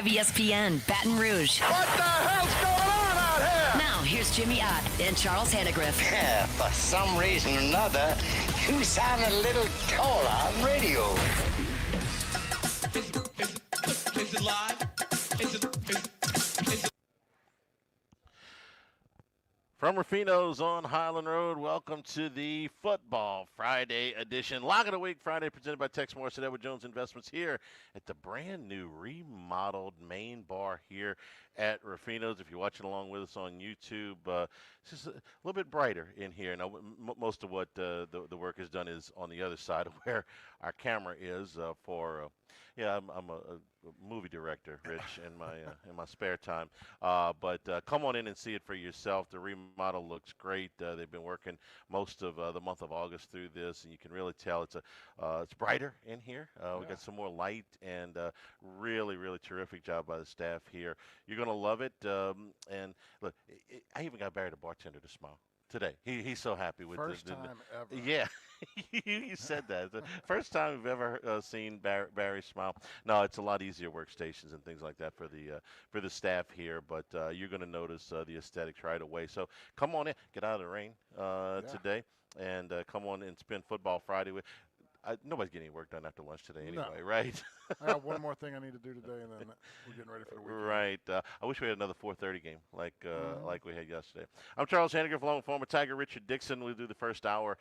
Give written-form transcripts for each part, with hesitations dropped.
ESPN, Baton Rouge. What the hell's going on out here? Now, here's Jimmy Ott and Charles Hannegriff. Yeah, for some reason or another, you sound a little taller on radio. Is it live? Is it From Ruffino's on Highland Road, welcome to the Football Friday edition. Lock of the Week Friday presented by Tex Morris at Edward Jones Investments here at the brand new remodeled main bar here at Ruffino's. If you're watching along with us on YouTube, it's just a little bit brighter in here. Now, most of what the work is done is on the other side of where our camera is I'm a movie director, Rich, in my spare time. But come on in and see it for yourself. The remodel looks great. They've been working most of the month of August through this, and you can really tell it's brighter in here. We got some more light, and really, really terrific job by the staff here. You're going to love it. And look, I even got Barry the bartender to smile today. He's so happy with First time ever. Yeah, you said that. The first time we've ever seen Barry smile. No, it's a lot easier workstations and things like that for the staff here. But you're going to notice the aesthetics right away. So come on in, get out of the rain today, and come on and spend Football Friday with. Nobody's getting any work done after lunch today anyway, right? I got one more thing I need to do today, and then we're getting ready for the weekend. Right. I wish we had another 4:30 game like we had yesterday. I'm Charles Hannegriff, along with former Tiger Richard Dixon. We'll do the first hour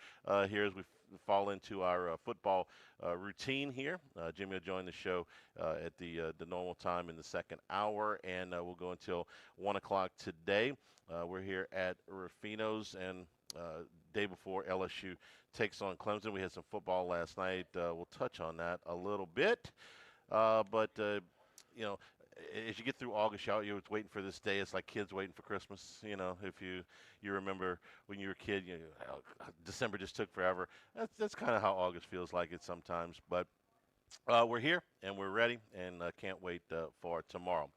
here as we fall into our football routine here. Jimmy will join the show at the normal time in the second hour, and we'll go until 1 o'clock today. We're here at Ruffino's, and day before LSU takes on Clemson. We had some football last night. We'll touch on that a little bit. But as you get through August, you're waiting for this day. It's like kids waiting for Christmas. If you remember when you were a kid, December just took forever. That's kind of how August feels like it sometimes. But we're here, and we're ready, and can't wait for tomorrow.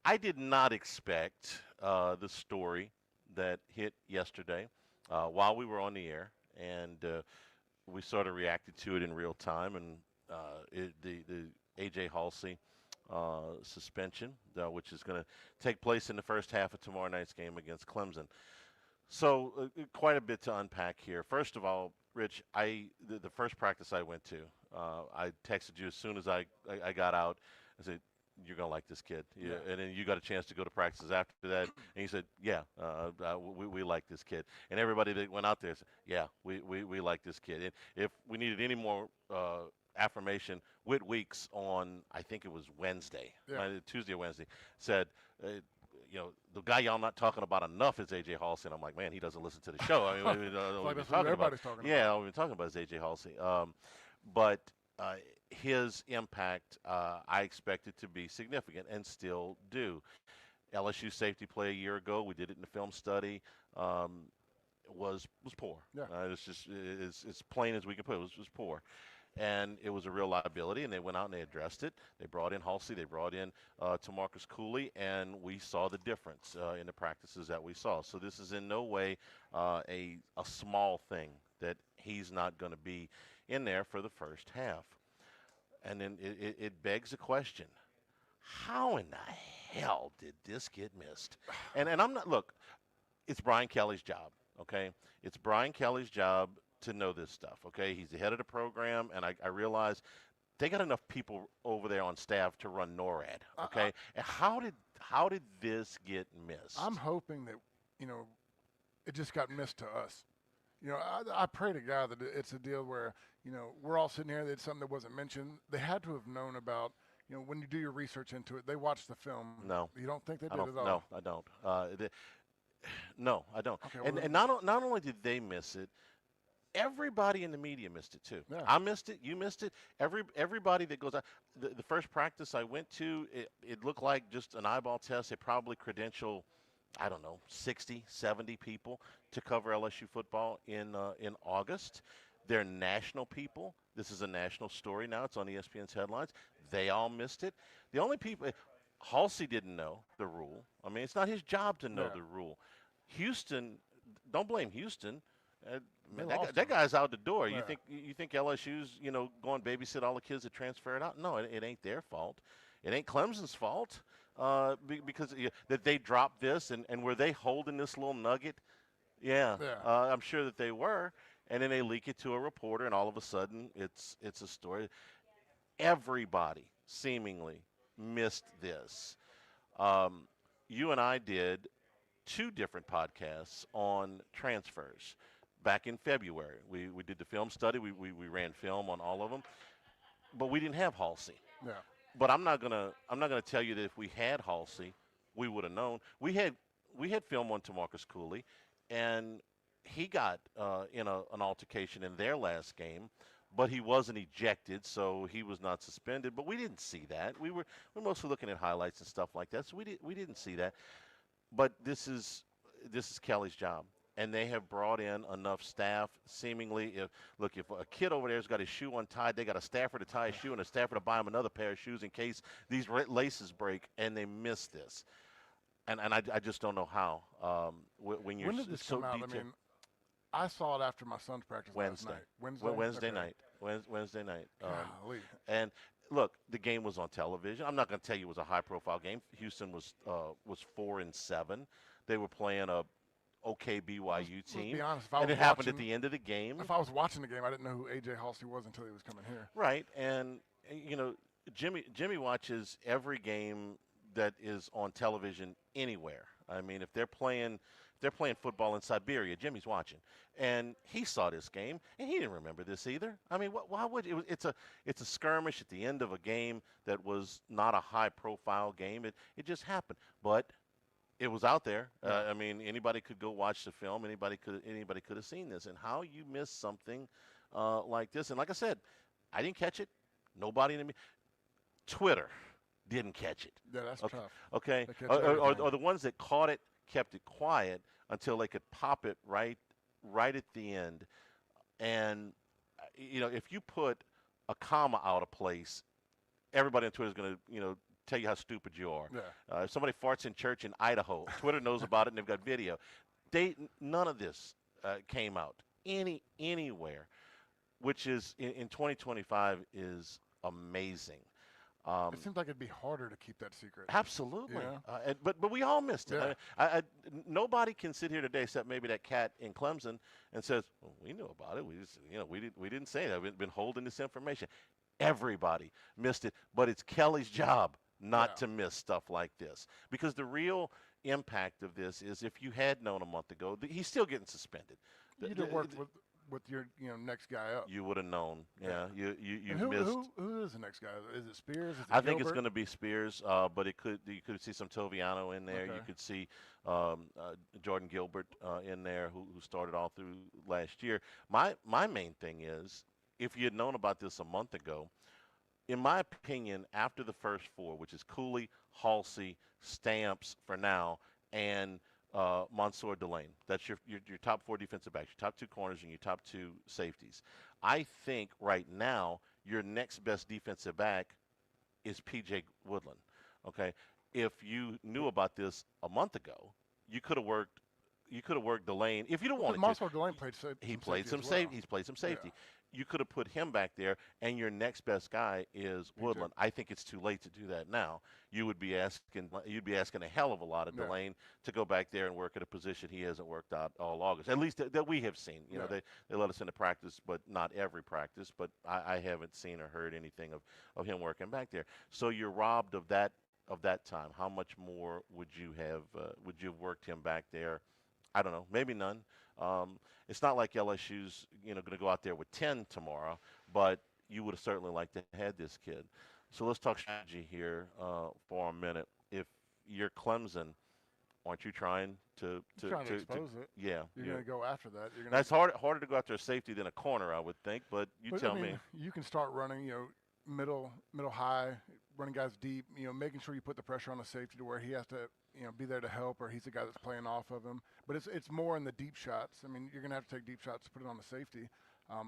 I did not expect the story that hit yesterday while we were on the air, and we sort of reacted to it in real time. And the A.J. Haulcy suspension, which is going to take place in the first half of tomorrow night's game against Clemson. So quite a bit to unpack here. First of all, Rich, the first practice I went to, I texted you as soon as I got out. I said, "You're going to like this kid." Yeah. And then you got a chance to go to practices after that. And he said, "Yeah, we like this kid." And everybody that went out there said, "Yeah, we like this kid." And if we needed any more affirmation, Whit Weeks on, I think it was Wednesday, Tuesday or Wednesday, said, the guy y'all not talking about enough is A.J. Haulcy. And I'm like, man, he doesn't listen to the show. I mean, Like that's what everybody's talking about. Yeah, all we've been talking about is A.J. Haulcy. But his impact, I expected to be significant, and still do. LSU safety play a year ago, we did it in the film study, was poor. Yeah. It's just it's plain as we can put it. It was poor. And it was a real liability, and they went out and they addressed it. They brought in Haulcy, they brought in Tamarcus Cooley, and we saw the difference in the practices that we saw. So this is in no way a small thing that he's not going to be in there for the first half. And then it begs the question, how in the hell did this get missed? And I'm not, look, it's Brian Kelly's job, okay? It's Brian Kelly's job to know this stuff, okay? He's the head of the program, and I realize they got enough people over there on staff to run NORAD, okay? And how did this get missed? I'm hoping that, it just got missed to us. I pray to God that it's a deal where, we're all sitting here, it's something that wasn't mentioned. They had to have known about, when you do your research into it, they watched the film. No. You don't think they did at all? No, I don't. No, I don't. Okay, well, and not only did they miss it, everybody in the media missed it too. Yeah. I missed it. You missed it. Everybody that goes out. The first practice I went to, it looked like just an eyeball test. They probably credential, 60, 70 people to cover LSU football in August. They're national people. This is a national story now. It's on ESPN's headlines. They all missed it. The only people, Haulcy didn't know the rule. I mean, it's not his job to know the rule. Houston, don't blame Houston. That guy's out the door. Yeah. You think LSU's going to babysit all the kids that transferred out? No, it ain't their fault. it ain't Clemson's fault because that they dropped this, and were they holding this little nugget? Yeah, Yeah. I'm sure that they were. And then they leak it to a reporter, and all of a sudden it's a story. Everybody seemingly missed this. Um, you and I did 2 different podcasts on transfers back in February. We did the film study. We ran film on all of them, but we didn't have Haulcy. Yeah. But I'm not gonna tell you that if we had Haulcy, we would have known. We had film on Tamarcus Cooley, and he got in an altercation in their last game, but he wasn't ejected, so he was not suspended. But we didn't see that. We're mostly looking at highlights and stuff like that, so we didn't see that. But this is Kelly's job, and they have brought in enough staff. Seemingly, if a kid over there's got his shoe untied, they got a staffer to tie his shoe and a staffer to buy him another pair of shoes in case these laces break, and they miss this. And I just don't know how. When you're When did this so come out? detailed. I mean, I saw it after my son's practice last night. Wednesday Okay. night. Wednesday night. Golly. And look, the game was on television. I'm not going to tell you it was a high-profile game. Houston was 4-7. They were playing a okay BYU team, be honest, if I and was it happened at watching- the end of the game. If I was watching the game, I didn't know who A.J. Haulcy was until he was coming here. Right, and Jimmy watches every game that is on television anywhere. I mean, if they're playing football in Siberia, Jimmy's watching, and he saw this game, and he didn't remember this either. I mean, why would it's a skirmish at the end of a game that was not a high-profile game. It just happened, but it was out there. I mean, anybody could go watch the film. Anybody could have seen this, and how you miss something like this. And like I said, I didn't catch it. Nobody in me. Twitter didn't catch it. Yeah, that's Okay. tough. Okay, They catch or everything. the ones that caught it kept it quiet until they could pop it right at the end. And if you put a comma out of place, everybody on Twitter is going to tell you how stupid you are. Yeah. If somebody farts in church in Idaho, Twitter knows about it and they've got video. None of this came out anywhere, which is in 2025 is amazing. It seems like it'd be harder to keep that secret. Absolutely, Yeah. but we all missed it. Yeah. Nobody can sit here today, except maybe that cat in Clemson, and says, well, "We knew about it. We just, we didn't say that. We've been holding this information." Everybody missed it, but it's Kelly's job not to miss stuff like this, because the real impact of this is if you had known a month ago, he's still getting suspended. You'd have worked with your next guy up. You would have known. Yeah, you And who, missed. who is the next guy? Is it Spears? Is it I think it's Gilbert? going to be Spears, but you could see some Toviano in there. Okay. You could see Jordan Gilbert in there, who started all through last year. My main thing is, if you had known about this a month ago, in my opinion, after the first 4, which is Cooley, Haulcy, Stamps for now, and Mansour Delane. That's your top 4 defensive backs, your top 2 corners, and your top 2 safeties. I think right now your next best defensive back is P.J. Woodland. Okay, if you knew about this a month ago, you could have worked Delane if you don't want to. Mansour Delane played He played some safety as well. He's played some safety. Yeah. You could have put him back there, and your next best guy is Woodland. I think it's too late to do that now. You'd be asking a hell of a lot of Delane to go back there and work at a position he hasn't worked out all August. At least that we have seen. They let us into practice, but not every practice. But I haven't seen or heard anything of him working back there. So you're robbed of that time. How much more would you have worked him back there? I don't know. Maybe none. It's not like LSU's going to go out there with 10 tomorrow, but you would have certainly liked to have had this kid. So let's talk strategy here for a minute. If you're Clemson, aren't you trying to expose it? Yeah, You're going to go after that. You're gonna, that's harder to go after a safety than a corner, I would think. But tell me. You can start running, middle high, running guys deep. Making sure you put the pressure on the safety to where he has to, be there to help, or he's the guy that's playing off of him. But it's more in the deep shots. I mean, you're going to have to take deep shots to put it on the safety.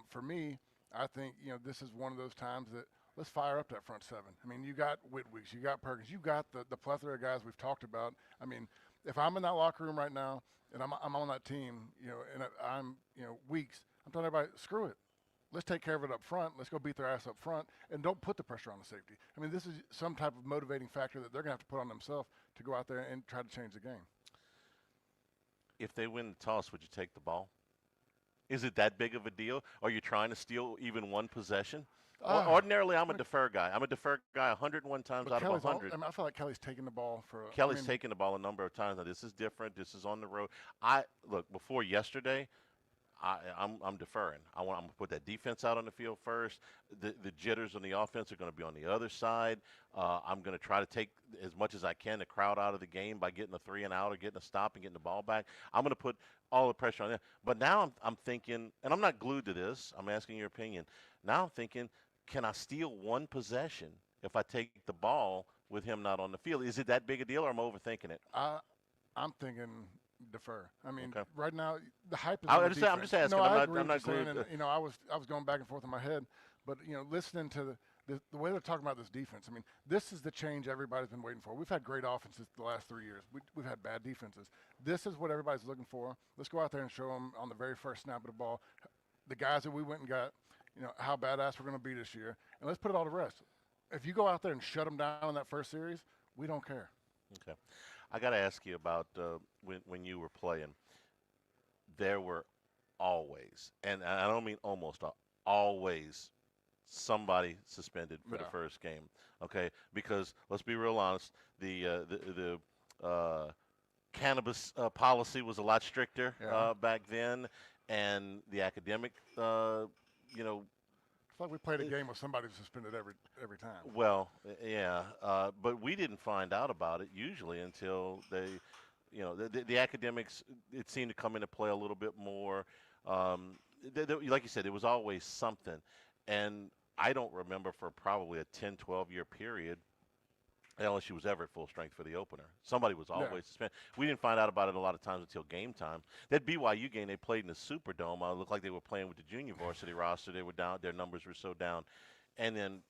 For me, I think this is one of those times that let's fire up that front 7. I mean, you got Whitweeks, you got Perkins, you got the plethora of guys we've talked about. I mean, if I'm in that locker room right now and I'm on that team, and I'm Weeks, I'm telling everybody, screw it. let's take care of it up front. Let's go beat their ass up front, and don't put the pressure on the safety. I mean, this is some type of motivating factor that they're going to have to put on themselves to go out there and try to change the game. If they win the toss, would you take the ball? Is it that big of a deal? Are you trying to steal even one possession? Ordinarily, I'm a defer guy. I'm a defer guy 101 times out of 100. I feel like Kelly's taking the ball for. Kelly's taken the ball a number of times. Now, this is different. This is on the road. Look, before yesterday, I'm deferring. I'm going to put that defense out on the field first. The jitters on the offense are going to be on the other side. I'm going to try to take as much as I can the crowd out of the game by getting a 3 and out or getting a stop and getting the ball back. I'm going to put all the pressure on them. But now I'm thinking, and I'm not glued to this. I'm asking your opinion. Now I'm thinking, can I steal one possession if I take the ball with him not on the field? Is it that big a deal, or am I overthinking it? I'm thinking defer. I mean, Okay. right now the hype is. I'm just asking. No, I'm not what you're glued. saying, and, I was going back and forth in my head, but listening to the way they're talking about this defense. I mean, this is the change everybody's been waiting for. We've had great offenses the last 3 years. We've had bad defenses. This is what everybody's looking for. Let's go out there and show them on the very first snap of the ball, the guys that we went and got, how badass we're going to be this year, and let's put it all to rest. If you go out there and shut them down in that first series, we don't care. Okay. I got to ask you about when you were playing. There were always, and I don't mean almost, always somebody suspended for the first game. Okay, because let's be real honest, the cannabis policy was a lot stricter back then, and the academic, It's like we played a game with somebody suspended every time. Well, yeah, but we didn't find out about it usually until they, the academics, it seemed to come into play a little bit more. Like you said, it was always something. And I don't remember for probably a 10, 12-year period LSU was ever at full strength for the opener. Somebody was always suspended. We didn't find out about it a lot of times until game time. That BYU game they played in the Superdome, it looked like they were playing with the junior varsity roster. They were down. Their numbers were so down. And then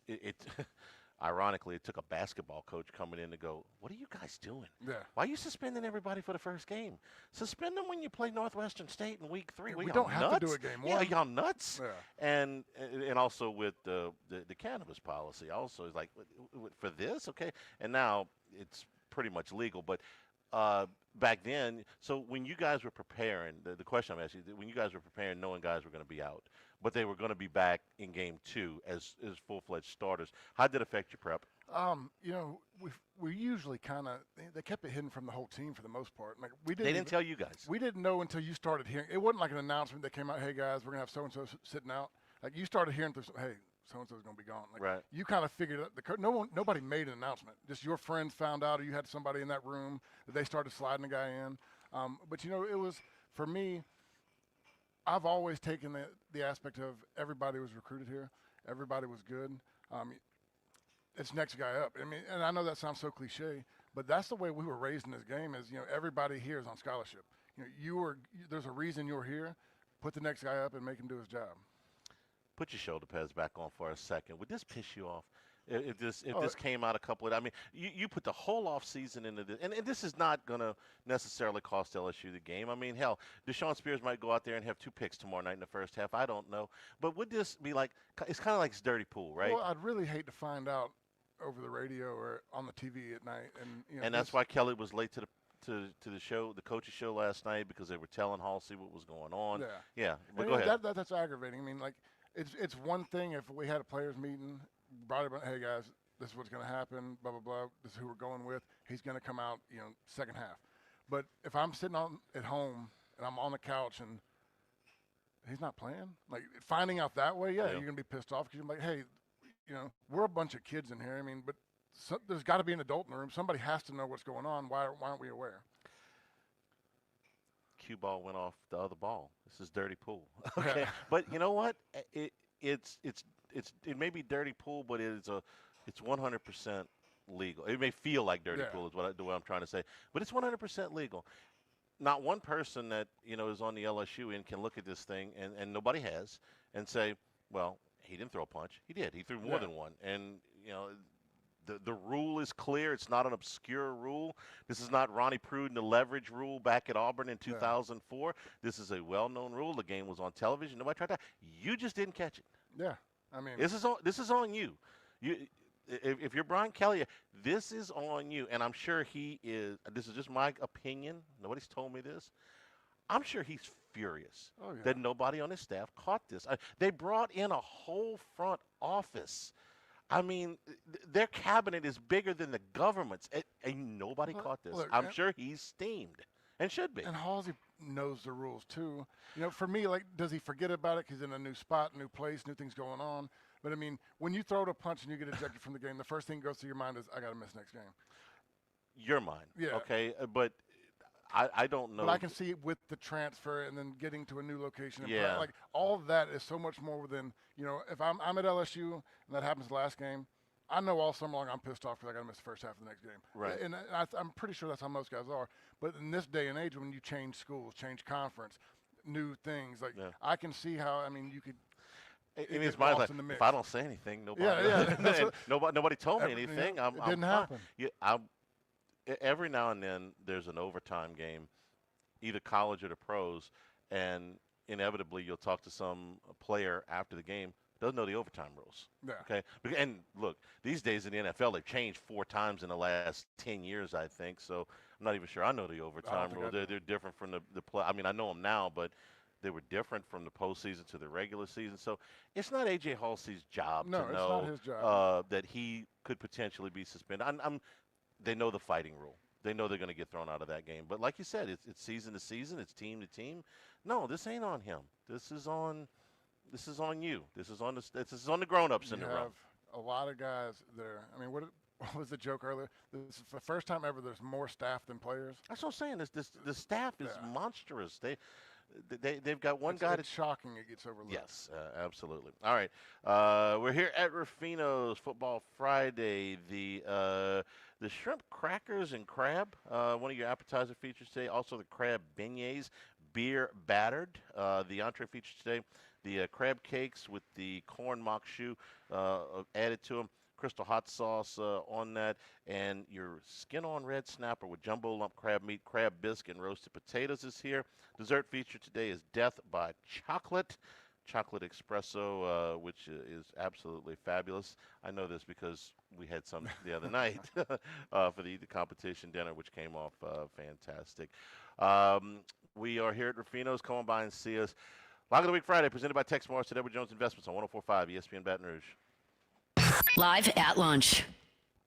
ironically, it took a basketball coach coming in to go, what are you guys doing? Yeah. Why are you suspending everybody for the first game? Suspend them when you play Northwestern State in week 3. We don't have to do it game one. Yeah, y'all nuts? Yeah. And also with the cannabis policy also is like, for this? Okay. And now it's pretty much legal. But back then, so when you guys were preparing, the question I'm asking, when you guys were preparing knowing guys were going to be out, but they were going to be back in game 2 as full-fledged starters, how did it affect your prep? We usually kind of they kept it hidden from the whole team for the most part. Like They didn't tell you guys. We didn't know until you started hearing. It wasn't like an announcement that came out, hey guys, we're gonna have so and so sitting out. Like you started hearing through, hey, so and so's gonna be gone. Like, right. You kind of figured out. Nobody made an announcement. Just your friends found out, or you had somebody in that room that they started sliding the guy in. But it was for me. I've always taken the aspect of everybody was recruited here. Everybody was good. It's next guy up. I mean, and I know that sounds so cliche, but that's the way we were raised in this game is, everybody here is on scholarship. There's a reason you're here. Put the next guy up and make him do his job. Put your shoulder pads back on for a second. Would this piss you off? If this came out a couple of, you put the whole off season into this, and this is not going to necessarily cost LSU the game. I mean, hell, Deshaun Spears might go out there and have 2 picks tomorrow night in the first half. I don't know, but would this be like? It's kind of like it's dirty pool, right? Well, I'd really hate to find out over the radio or on the TV at night, and that's why Kelly was late to the show, the coach's show last night, because they were telling Haulcy what was going on. Yeah. But go ahead. That's aggravating. I mean, like, it's one thing if we had a players meeting. Brought up, hey guys, this is what's going to happen, blah, blah, blah. This is who we're going with. He's going to come out, second half. But if I'm sitting at home and I'm on the couch and he's not playing, like finding out that way, you're going to be pissed off because you're like, hey, we're a bunch of kids in here. I mean, but there's got to be an adult in the room. Somebody has to know what's going on. Why aren't we aware? Cue ball went off the other ball. This is dirty pool. Okay, but you know what? It may be dirty pool, but it's 100% legal. It may feel like dirty pool is the way I'm trying to say, but it's 100% legal. Not one person that is on the LSU end can look at this thing, and nobody has, and say, well, he didn't throw a punch. He did. He threw more than one, and The rule is clear. It's not an obscure rule. This is not Ronnie Pruden, the leverage rule back at Auburn in 2004. This is a well-known rule. The game was on television. Nobody tried that. You just didn't catch it. Yeah, I mean, this is on you. If you're Brian Kelly, this is on you. And I'm sure he is. This is just my opinion. Nobody's told me this. I'm sure he's furious that nobody on his staff caught this. They brought in a whole front office. I mean, their cabinet is bigger than the government's, and nobody caught this. Look, I'm sure he's steamed and should be. And Haulcy knows the rules too. You know, for me, like, does he forget about it because he's in a new spot, new place, new things going on? But I mean, when you throw a punch and you get ejected from the game, the first thing that goes through your mind is, I got to miss next game. Your mind, yeah. Okay, but I don't know. But I can see it with the transfer and then getting to a new location. Yeah. Like, all of that is so much more than, you know, if I'm at LSU and that happens the last game, I know all summer long I'm pissed off because I got to miss the first half of the next game. Right. And I'm pretty sure that's how most guys are. But in this day and age, when you change schools, change conference, new things, like, I can see how, I mean, you could. In his mind, like, if I don't say anything, nobody, nobody told me anything. It didn't happen. Yeah, every now and then there's an overtime game, either college or the pros, and inevitably you'll talk to some player after the game doesn't know the overtime rules. Yeah. Okay. And look, these days in the NFL they've changed 4 times in the last 10 years, I think. So I'm not even sure I know the overtime rules. They're different from the play. I mean, I know them now, but they were different from the postseason to the regular season. So it's not A.J. Halsey's job to know it's not his job. that he could potentially be suspended. They know the fighting rule. They know they're going to get thrown out of that game. But like you said, it's season to season. It's team to team. No, this ain't on him. This is on you. This is on the grown-ups in the room. You have a lot of guys there. I mean, what was the joke earlier? This is the first time ever there's more staff than players. That's what I'm saying. The staff is monstrous. They've got one guy that's shocking. It gets overlooked. Yes, absolutely. All right, we're here at Ruffino's Football Friday. The shrimp crackers and crab, one of your appetizer features today. Also the crab beignets, beer battered. The entree features today. The crab cakes with the corn mock shoe added to them. Crystal hot sauce on that, and your skin-on red snapper with jumbo lump crab meat, crab biscuit, and roasted potatoes is here. Dessert feature today is Death by Chocolate espresso, which is absolutely fabulous. I know this because we had some the other night for the competition dinner, which came off fantastic. We are here at Ruffino's. Come on by and see us. Log of the Week Friday, presented by Tex Morris at Edward Jones Investments on 104.5 ESPN Baton Rouge. Live at lunch.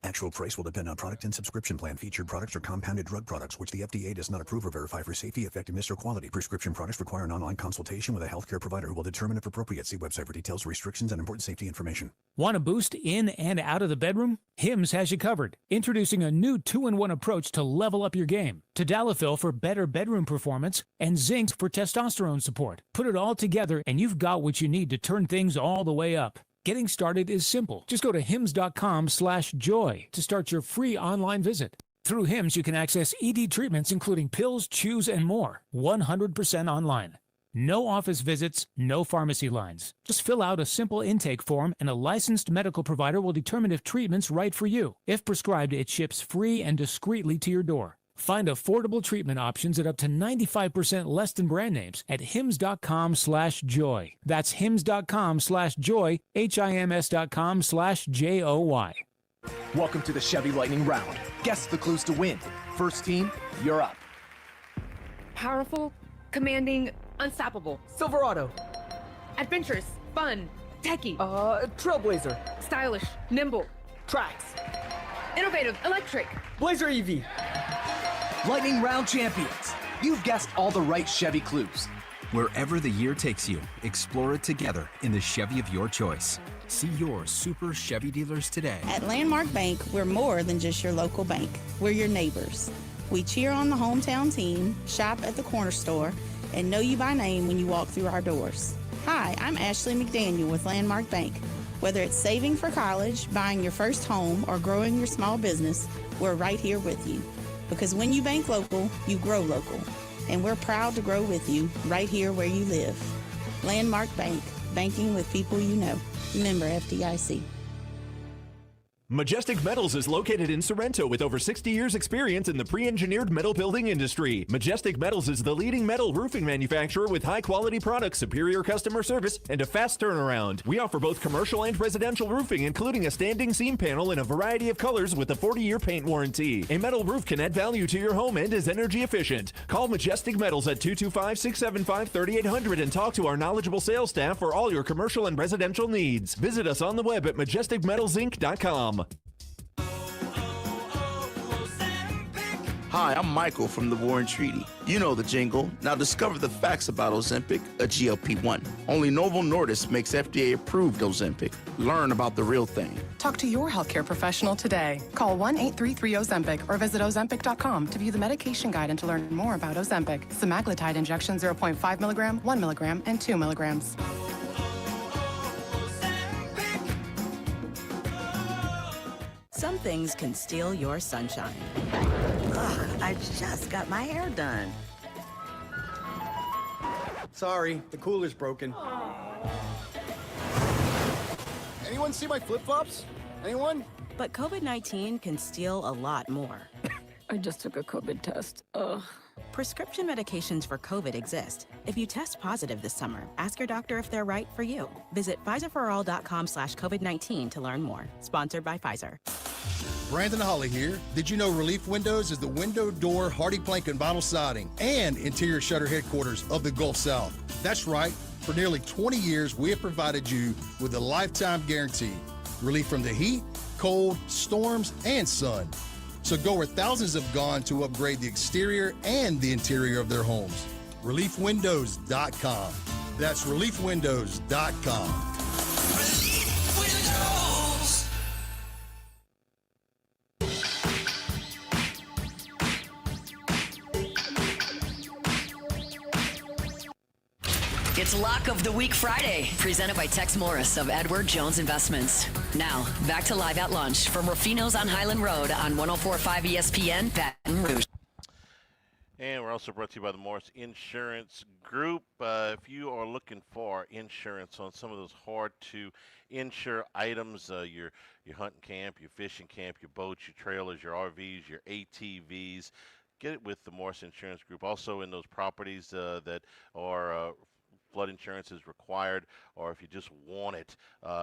Actual price will depend on product and subscription plan. Featured products are compounded drug products, which the FDA does not approve or verify for safety, effectiveness, or quality. Prescription products require an online consultation with a healthcare provider who will determine if appropriate. See website for details, restrictions, and important safety information. Want a boost in and out of the bedroom? Hims has you covered. Introducing a new 2-in-1 approach to level up your game. Tadalafil for better bedroom performance and Zinc for testosterone support. Put it all together and you've got what you need to turn things all the way up. Getting started is simple. Just go to hims.com/joy to start your free online visit. Through Hims, you can access ED treatments including pills, chews, and more. 100% online. No office visits, no pharmacy lines. Just fill out a simple intake form and a licensed medical provider will determine if treatment's right for you. If prescribed, it ships free and discreetly to your door. Find affordable treatment options at up to 95% less than brand names at hims.com/joy. That's hims.com/joy, hims.com/joy. Welcome to the Chevy Lightning Round. Guess the clues to win. First team, you're up. Powerful, commanding, unstoppable. Silverado. Adventurous, fun, techie. Trailblazer. Stylish, nimble. Trax. Innovative, electric. Blazer EV. Lightning Round champions. You've guessed all the right Chevy clues. Wherever the year takes you, explore it together in the Chevy of your choice. See your Super Chevy dealers today. At Landmark Bank, we're more than just your local bank. We're your neighbors. We cheer on the hometown team, shop at the corner store, and know you by name when you walk through our doors. Hi, I'm Ashley McDaniel with Landmark Bank. Whether it's saving for college, buying your first home, or growing your small business, we're right here with you. Because when you bank local, you grow local. And we're proud to grow with you right here where you live. Landmark Bank, banking with people you know. Member FDIC. Majestic Metals is located in Sorrento with over 60 years experience in the pre-engineered metal building industry. Majestic Metals is the leading metal roofing manufacturer with high-quality products, superior customer service, and a fast turnaround. We offer both commercial and residential roofing, including a standing seam panel in a variety of colors with a 40-year paint warranty. A metal roof can add value to your home and is energy efficient. Call Majestic Metals at 225-675-3800 and talk to our knowledgeable sales staff for all your commercial and residential needs. Visit us on the web at majesticmetalsinc.com. Hi, I'm Michael from the War and Treaty. You know the jingle. Now discover the facts about Ozempic, a GLP-1. Only Novo Nordisk makes FDA-approved Ozempic. Learn about the real thing. Talk to your healthcare professional today. Call 1-833-OZEMPIC or visit Ozempic.com to view the medication guide and to learn more about Ozempic. Semaglutide injection 0.5 milligram, 1 milligram, and 2 milligrams. Some things can steal your sunshine. Ugh, I just got my hair done. Sorry, the cooler's broken. Anyone see my flip-flops? Anyone? But COVID-19 can steal a lot more. I just took a COVID test. Ugh. Prescription medications for COVID exist. If you test positive this summer, ask your doctor if they're right for you. Visit PfizerForAll.com/COVID-19 to learn more. Sponsored by Pfizer. Brandon Holly here. Did you know Relief Windows is the window, door, hardy plank, and vinyl siding and interior shutter headquarters of the Gulf South? That's right. For nearly 20 years, we have provided you with a lifetime guarantee. Relief from the heat, cold, storms, and sun. So go where thousands have gone to upgrade the exterior and the interior of their homes. ReliefWindows.com. That's ReliefWindows.com. It's Lock of the Week Friday, presented by Tex Morris of Edward Jones Investments. Now, back to Live at Lunch from Ruffino's on Highland Road on 104.5 ESPN, Baton Rouge. And we're also brought to you by the Morris Insurance Group. If you are looking for insurance on some of those hard-to-insure items, your hunting camp, your fishing camp, your boats, your trailers, your RVs, your ATVs, get it with the Morris Insurance Group. Also in those properties that are flood insurance is required, or if you just want it,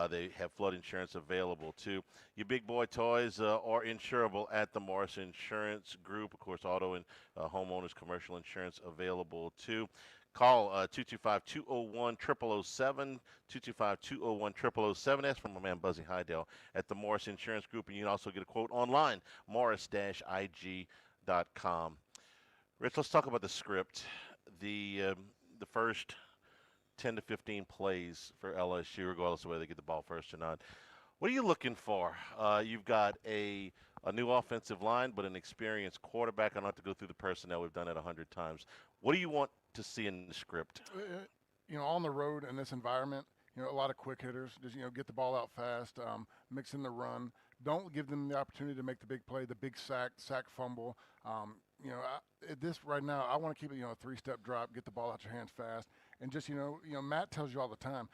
they have flood insurance available too. Your big boy toys are insurable at the Morris Insurance Group. Of course, auto and homeowners commercial insurance available too. Call 225-201-0007, 225-201-0007. That's from my man Buzzy Hydell at the Morris Insurance Group, and you can also get a quote online, morris-ig.com. Rich, let's talk about the script. The first 10 to 15 plays for LSU, regardless of whether they get the ball first or not. What are you looking for? You've got a new offensive line, but an experienced quarterback. I don't have to go through the personnel. We've done it 100 times. What do you want to see in the script? On the road in this environment, a lot of quick hitters. Just, get the ball out fast, mix in the run. Don't give them the opportunity to make the big play, the big sack fumble. This right now, I want to keep it, a three-step drop, get the ball out your hands fast. And just, Matt tells you all the time,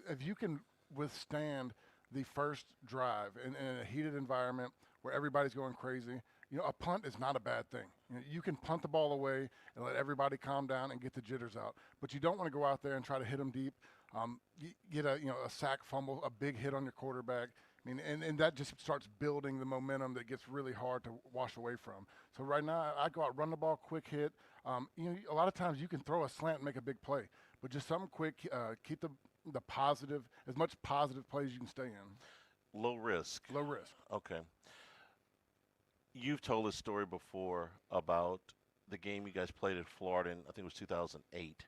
if you can withstand the first drive in a heated environment where everybody's going crazy, a punt is not a bad thing. You can punt the ball away and let everybody calm down and get the jitters out. But you don't want to go out there and try to hit them deep, get a sack fumble, a big hit on your quarterback. And that just starts building the momentum that gets really hard to wash away from. So right now, I go out, run the ball, quick hit. A lot of times you can throw a slant and make a big play, but just something quick, keep the positive, as much positive play as you can stay in. Low risk. Low risk. Okay. You've told this story before about the game you guys played in Florida in, I think it was 2008,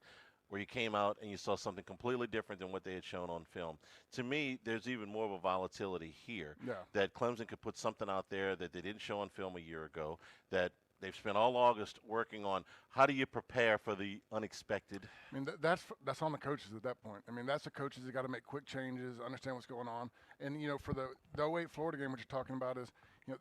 where you came out and you saw something completely different than what they had shown on film. To me, there's even more of a volatility here, that Clemson could put something out there that they didn't show on film a year ago, that they've spent all August working on. How do you prepare for the unexpected? That's on the coaches at that point. That's the coaches that got to make quick changes, understand what's going on. And, for the 08 Florida game, what you're talking about is,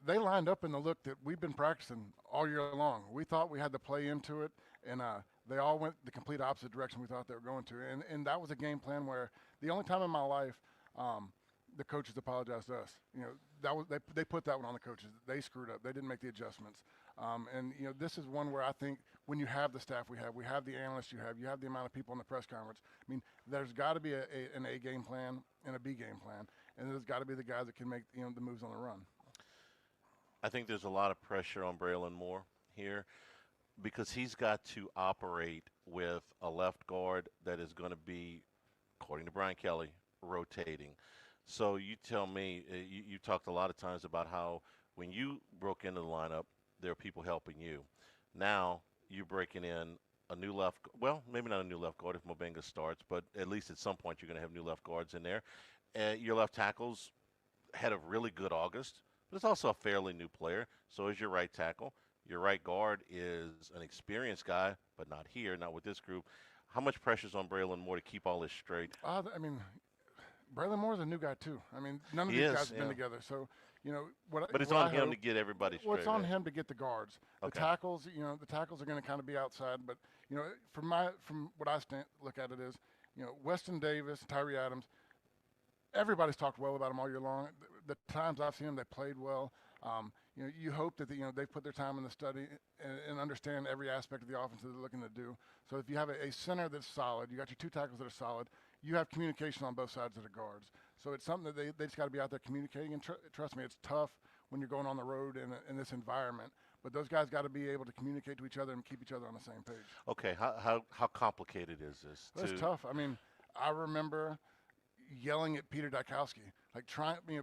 they lined up in the look that we've been practicing all year long. We thought we had to play into it, and they all went the complete opposite direction we thought they were going to. And that was a game plan where the only time in my life the coaches apologized to us. That was they put that one on the coaches. They screwed up. They didn't make the adjustments. And this is one where I think when you have the staff we have the analysts you have the amount of people in the press conference. I mean, there's got to be an A game plan and a B game plan, and there's got to be the guys that can make the moves on the run. I think there's a lot of pressure on Braylon Moore here because he's got to operate with a left guard that is going to be, according to Brian Kelly, rotating. So you tell me, you talked a lot of times about how when you broke into the lineup, there are people helping you. Now you're breaking in a new left, well, maybe not a new left guard if Mobenga starts, but at least at some point you're going to have new left guards in there. Your left tackles had a really good August, but it's also a fairly new player. So is your right tackle. Your right guard is an experienced guy, but not here, not with this group. How much pressure is on Braylon Moore to keep all this straight? I mean, Braylon Moore's a new guy too. I mean, none of these guys have been together. So, but it's on him to get everybody straight. Well, it's on him to get the guards. Okay. The tackles, the tackles are going to kind of be outside. But, from what I look at it is, Weston Davis, Tyree Adams, everybody's talked well about them all year long. The times I've seen them, they played well. You hope that they put their time in the study and understand every aspect of the offense that they're looking to do. So if you have a center that's solid, you got your two tackles that are solid, you have communication on both sides of the guards. So it's something that they just got to be out there communicating. And trust me, it's tough when you're going on the road in this environment. But those guys got to be able to communicate to each other and keep each other on the same page. Okay, how complicated is this? It's tough. I mean, I remember yelling at Peter Dykowski.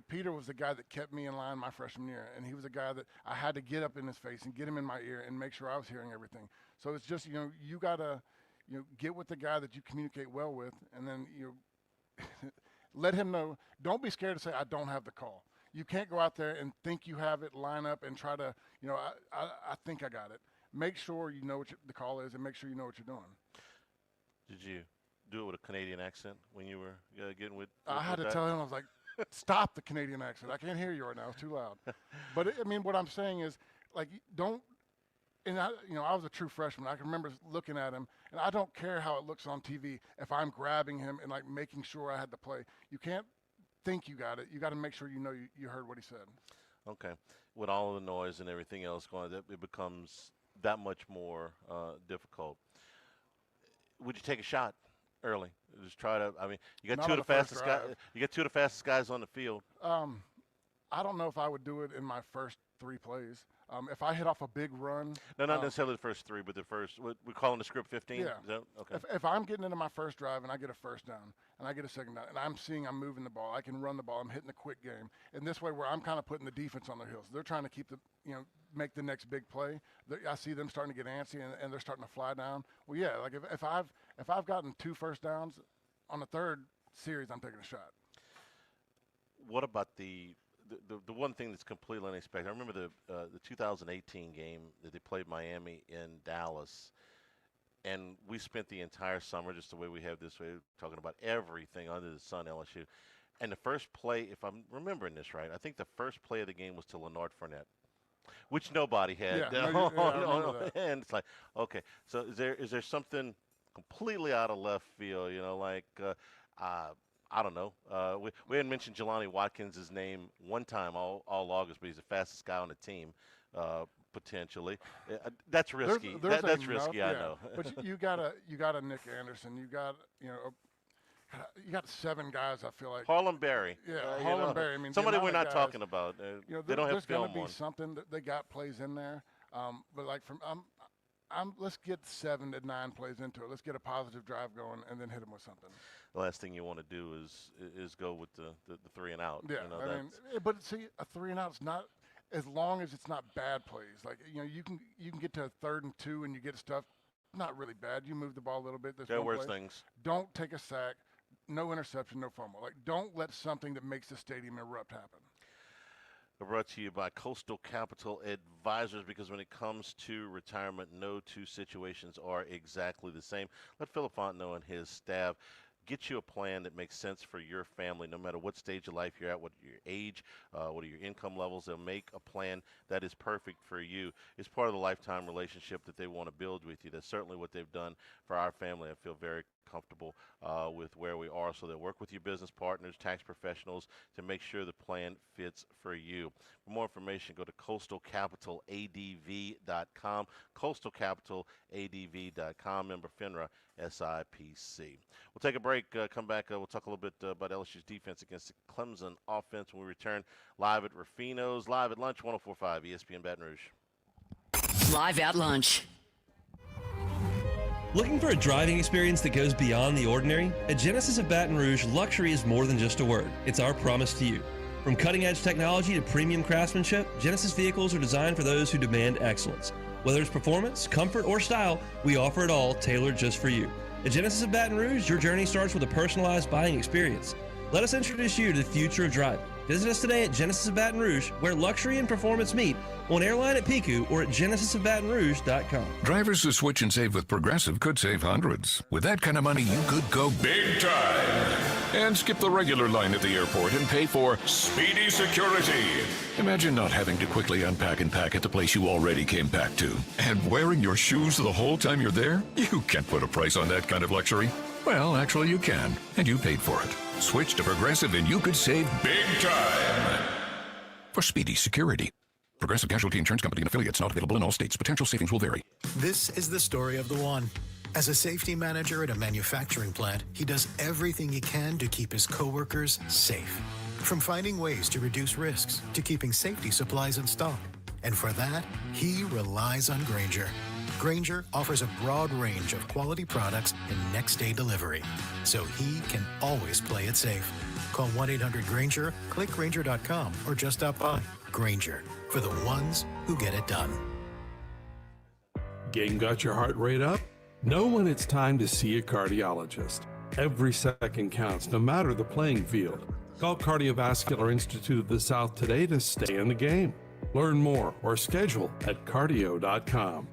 Peter was the guy that kept me in line my freshman year, and he was a guy that I had to get up in his face and get him in my ear and make sure I was hearing everything. So it's just, you got to, get with the guy that you communicate well with, and then, let him know. Don't be scared to say, I don't have the call. You can't go out there and think you have it, line up, and try to, I think I got it. Make sure you know what the call is and make sure you know what you're doing. Did you do it with a Canadian accent when you were getting with I had to tell him, I was like, stop the Canadian accent. I can't hear you right now. It's too loud. But, what I'm saying is, don't – and, I was a true freshman. I can remember looking at him, and I don't care how it looks on TV if I'm grabbing him and, making sure I had the play. You can't think you got it. You got to make sure you heard what he said. Okay. With all of the noise and everything else going on, it becomes that much more difficult. Would you take a shot early? Just try to. I mean, you got two of the fastest guys. You got two of the fastest guys on the field. I don't know if I would do it in my first 3 plays. If I hit off a big run. No, not necessarily the first 3, but the first. We're calling the script 15. Yeah. Okay. If I'm getting into my first drive and I get a first down and I get a second down and I'm moving the ball, I can run the ball. I'm hitting a quick game, and this way where I'm kind of putting the defense on their heels. They're trying to keep make the next big play. I see them starting to get antsy and they're starting to fly down. Well, yeah, if I've gotten 2 first downs on the third series, I'm taking a shot. What about the one thing that's completely unexpected? I remember the 2018 game that they played Miami in Dallas, and we spent the entire summer just the way we have this way, talking about everything under the sun, LSU. And the first play, if I'm remembering this right, I think the first play of the game was to Leonard Fournette, which nobody had. And it's like, okay, so is there something completely out of left field, I don't know. We hadn't mentioned Jelani Watkins' name one time all August, but he's the fastest guy on the team, potentially. That's risky. That's risky, I know. But you got a Nick Anderson. You got 7 guys, I feel like. Harlem Berry. Yeah, Harlem Berry. I mean, somebody we're not talking about. They don't have film on. There's going to be something that they got plays in there. But let's get 7 to 9 plays into it. Let's get a positive drive going and then hit them with something. The last thing you want to do is go with the 3 and out. Yeah, but see, a 3 and out is not, as long as it's not bad plays. You can get to a 3rd and 2 and you get stuff. Not really bad. You move the ball a little bit. There are worse things. Don't take a sack. No interception. No fumble. Don't let something that makes the stadium erupt happen. Brought to you by Coastal Capital Advisors, because when it comes to retirement, no 2 situations are exactly the same. Let Philip Fontenot and his staff get you a plan that makes sense for your family, no matter what stage of life you're at, what your age, what are your income levels. They'll make a plan that is perfect for you. It's part of the lifetime relationship that they want to build with you. That's certainly what they've done for our family. I feel very comfortable with where we are. So they'll work with your business partners, tax professionals to make sure the plan fits for you. For more information, go to coastalcapitaladv.com, coastalcapitaladv.com, member FINRA SIPC. We'll take a break, come back, we'll talk a little bit about LSU's defense against the Clemson offense when we return live at Ruffino's, live at lunch, 104.5 ESPN Baton Rouge. Live at lunch. Looking for a driving experience that goes beyond the ordinary? At Genesis of Baton Rouge, luxury is more than just a word. It's our promise to you. From cutting-edge technology to premium craftsmanship, Genesis vehicles are designed for those who demand excellence. Whether it's performance, comfort, or style, we offer it all tailored just for you. At Genesis of Baton Rouge, your journey starts with a personalized buying experience. Let us introduce you to the future of driving. Visit us today at Genesis of Baton Rouge, where luxury and performance meet, on Airline at Pico or at genesisofbatonrouge.com. Drivers who switch and save with Progressive could save hundreds. With that kind of money, you could go big time and skip the regular line at the airport and pay for speedy security. Imagine not having to quickly unpack and pack at the place you already came back to. And wearing your shoes the whole time you're there? You can't put a price on that kind of luxury. Well, actually you can, and you paid for it. Switch to Progressive and you could save big time for speedy security. Progressive Casualty Insurance Company and affiliates, not available in all states. Potential savings will vary. This is the story of the one. As a safety manager at a manufacturing plant, he does everything he can to keep his coworkers safe. From finding ways to reduce risks to keeping safety supplies in stock. And for that, he relies on Grainger. Grainger offers a broad range of quality products and next-day delivery, so he can always play it safe. Call 1-800-GRAINGER, click Grainger.com, or just stop by. Grainger, for the ones who get it done. Game got your heart rate up? Know when it's time to see a cardiologist. Every second counts, no matter the playing field. Call Cardiovascular Institute of the South today to stay in the game. Learn more or schedule at cardio.com.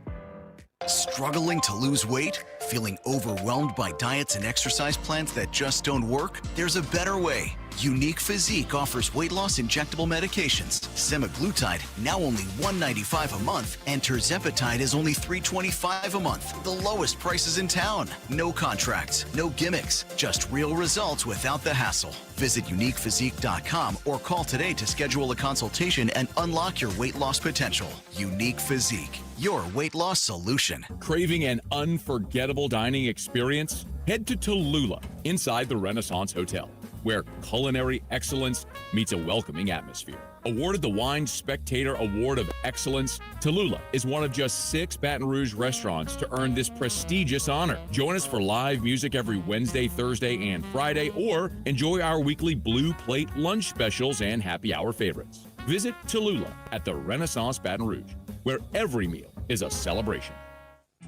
Struggling to lose weight? Feeling overwhelmed by diets and exercise plans that just don't work? There's a better way. Unique Physique offers weight loss injectable medications. Semaglutide, now only $195 a month, and tirzepatide is only $325 a month. The lowest prices in town. No contracts, no gimmicks, just real results without the hassle. Visit uniquephysique.com or call today to schedule a consultation and unlock your weight loss potential. Unique Physique, your weight loss solution. Craving an unforgettable dining experience? Head to Tallulah, inside the Renaissance Hotel, where culinary excellence meets a welcoming atmosphere. Awarded the Wine Spectator Award of Excellence, Tallulah is one of just 6 Baton Rouge restaurants to earn this prestigious honor. Join us for live music every Wednesday, Thursday, and Friday, or enjoy our weekly Blue Plate lunch specials and happy hour favorites. Visit Tallulah at the Renaissance Baton Rouge, where every meal is a celebration.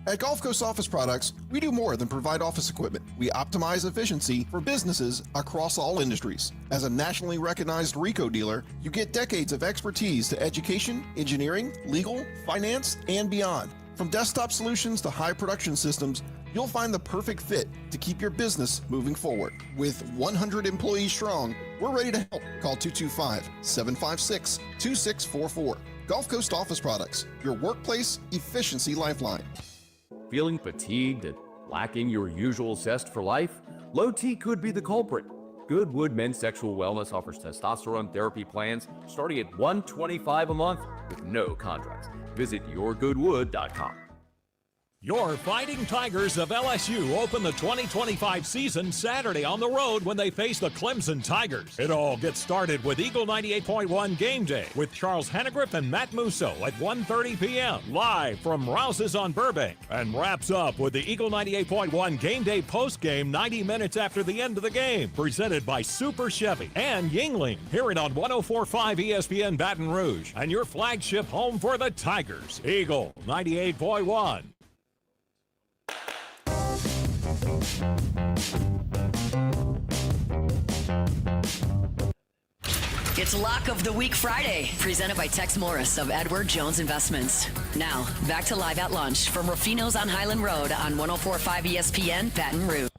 At Gulf Coast Office Products, we do more than provide office equipment. We optimize efficiency for businesses across all industries. As a nationally recognized RICO dealer, you get decades of expertise to education, engineering, legal, finance, and beyond. From desktop solutions to high production systems, you'll find the perfect fit to keep your business moving forward. With 100 employees strong, we're ready to help. Call 225-756-2644. Gulf Coast Office Products, your workplace efficiency lifeline. Feeling fatigued and lacking your usual zest for life? Low T could be the culprit. Goodwood Men's Sexual Wellness offers testosterone therapy plans starting at $125 a month with no contracts. Visit yourgoodwood.com. Your Fighting Tigers of LSU open the 2025 season Saturday on the road when they face the Clemson Tigers. It all gets started with Eagle 98.1 Game Day with Charles Hannegriff and Matt Musso at 1:30 p.m. live from Rouse's on Burbank, and wraps up with the Eagle 98.1 Game Day postgame 90 minutes after the end of the game, presented by Super Chevy and Yingling. Hear it on 104.5 ESPN Baton Rouge and your flagship home for the Tigers, Eagle 98.1. It's Lock of the Week Friday, presented by Tex Morris of Edward Jones Investments. Now, back to Live at Lunch from Ruffino's on Highland Road on 104.5 ESPN Baton Rouge.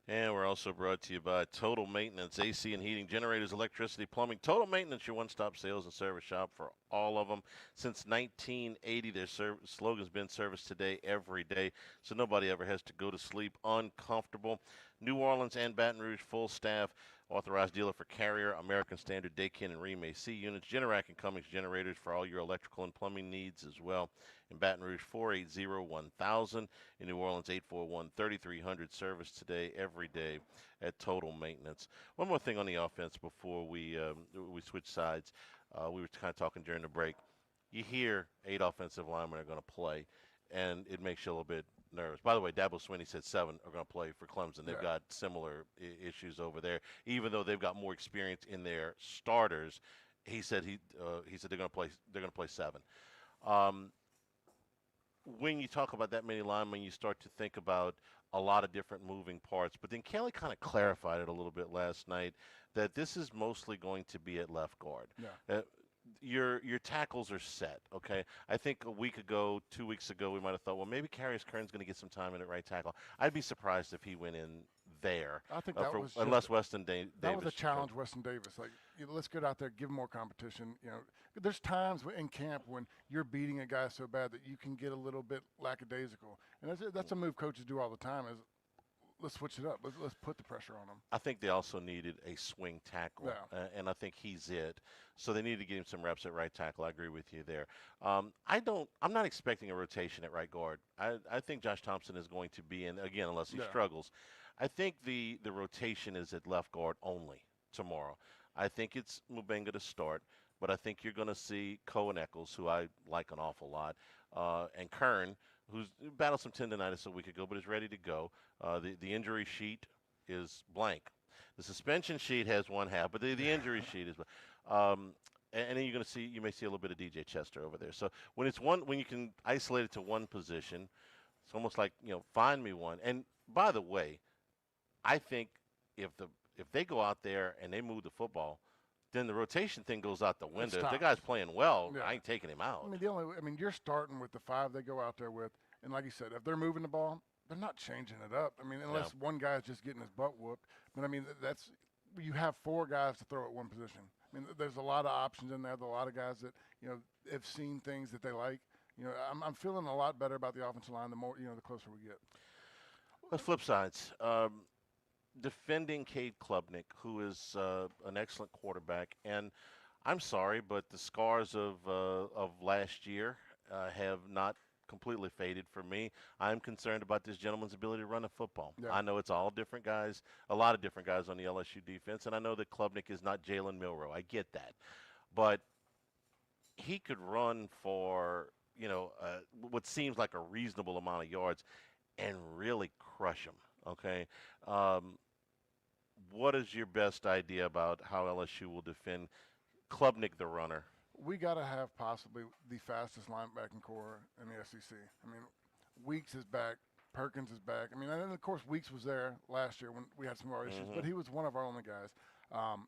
And we're also brought to you by Total Maintenance, AC and heating, generators, electricity, plumbing. Total Maintenance, your one-stop sales and service shop for all of them. Since 1980, their slogan's been service today, every day, so nobody ever has to go to sleep uncomfortable. New Orleans and Baton Rouge, full staff, authorized dealer for Carrier, American Standard, Daykin, and Rheem AC units, Generac and Cummins generators for all your electrical and plumbing needs as well. In Baton Rouge, 480-1000. In New Orleans, 841-3300. Service today, every day at Total Maintenance. One more thing on the offense before we switch sides. We were kind of talking during the break. You hear 8 offensive linemen are going to play, and it makes you a little bit nervous. By the way, Dabo Swinney said 7 are going to play for Clemson. They've got similar issues over there, even though they've got more experience in their starters. He said they're going to play 7. When you talk about that many linemen, you start to think about a lot of different moving parts. But then Kelly kind of clarified it a little bit last night that this is mostly going to be at left guard. Yeah. Your tackles are set, okay? I think a week ago, 2 weeks ago, we might have thought, well, maybe Karius Kern's going to get some time in at right tackle. I'd be surprised if he went in there. I think that was unless Weston Davis. That was a challenge, Weston Davis. Like, let's get out there, give him more competition. There's times in camp when you're beating a guy so bad that you can get a little bit lackadaisical, and that's a move coaches do all the time. Is let's switch it up. Let's put the pressure on him. I think they also needed a swing tackle, and I think he's it. So they need to get him some reps at right tackle. I agree with you there. I'm not expecting a rotation at right guard. I think Josh Thompson is going to be in again unless he struggles. I think the rotation is at left guard only tomorrow. I think it's Mubenga to start, but I think you're going to see Cohen Eccles, who I like an awful lot, and Kern, who's battled some tendonitis a week ago but is ready to go. The injury sheet is blank. The suspension sheet has one half, but the injury sheet is and then you may see a little bit of DJ Chester over there. So when you can isolate it to one position, it's almost like, find me one. And by the way, I think if they go out there and they move the football, then the rotation thing goes out the window. If the guy's playing well, I ain't taking him out. You're starting with the 5 they go out there with, and like you said, if they're moving the ball, they're not changing it up. Unless one guy's just getting his butt whooped. But that's you have 4 guys to throw at one position. There's a lot of options in there. There's a lot of guys that have seen things that they like. I'm feeling a lot better about the offensive line the more the closer we get. Let's flip sides. Defending Cade Klubnik, who is an excellent quarterback, and I'm sorry, but the scars of last year have not completely faded for me. I'm concerned about this gentleman's ability to run a football. I know it's all different guys, a lot of different guys on the LSU defense, and I know that Klubnik is not Jalen Milroe. I get that, but he could run for what seems like a reasonable amount of yards and really crush them. Okay. What is your best idea about how LSU will defend Klubnik, the runner? We got to have possibly the fastest linebacking core in the SEC. Weeks is back. Perkins is back. And then, of course, Weeks was there last year when we had some of our issues, but he was one of our only guys,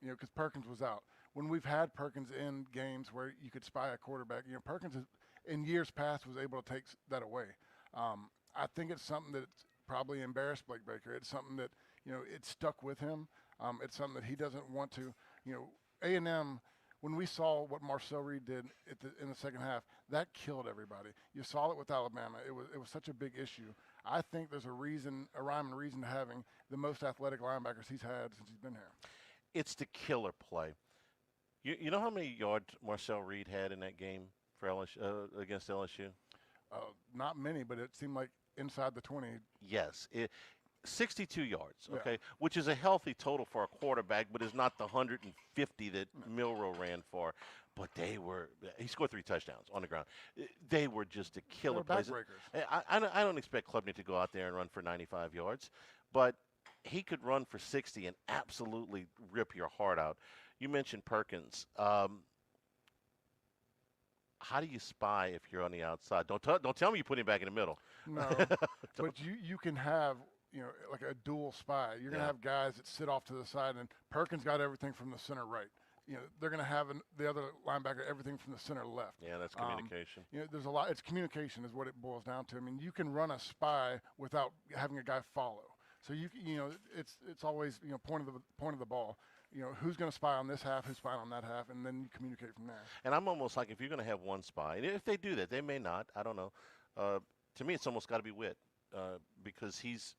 because Perkins was out. When we've had Perkins in games where you could spy a quarterback, Perkins in years past was able to take that away. I think it's something that probably embarrassed Blake Baker. It's something that, it stuck with him. It's something that he doesn't want to, A&M, when we saw what Marcel Reed did in the second half, that killed everybody. You saw it with Alabama. It was such a big issue. I think there's a rhyme and reason to having the most athletic linebackers he's had since he's been here. It's the killer play. You know how many yards Marcel Reed had in that game for LSU, against LSU? Not many, but it seemed like inside the 20. Yes. 62 yards, okay, which is a healthy total for a quarterback, but is not the 150 that Milroe ran for. But he scored 3 touchdowns on the ground. They were just a killer play. I don't expect Klubnik to go out there and run for 95 yards, but he could run for 60 and absolutely rip your heart out. You mentioned Perkins. How do you spy if you're on the outside? Don't tell me you put him back in the middle. No, but you can have like a dual spy. You're going to have guys that sit off to the side, and Perkins got everything from the center right. They're going to have the other linebacker everything from the center left. Yeah, that's communication. There's a lot. It's communication is what it boils down to. You can run a spy without having a guy follow. So it's always point of the ball. Who's going to spy on this half, who's spying on that half, and then you communicate from there. And I'm almost like, if you're going to have one spy, and if they do that, they may not. I don't know. To me, it's almost got to be Witt because he's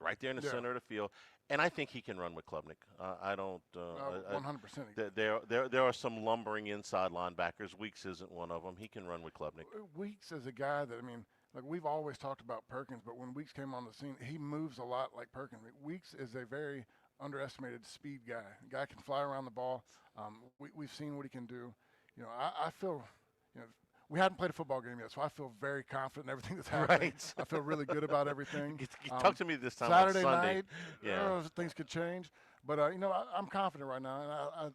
right there in the center of the field, and I think he can run with Klubnik. I don't. 100%. There are some lumbering inside linebackers. Weeks isn't one of them. He can run with Klubnik. Weeks is a guy that like we've always talked about Perkins, but when Weeks came on the scene, he moves a lot like Perkins. Weeks is a very underestimated speed guy. The guy can fly around the ball. We've seen what he can do. I feel, we hadn't played a football game yet, so I feel very confident in everything that's happening. Right. I feel really good about everything. Talk to me this time Saturday on Sunday. night, Yeah. Things could change. But, I'm confident right now, and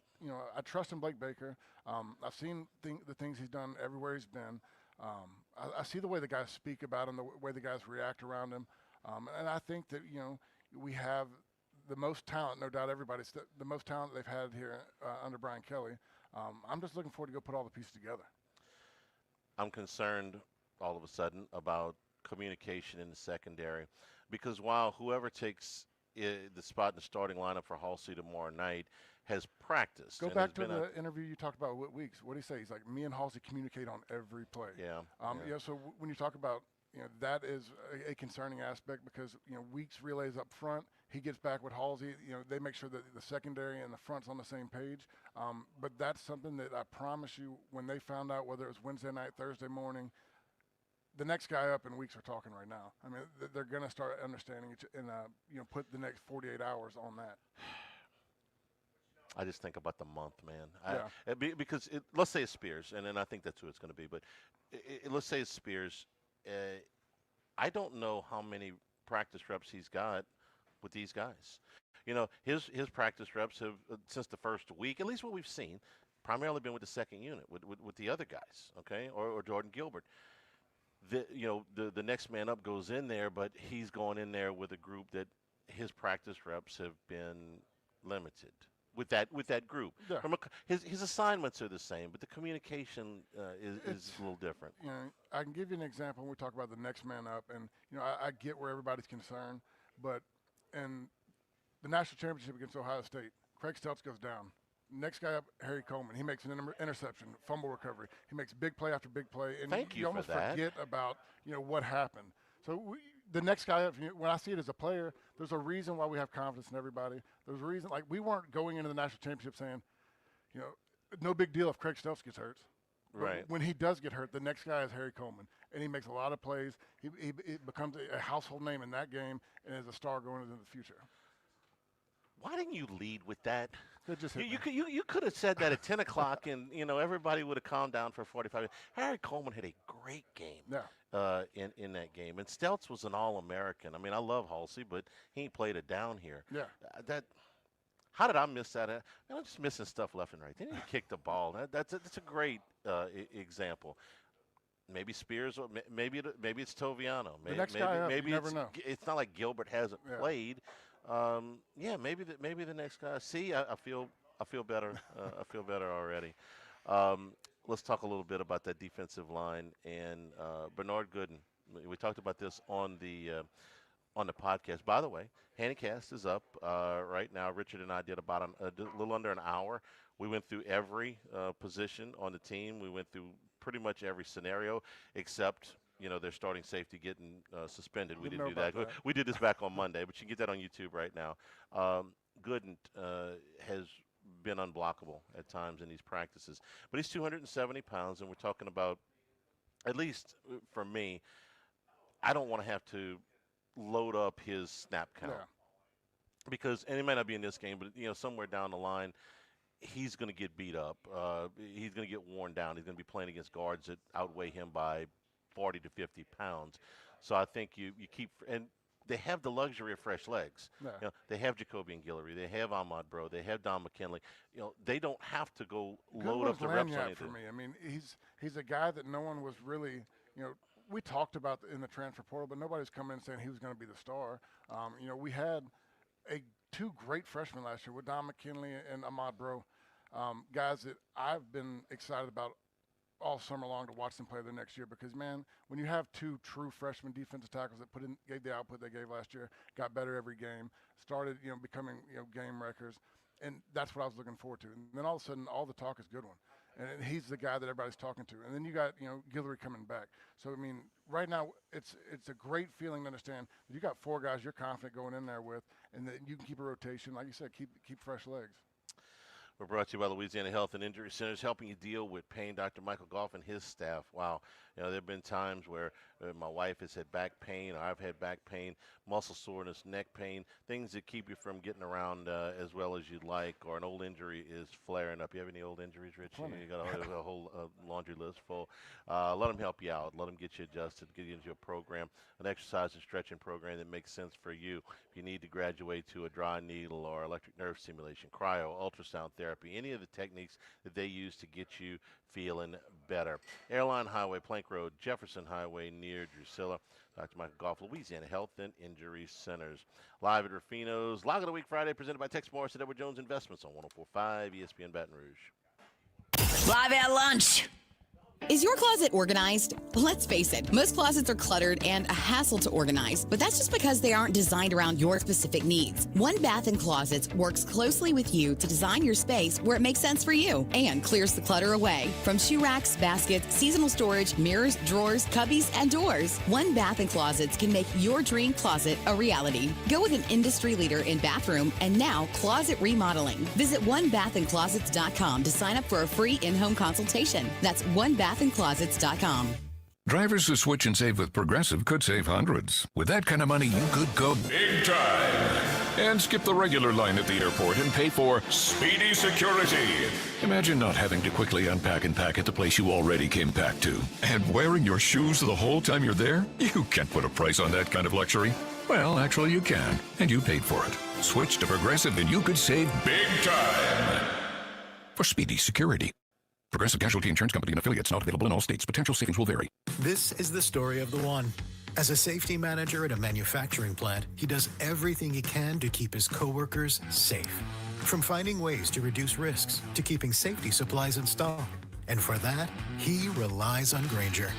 I trust in Blake Baker. I've seen the things he's done everywhere he's been. I see the way the guys speak about him, the way the guys react around him. And I think that, we have the most talent, no doubt everybody's the most talent they've had here under Brian Kelly. I'm just looking forward to go put all the pieces together. I'm concerned all of a sudden about communication in the secondary because while whoever takes the spot in the starting lineup for Haulcy tomorrow night has practiced. Go back to the interview you talked about with Weeks. What did he say? He's like, me and Haulcy communicate on every play. Yeah. So when you talk about, that is a concerning aspect because, Weeks relays up front. He gets back with Haulcy. They make sure that the secondary and the front's on the same page. But that's something that I promise you, when they found out, whether it was Wednesday night, Thursday morning, the next guy up in Weeks are talking right now. I mean, they're going to start understanding it and, put the next 48 hours on that. I just think about the month, man. Because let's say it's Spears, and then I think that's who it's going to be. But let's say it's Spears. I don't know how many practice reps he's got with these guys. His practice reps have, since the first week, at least what we've seen, primarily been with the second unit, with the other guys, okay, or Jordan Gilbert. The next man up goes in there, but he's going in there with a group that his practice reps have been limited. With that group, his assignments are the same, but the communication is a little different. I can give you an example when we talk about the next man up, and I get where everybody's concerned, but in the national championship against Ohio State, Craig Stelz goes down. Next guy up, Harry Coleman. He makes an interception, fumble recovery. He makes big play after big play, and you almost forget about what happened. So the next guy up, when I see it as a player, there's a reason why we have confidence in everybody. There's a reason, like we weren't going into the national championship saying, no big deal if Craig Stelz gets hurt. Right. But when he does get hurt, the next guy is Harry Coleman, and he makes a lot of plays. He becomes a household name in that game and is a star going into the future. Why didn't you lead with that? You could have said that at 10 o'clock, and everybody would have calmed down for 45 minutes. Harry Coleman had a great game in that game, and Stelz was an All-American. I mean, I love Haulcy, but he ain't played it down here. How did I miss that? I'm just missing stuff left and right. They didn't kick the ball. That's a great example. Maybe Spears, or maybe it's Toviano. Maybe you never know. It's not like Gilbert hasn't played. Maybe the next guy. See, I feel better. I feel better already. Let's talk a little bit about that defensive line and Bernard Gooden. We talked about this on the podcast. By the way, Handicast is up right now. Richard and I did about a little under an hour. We went through every position on the team. We went through pretty much every scenario except their starting safety getting suspended. We didn't do that. We did this back on Monday, but you can get that on YouTube right now. Gooden has been unblockable at times in these practices, but he's 270 pounds, and we're talking about, at least for me, I don't want to have to load up his snap count because, and it might not be in this game, but somewhere down the line, he's going to get beat up. He's going to get worn down. He's going to be playing against guards that outweigh him by 40 to 50 pounds. So I think you keep, and they have the luxury of fresh legs. They have Jacoby and Guillory. They have Ahmad Bro. They have Don McKinley. They don't have to go load up the reps on anything. For me, I mean, he's a guy that no one was really, we talked about in the transfer portal, but nobody's come in saying he was going to be the star. We had two great freshmen last year with Don McKinley and Ahmad Bro, guys that I've been excited about all summer long to watch them play the next year because, man, when you have two true freshman defensive tackles that gave the output they gave last year, got better every game, started, becoming, game wreckers, and that's what I was looking forward to. And then all of a sudden, all the talk is good one. And he's the guy that everybody's talking to. And then you got, Guillory coming back. So, I mean, right now, it's a great feeling to understand that you got 4 guys you're confident going in there with, and that you can keep a rotation. Like you said, keep fresh legs. We're brought to you by Louisiana Health and Injury Centers, helping you deal with pain. Dr. Michael Goff and his staff. Wow. There have been times where my wife has had back pain, or I've had back pain, muscle soreness, neck pain, things that keep you from getting around as well as you'd like, or an old injury is flaring up. You have any old injuries, Rich? You got a whole laundry list full. Let them help you out. Let them get you adjusted, get you into a program, an exercise and stretching program that makes sense for you. If you need to graduate to a dry needle or electric nerve stimulation, cryo, ultrasound therapy, any of the techniques that they use to get you feeling better. Airline Highway, Plank Road, Jefferson Highway near Drusilla. Dr. Michael Goff, Louisiana Health and Injury Centers. Live at Ruffino's Log of the Week Friday, presented by Tex Morris at Edward Jones Investments on 104.5 ESPN Baton Rouge. Live at lunch. Is your closet organized? Let's face it, most closets are cluttered and a hassle to organize, but that's just because they aren't designed around your specific needs. One Bath & Closets works closely with you to design your space where it makes sense for you and clears the clutter away. From shoe racks, baskets, seasonal storage, mirrors, drawers, cubbies, and doors, One Bath & Closets can make your dream closet a reality. Go with an industry leader in bathroom and now closet remodeling. Visit onebathandclosets.com to sign up for a free in-home consultation. That's onebathandclosets.com. Drivers who switch and save with Progressive could save hundreds. With that kind of money, you could go big time and skip the regular line at the airport and pay for speedy security. Imagine not having to quickly unpack and pack at the place you already came packed to. And wearing your shoes the whole time you're there? You can't put a price on that kind of luxury. Well, actually you can, and you paid for it. Switch to Progressive and you could save big time for speedy security. Progressive Casualty Insurance Company and affiliates, not available in all states. Potential savings will vary. This is the story of the one. As a safety manager at a manufacturing plant, he does everything he can to keep his coworkers safe. From finding ways to reduce risks to keeping safety supplies in stock. And for that, he relies on Grainger.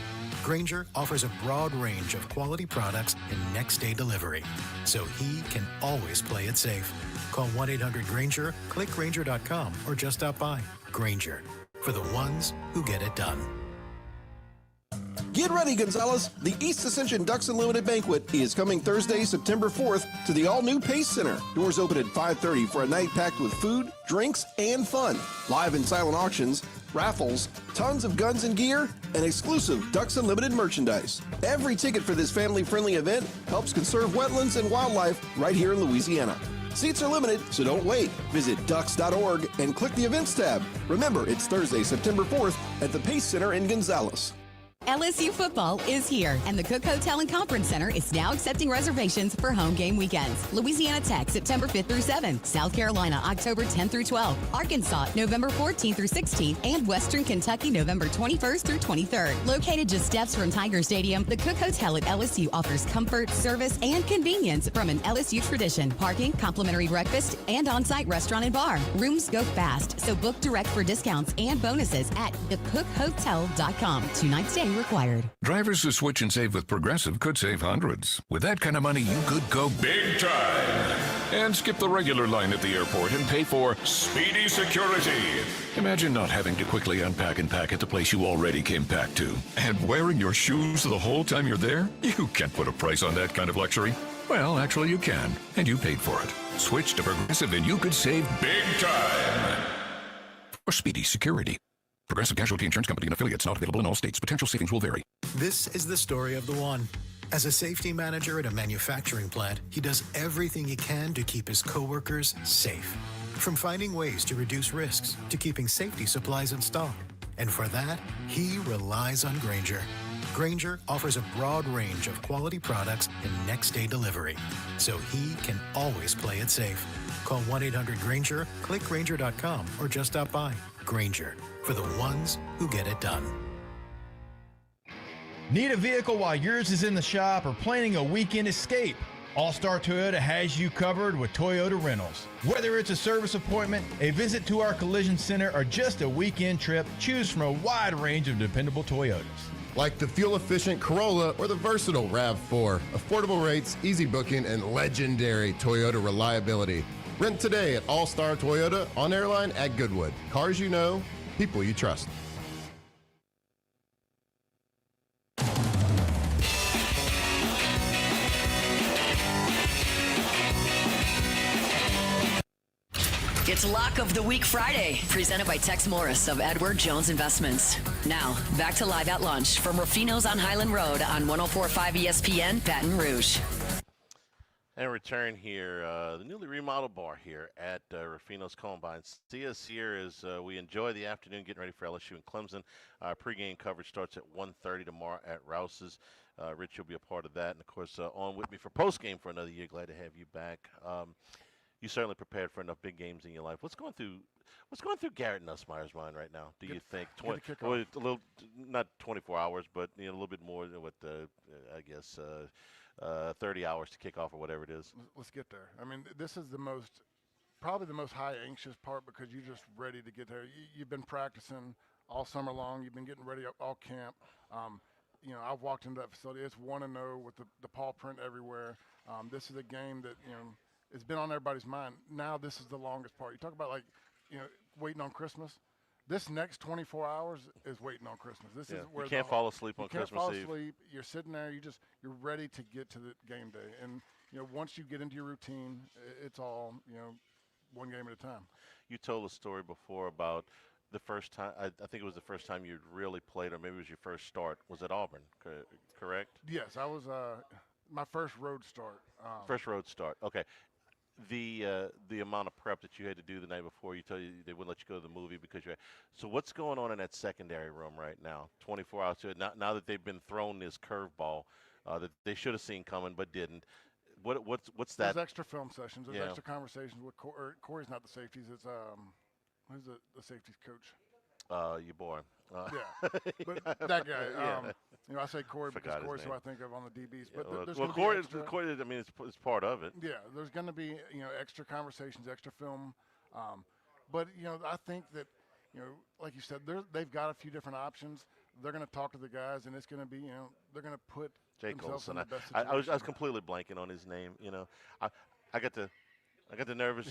Grainger offers a broad range of quality products and next-day delivery, so he can always play it safe. Call 1-800-GRAINGER, click Grainger.com, or just stop by. Grainger, for the ones who get it done. Get ready, Gonzales. The East Ascension Ducks Unlimited Banquet is coming Thursday, September 4th to the all-new Pace Center. Doors open at 5:30 for a night packed with food, drinks, and fun. Live and silent auctions, raffles, tons of guns and gear, and exclusive Ducks Unlimited merchandise. Every ticket for this family-friendly event helps conserve wetlands and wildlife right here in Louisiana. Seats are limited, so don't wait. Visit ducks.org and click the events tab. Remember, it's Thursday, September 4th at the Pace Center in Gonzales. LSU football is here, and the Cook Hotel and Conference Center is now accepting reservations for home game weekends. Louisiana Tech, September 5th through 7th. South Carolina, October 10th through 12th. Arkansas, November 14th through 16th. And Western Kentucky, November 21st through 23rd. Located just steps from Tiger Stadium, the Cook Hotel at LSU offers comfort, service, and convenience from an LSU tradition. Parking, complimentary breakfast, and on-site restaurant and bar. Rooms go fast, so book direct for discounts and bonuses at thecookhotel.com. 2 nights stay required. Drivers who switch and save with Progressive could save hundreds. With that kind of money, you could go big time and skip the regular line at the airport and pay for speedy security. Imagine not having to quickly unpack and pack at the place you already came packed to. And wearing your shoes the whole time you're there? You can't put a price on that kind of luxury. Well, actually you can, and you paid for it. Switch to Progressive and you could save big time for speedy security. Progressive Casualty Insurance Company and affiliates, not available in all states. Potential savings will vary. This is the story of the one. As a safety manager at a manufacturing plant, he does everything he can to keep his coworkers safe. From finding ways to reduce risks to keeping safety supplies in stock. And for that, he relies on Grainger. Grainger offers a broad range of quality products and next-day delivery, so he can always play it safe. Call 1-800-GRAINGER, click Grainger.com, or just stop by. Grainger, for the ones who get it done. Need a vehicle while yours is in the shop or planning a weekend escape? All-Star Toyota has you covered with Toyota Rentals. Whether it's a service appointment, a visit to our collision center, or just a weekend trip, choose from a wide range of dependable Toyotas. Like the fuel-efficient Corolla or the versatile RAV4. Affordable rates, easy booking, and legendary Toyota reliability. Rent today at All-Star Toyota, on Airline at Goodwood. Cars you know, people you trust. It's Lock of the Week Friday, presented by Tex Morris of Edward Jones Investments. Now, back to Live at Lunch from Ruffino's on Highland Road on 104.5 ESPN, Baton Rouge. And return here, the newly remodeled bar here at Ruffino's Columbine. See us here as we enjoy the afternoon getting ready for LSU and Clemson. Pregame coverage starts at 1:30 tomorrow at Rouse's. Rich, you'll be a part of that. And, of course, on with me for postgame for another year. Glad to have you back. You certainly prepared for enough big games in your life. What's going through Garrett Nussmeier's mind right now? Do you think a little, not 24 hours, but a little bit more than what 30 hours to kick off or whatever it is? Let's get there. I mean, this is probably the most high anxious part because you're just ready to get there. You've been practicing all summer long. You've been getting ready all camp. I've walked into that facility. It's 1-0 with the paw print everywhere. This is a game that it's been on everybody's mind. Now this is the longest part. You talk about waiting on Christmas. This next 24 hours is waiting on Christmas. This is where you can't fall asleep on Christmas Eve. You can't fall asleep. You're sitting there. You're ready to get to the game day. And once you get into your routine, it's all one game at a time. You told a story before about the first time. I think it was the first time you really played, or maybe it was your first start. Was at Auburn, correct? Yes, I was. My first road start. First road start. Okay. The amount of prep that you had to do the night before, they wouldn't let you go to the movie because you're. So what's going on in that secondary room right now? 24 hours to it. Now that they've been thrown this curveball that they should have seen coming but didn't. What's that? There's extra film sessions. There's extra conversations with Corey's not the safeties. It's who's the safeties coach? Your boy. Yeah, but that guy. I say Corey because Corey's who I think of on the DBs. But Corey. I mean, it's part of it. Yeah, there's going to be extra conversations, extra film. But I think that like you said, they've got a few different options. They're going to talk to the guys, and it's going to be they're going to put Jay themselves Colson. in the best situation. I was completely blanking on his name. I got the nervous.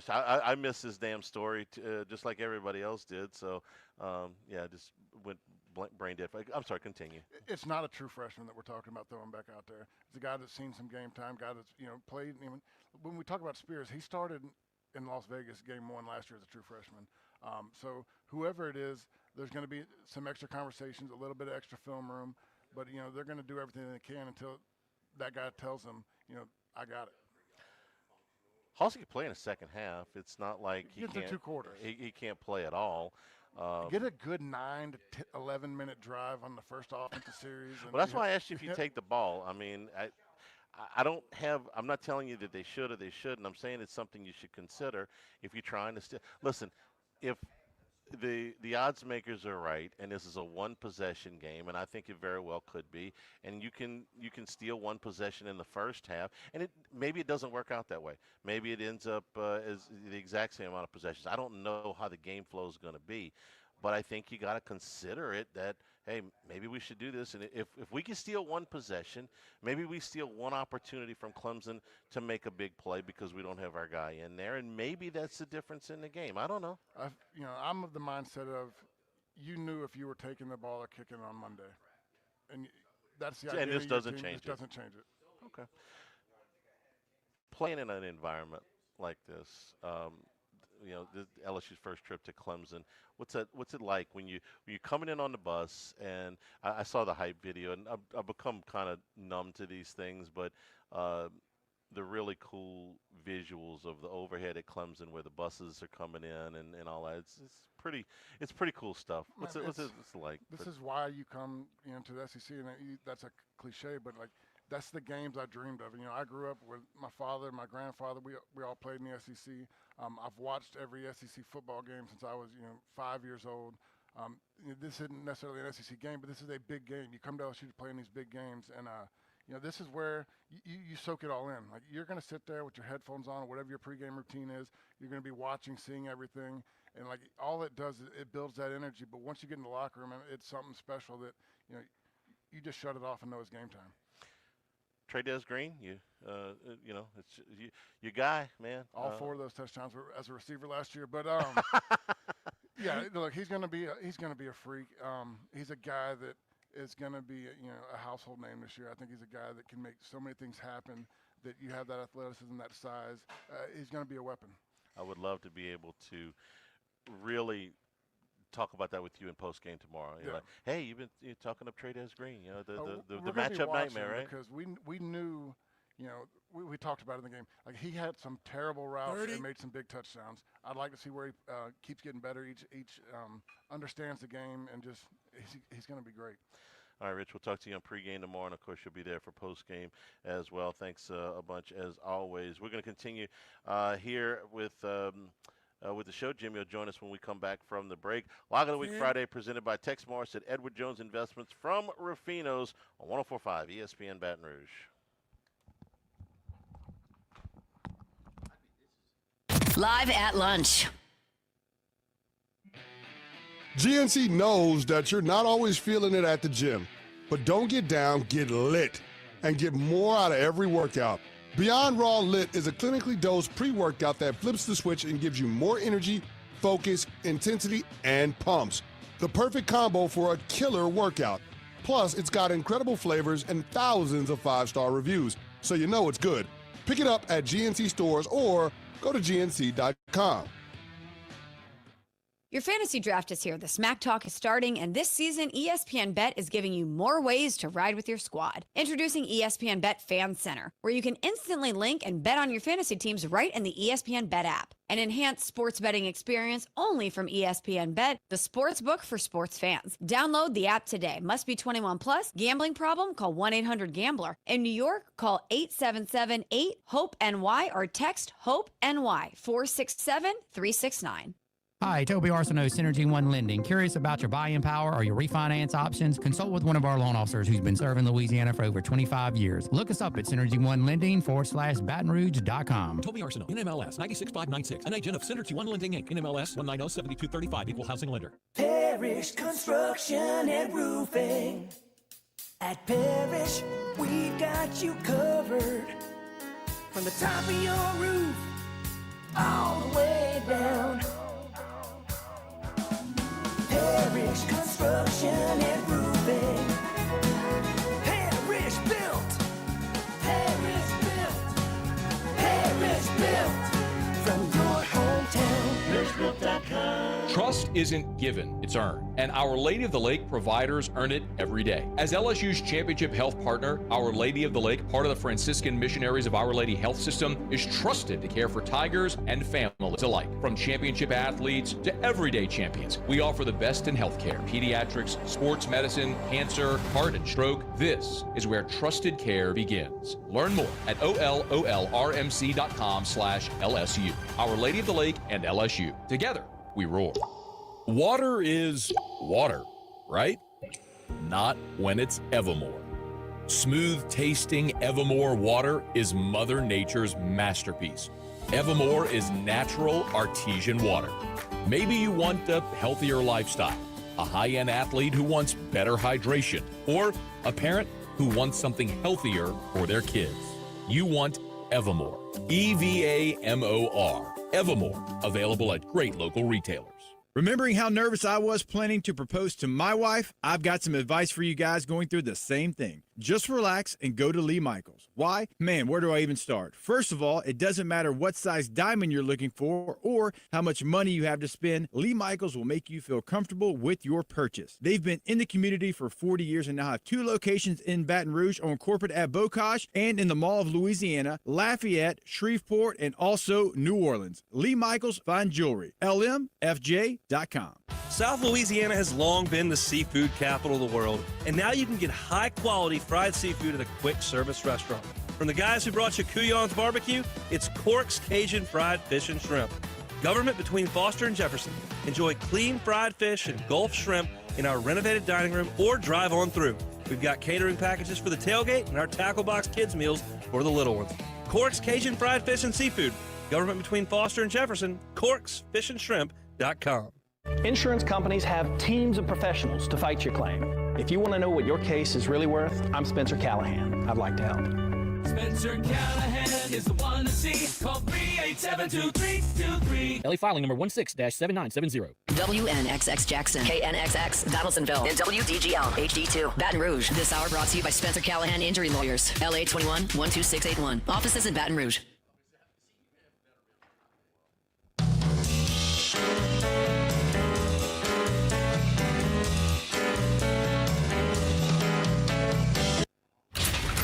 I missed his damn story, just like everybody else did. So, just went brain dead. I'm sorry, continue. It's not a true freshman that we're talking about throwing back out there. It's a guy that's seen some game time, guy that's played. When we talk about Spears, he started in Las Vegas game 1 last year as a true freshman. So whoever it is, there's going to be some extra conversations, a little bit of extra film room, but they're going to do everything they can until that guy tells them, I got it. Haulcy can play in the second half. It's not like he can't. 2 quarters. He can't play at all. Get a good 9 to 11 minute drive on the first offensive series. Well, that's why I asked you if you take the ball. I mean, I'm not telling you that they should or they shouldn't. I'm saying it's something you should consider if you're trying to steal. Listen, if the odds makers are right, and this is a one possession game, and I think it very well could be, and you can steal one possession in the first half, and maybe it doesn't work out that way. Maybe it ends up as the exact same amount of possessions. I don't know how the game flow is going to be, but I think you got to consider it that, hey, maybe we should do this. And if we can steal one possession, maybe we steal one opportunity from Clemson to make a big play because we don't have our guy in there, and maybe that's the difference in the game. I don't know. I'm of the mindset of you knew if you were taking the ball or kicking on Monday, and that's the idea. And this doesn't change it. This doesn't change it. Okay. Playing in an environment like this, this LSU's first trip to Clemson. What's it like when you're coming in on the bus? And I saw the hype video, and I've become kind of numb to these things, but the really cool visuals of the overhead at Clemson where the buses are coming in and all that. It's pretty cool stuff. What's it like? This is why you come to the SEC, and that's a cliche, but that's the games I dreamed of. I grew up with my father, my grandfather. We all played in the SEC. I've watched every SEC football game since I was 5 years old. This isn't necessarily an SEC game, but this is a big game. You come to LSU to play in these big games, and this is where you soak it all in. Like, you're going to sit there with your headphones on or whatever your pregame routine is. You're going to be watching, seeing everything. And, like, all it does is it builds that energy. But once you get in the locker room, it's something special that, you just shut it off and know it's game time. Trey'Dez Green, it's your guy, man. All 4 of those touchdowns were as a receiver last year. But, yeah, look, he's going to be a freak. He's a guy that is going to be, a household name this year. I think he's a guy that can make so many things happen, that you have that athleticism, that size. He's going to be a weapon. I would love to be able to really talk about that with you in post game tomorrow. You're like, hey, you're talking up Trey'Dez Green, the matchup nightmare, right? Because we knew, we talked about it in the game. Like, he had some terrible routes and made some big touchdowns. I'd like to see where he keeps getting better. Each understands the game, and just he's going to be great. All right, Rich, we'll talk to you on pregame tomorrow, and, of course, you'll be there for postgame as well. Thanks a bunch, as always. We're going to continue here with the show. Jimmy will join us when we come back from the break. Lock of the Week Friday presented by Tex Morris at Edward Jones Investments from Ruffino's on 104.5 ESPN Baton Rouge. Live at lunch. GNC knows that you're not always feeling it at the gym, but don't get down, get lit, and get more out of every workout. Beyond Raw Lit is a clinically dosed pre-workout that flips the switch and gives you more energy, focus, intensity, and pumps. The perfect combo for a killer workout. Plus, it's got incredible flavors and thousands of 5-star reviews, so you know it's good. Pick it up at GNC stores or go to gnc.com. Your fantasy draft is here. The Smack Talk is starting, and this season, ESPN Bet is giving you more ways to ride with your squad. Introducing ESPN Bet Fan Center, where you can instantly link and bet on your fantasy teams right in the ESPN Bet app. An enhanced sports betting experience only from ESPN Bet, the sports book for sports fans. Download the app today. Must be 21 plus. Gambling problem? Call 1-800-GAMBLER. In New York, call 877-8-HOPE-NY or text HOPE-NY 467-369. Hi, Toby Arsenault, Synergy One Lending. Curious about your buying power or your refinance options? Consult with one of our loan officers who's been serving Louisiana for over 25 years. Look us up at synergy1lending/BatonRouge.com. Toby Arsenault, NMLS 96596, an agent of Synergy One Lending Inc., NMLS 1907235, equal housing lender. Parish Construction and Roofing. At Parish, we've got you covered. From the top of your roof, all the way down. Parish Construction and Roofing. Parish Built. Parish Built. Parish Built. From your hometown. ParishBuilt.com. Trust isn't given, it's earned. And Our Lady of the Lake providers earn it every day. As LSU's championship health partner, Our Lady of the Lake, part of the Franciscan Missionaries of Our Lady Health System, is trusted to care for tigers and families alike. From championship athletes to everyday champions, we offer the best in healthcare, pediatrics, sports medicine, cancer, heart and stroke. This is where trusted care begins. Learn more at ololrmc.com/LSU. Our Lady of the Lake and LSU. Together, we roar. Water is water, right? Not when it's Evermore. Smooth tasting Evermore water is Mother Nature's masterpiece. Evermore is natural artesian water. Maybe you want a healthier lifestyle, a high-end athlete who wants better hydration, or a parent who wants something healthier for their kids. You want Evermore. EVAMOR. Evermore. Available at great local retailers. Remembering how nervous I was planning to propose to my wife, I've got some advice for you guys going through the same thing. Just relax and go to Lee Michaels. Why? Man, where do I even start? First of all, it doesn't matter what size diamond you're looking for or how much money you have to spend. Lee Michaels will make you feel comfortable with your purchase. They've been in the community for 40 years and now have 2 locations in Baton Rouge, on Corporate at Bocage, and in the Mall of Louisiana, Lafayette, Shreveport, and also New Orleans. Lee Michaels Fine Jewelry. LMFJ.com. South Louisiana has long been the seafood capital of the world, and now you can get high-quality fried seafood at a quick-service restaurant. From the guys who brought you Couillon's Barbecue, it's Cork's Cajun Fried Fish and Shrimp. Government between Foster and Jefferson. Enjoy clean fried fish and Gulf shrimp in our renovated dining room or drive on through. We've got catering packages for the tailgate and our tackle box kids meals for the little ones. Cork's Cajun Fried Fish and Seafood. Government between Foster and Jefferson. CorksFishandShrimp.com. Insurance companies have teams of professionals to fight your claim. If you want to know what your case is really worth, I'm Spencer Callahan. I'd like to help. Spencer Callahan is the one to see. Call 387-2323. LA filing number 16-7970. WNXX Jackson, KNXX Donaldsonville, and WDGL HD2 Baton Rouge. This hour brought to you by Spencer Callahan Injury Lawyers. LA 21-12681. Offices in Baton Rouge.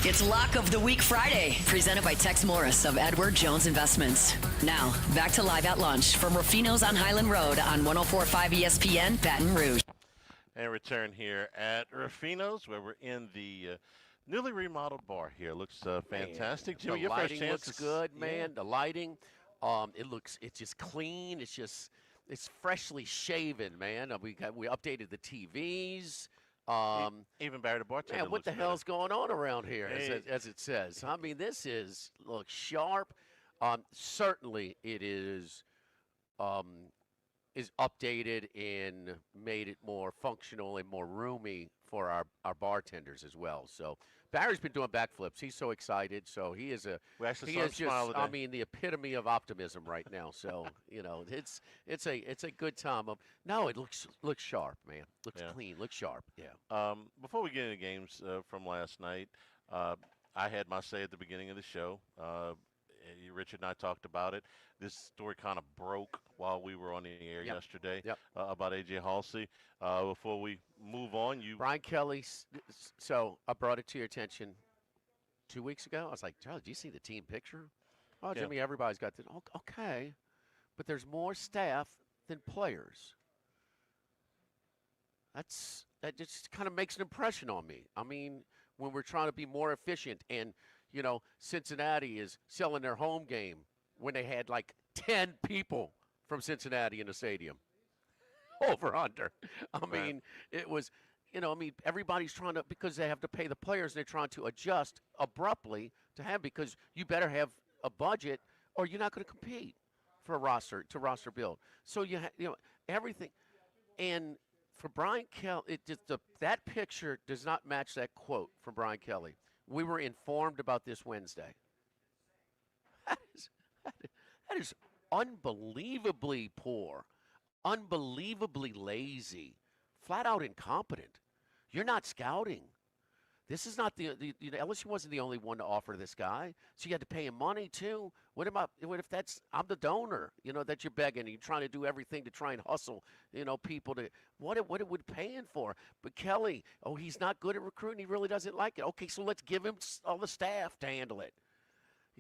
It's Lock of the Week Friday, presented by Tex Morris of Edward Jones Investments. Now, back to Live at Lunch from Ruffino's on Highland Road on 104.5 ESPN, Baton Rouge. And return here at Ruffino's, where we're in the newly remodeled bar here. Looks fantastic. Jimmy, the your first lighting chance looks to good, yeah. man. The lighting, it's just clean. It's freshly shaven, man. We updated the TVs. Even Barry the bartender. Man, what the hell's going on around here, as it says? I mean, looks sharp. Certainly, it is updated and made it more functional and more roomy for our bartenders as well. So Barry's been doing backflips. He's so excited. So he is the epitome of optimism right now. So it's a good time. No, it looks sharp, man. Looks clean. Looks sharp. Yeah. Before we get into games from last night, I had my say at the beginning of the show. Richard and I talked about it. This story kind of broke while we were on the air yesterday about A.J. Haulcy. Before we move on, Brian Kelly. So I brought it to your attention 2 weeks ago. I was like, Charlie, do you see the team picture? Oh, Jimmy, everybody's got this. Okay, but there's more staff than players. That just kind of makes an impression on me. I mean, when we're trying to be more efficient and Cincinnati is selling their home game when they had like 10 people from Cincinnati in the stadium. Over under. I mean, it was, everybody's trying to, because they have to pay the players, they're trying to adjust abruptly to have, because you better have a budget or you're not going to compete for a roster build. So everything. And for Brian Kelly, that picture does not match that quote from Brian Kelly. We were informed about this Wednesday. That is unbelievably poor, unbelievably lazy, flat out incompetent. You're not scouting. This is not LSU wasn't the only one to offer this guy, so you had to pay him money too. What if I'm the donor? That you're begging, and you're trying to do everything to try and hustle, people to what it would pay him for. But Kelly, he's not good at recruiting. He really doesn't like it. Okay, so let's give him all the staff to handle it.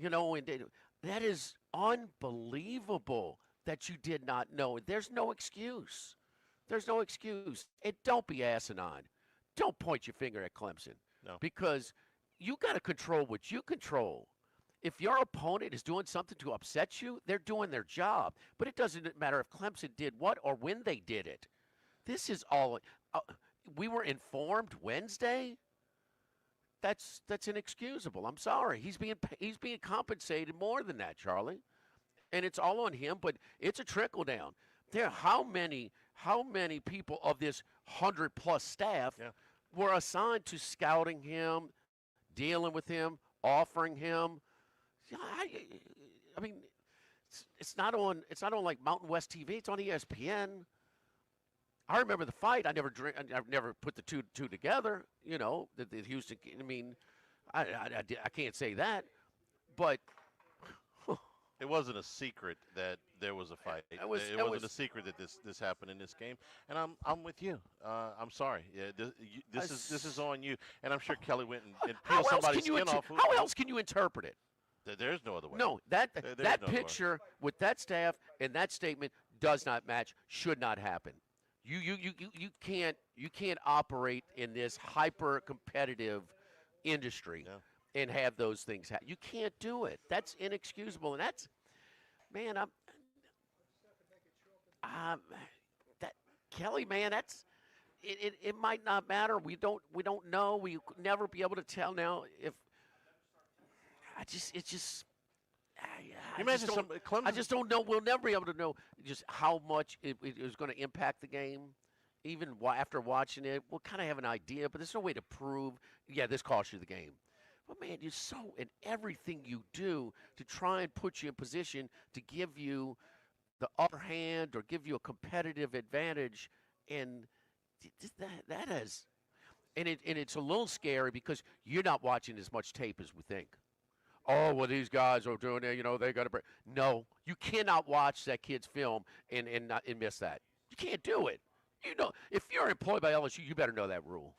And that is unbelievable that you did not know. There's no excuse. There's no excuse. And don't be asinine. Don't point your finger at Clemson. No. Because you got to control what you control. If your opponent is doing something to upset you, they're doing their job. But it doesn't matter if Clemson did what or when they did it. This is all we were informed Wednesday. That's inexcusable. I'm sorry. He's being compensated more than that, Charlie. And it's all on him, but it's a trickle down. How many people of this 100+ staff were assigned to scouting him, dealing with him, offering him? I mean, it's not on like Mountain West TV. It's on ESPN. I remember the fight. I've never put the two together. The Houston. I mean, I can't say that, but it wasn't a secret that there was a fight. It wasn't a secret that this happened in this game. And I'm with you. I'm sorry. Yeah, this is on you. And I'm sure Kelly went and peeled somebody's skin off. How else can you interpret it? There's no other way. No, that picture with that staff and that statement does not match. Should not happen. You can't operate in this hyper competitive industry and have those things happen. You can't do it. That's inexcusable. And that's, man, that Kelly, man, it might not matter. We don't know. We could never be able to tell now if. I just don't know. We'll never be able to know just how much it is going to impact the game. Even after watching it, we'll kind of have an idea, but there's no way to prove, yeah, this cost you the game. But, man, you're so in everything you do to try and put you in position to give you the upper hand or give you a competitive advantage, and that is – and it's a little scary because you're not watching as much tape as we think. Oh, well, these guys are doing it, they got to break. No, you cannot watch that kid's film and miss that. You can't do it. If you're employed by LSU, you better know that rule.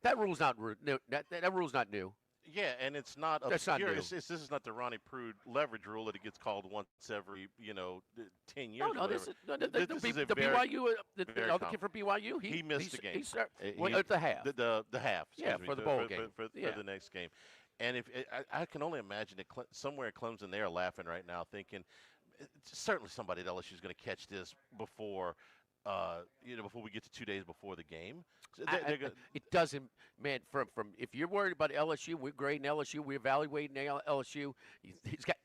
That rule's not new. That rule's not new. Yeah, and it's not That's not obscure. new. This is not the Ronnie Prude leverage rule that it gets called once every 10 years. No, this is the very, BYU. The very other kid from BYU. He missed the game. At the half. The half. Yeah, for the bowl game. For the next game. And if I can only imagine that somewhere at Clemson they are laughing right now, thinking certainly somebody at LSU is going to catch this before we get to 2 days before the game. So it doesn't, man. From if you're worried about LSU, we're grading LSU, we're evaluating LSU. He's got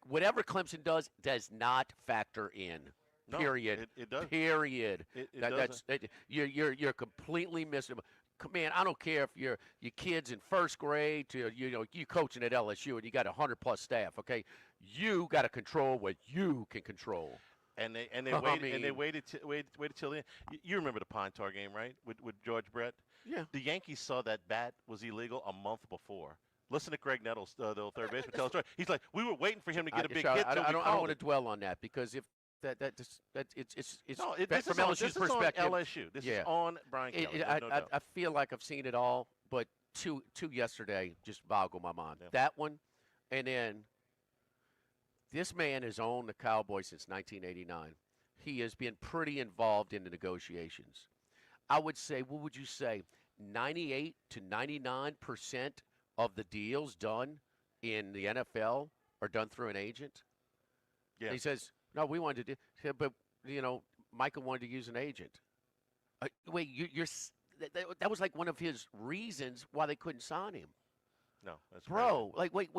whatever Clemson does not factor in. No, period. It does. Period. Doesn't. You're completely missing. Man, I don't care if your kid's in first grade to you coaching at LSU and you got 100+ staff. Okay, you got to control what you can control. And they waited till the end. You remember the Pine Tar game, right? With George Brett. Yeah. The Yankees saw that bat was illegal a month before. Listen to Greg Nettles, the old third baseman, tell the story. He's like, we were waiting for him to get a big hit. I don't want to dwell on that because if it's from LSU's perspective. On LSU. This is on Brian Kelly. I feel like I've seen it all, but two yesterday just boggled my mind. Yeah. That one, and then this man has owned the Cowboys since 1989. He has been pretty involved in the negotiations. I would say, what would you say, 98 to 99% of the deals done in the NFL are done through an agent? Yeah. He says, no, we wanted to do, but, Michael wanted to use an agent. Wait, that was like one of his reasons why they couldn't sign him. No, that's bro. Like, wait.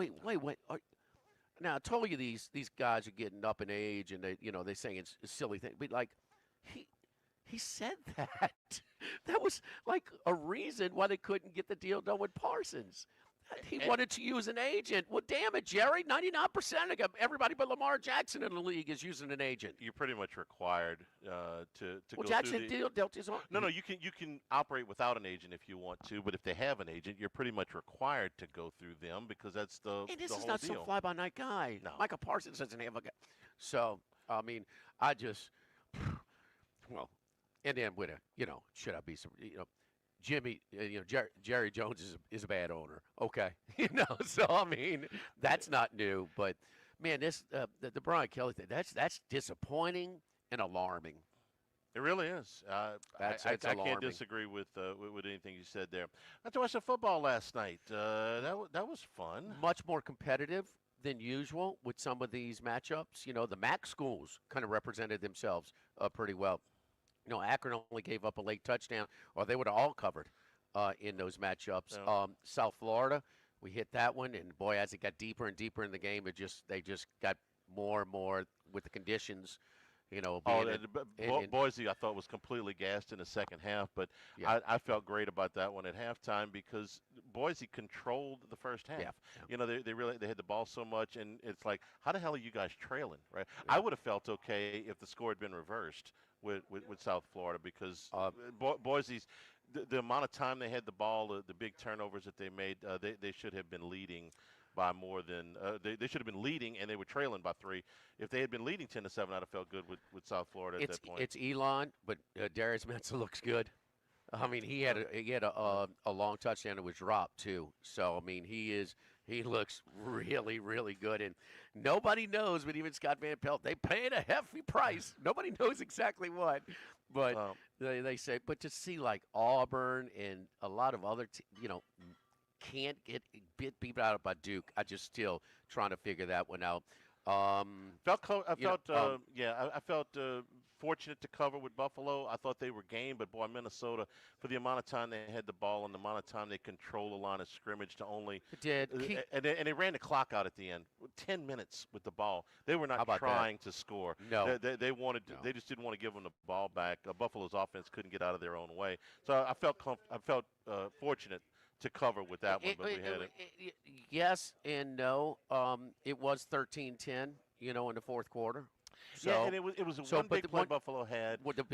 Now I told you these guys are getting up in age, and they saying it's a silly thing, but like he said that that was like a reason why they couldn't get the deal done with Parsons. He wanted to use an agent. Well, damn it, Jerry. 99% of everybody but Lamar Jackson in the league is using an agent. You're pretty much required to well, go Jackson through dealt his own. No, you can operate without an agent if you want to, but if they have an agent, you're pretty much required to go through them because that's the Hey, this the is whole not deal. some fly-by-night guy. No. Michael Parsons doesn't have a guy. So, I mean, I just, well, and then with should I be some, Jimmy, Jerry Jones is a bad owner. Okay, so I mean that's not new, but man, this the Brian Kelly thing that's disappointing and alarming. It really is. I can't disagree with anything you said there. I got to watch the football last night. That was fun. Much more competitive than usual with some of these matchups. The MAC schools kind of represented themselves pretty well. Akron only gave up a late touchdown, or they would have all covered in those matchups. Yeah. South Florida, we hit that one, and boy, as it got deeper and deeper in the game, they just got more and more with the conditions. Boise, I thought was completely gassed in the second half, but yeah. I felt great about that one at halftime because Boise controlled the first half. Yeah. They had the ball so much, and it's like, how the hell are you guys trailing, right? Yeah. I would have felt okay if the score had been reversed with South Florida because Boise's the amount of time they had the ball, the big turnovers that they made, they should have been leading by more than they should have been leading, and they were trailing by 3. If they had been leading 10-7, I'd have felt good with South Florida at that point. It's Elon, but Darius Mensah looks good. I mean, he had a long touchdown that was dropped too. So I mean, he looks really, really good, and nobody knows. But even Scott Van Pelt, they paid a hefty price. Nobody knows exactly what, but they say. But to see like Auburn and a lot of other, can't get beat out by Duke. I just still trying to figure that one out. I felt fortunate to cover with Buffalo. I thought they were game, but boy, Minnesota, for the amount of time they had the ball and the amount of time they control the line of scrimmage to only and they ran the clock out at the end. 10 minutes with the ball. They were not trying to score. No, they wanted. No. They just didn't want to give them the ball back. Buffalo's offense couldn't get out of their own way. So I felt fortunate to cover with that one, but we had it. Yes and no. It was 13-10, in the fourth quarter. So, yeah, and it was one big play Buffalo had. With the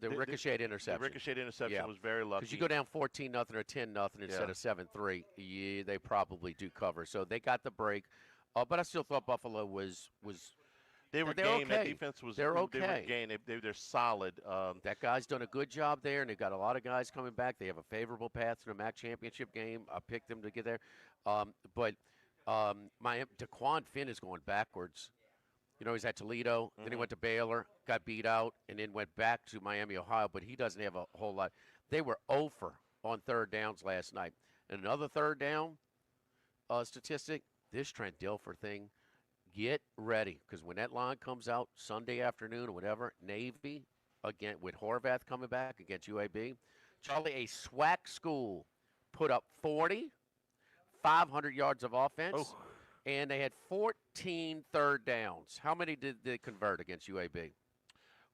ricochet interception. The ricochet interception was very lucky. Because you go down 14-0 or 10-0 instead of 7-3, yeah, they probably do cover. So they got the break. But I still thought Buffalo was They were game. Okay. That defense was. They're okay. They were game. They're solid. That guy's done a good job there, and they've got a lot of guys coming back. They have a favorable path to the MAC championship game. I picked them to get there. But DeQuan Finn is going backwards. He's at Toledo, then he went to Baylor, got beat out, and then went back to Miami, Ohio, but he doesn't have a whole lot. They were 0 for on third downs last night. And another third down statistic, this Trent Dilfer thing, get ready, because when that line comes out Sunday afternoon or whatever, Navy, again, with Horvath coming back against UAB, Charlie, a SWAC school put up 40, 500 yards of offense. Oh. And they had 14 third downs. How many did they convert against UAB?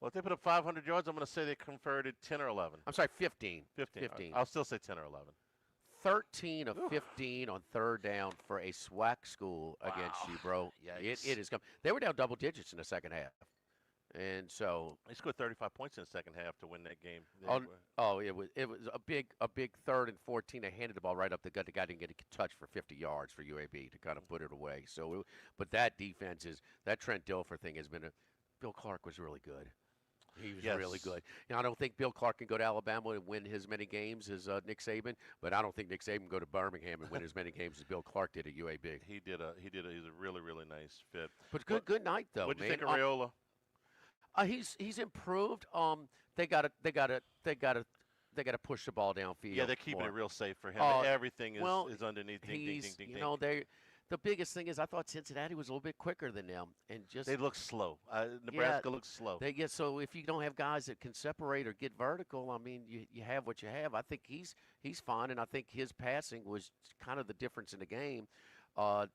Well, if they put up 500 yards, I'm going to say they converted 10 or 11. I'm sorry, 15. 15. I'll still say 10 or 11. 13 of 15 on third down for a SWAC school against you, bro. It is coming. They were down double digits in the second half. And so they scored 35 points in the second half to win that game. It was a big 3rd and 14. They handed the ball right up the gut. The guy didn't get a touch for 50 yards for UAB to kind of put it away. So, but that defense that Trent Dilfer thing has been Bill Clark was really good. He was really good. I don't think Bill Clark can go to Alabama and win as many games as Nick Saban, but I don't think Nick Saban can go to Birmingham and win as many games as Bill Clark did at UAB. He's a really, really nice fit. But good night though. What do you think of Raiola? He's improved. They got to push the ball downfield. Yeah, they're keeping it real safe for him. Everything is underneath. Ding. The biggest thing is I thought Cincinnati was a little bit quicker than them, and they look slow. Nebraska looks slow. So if you don't have guys that can separate or get vertical, I mean, you have what you have. I think he's fine, and I think his passing was kind of the difference in the game. The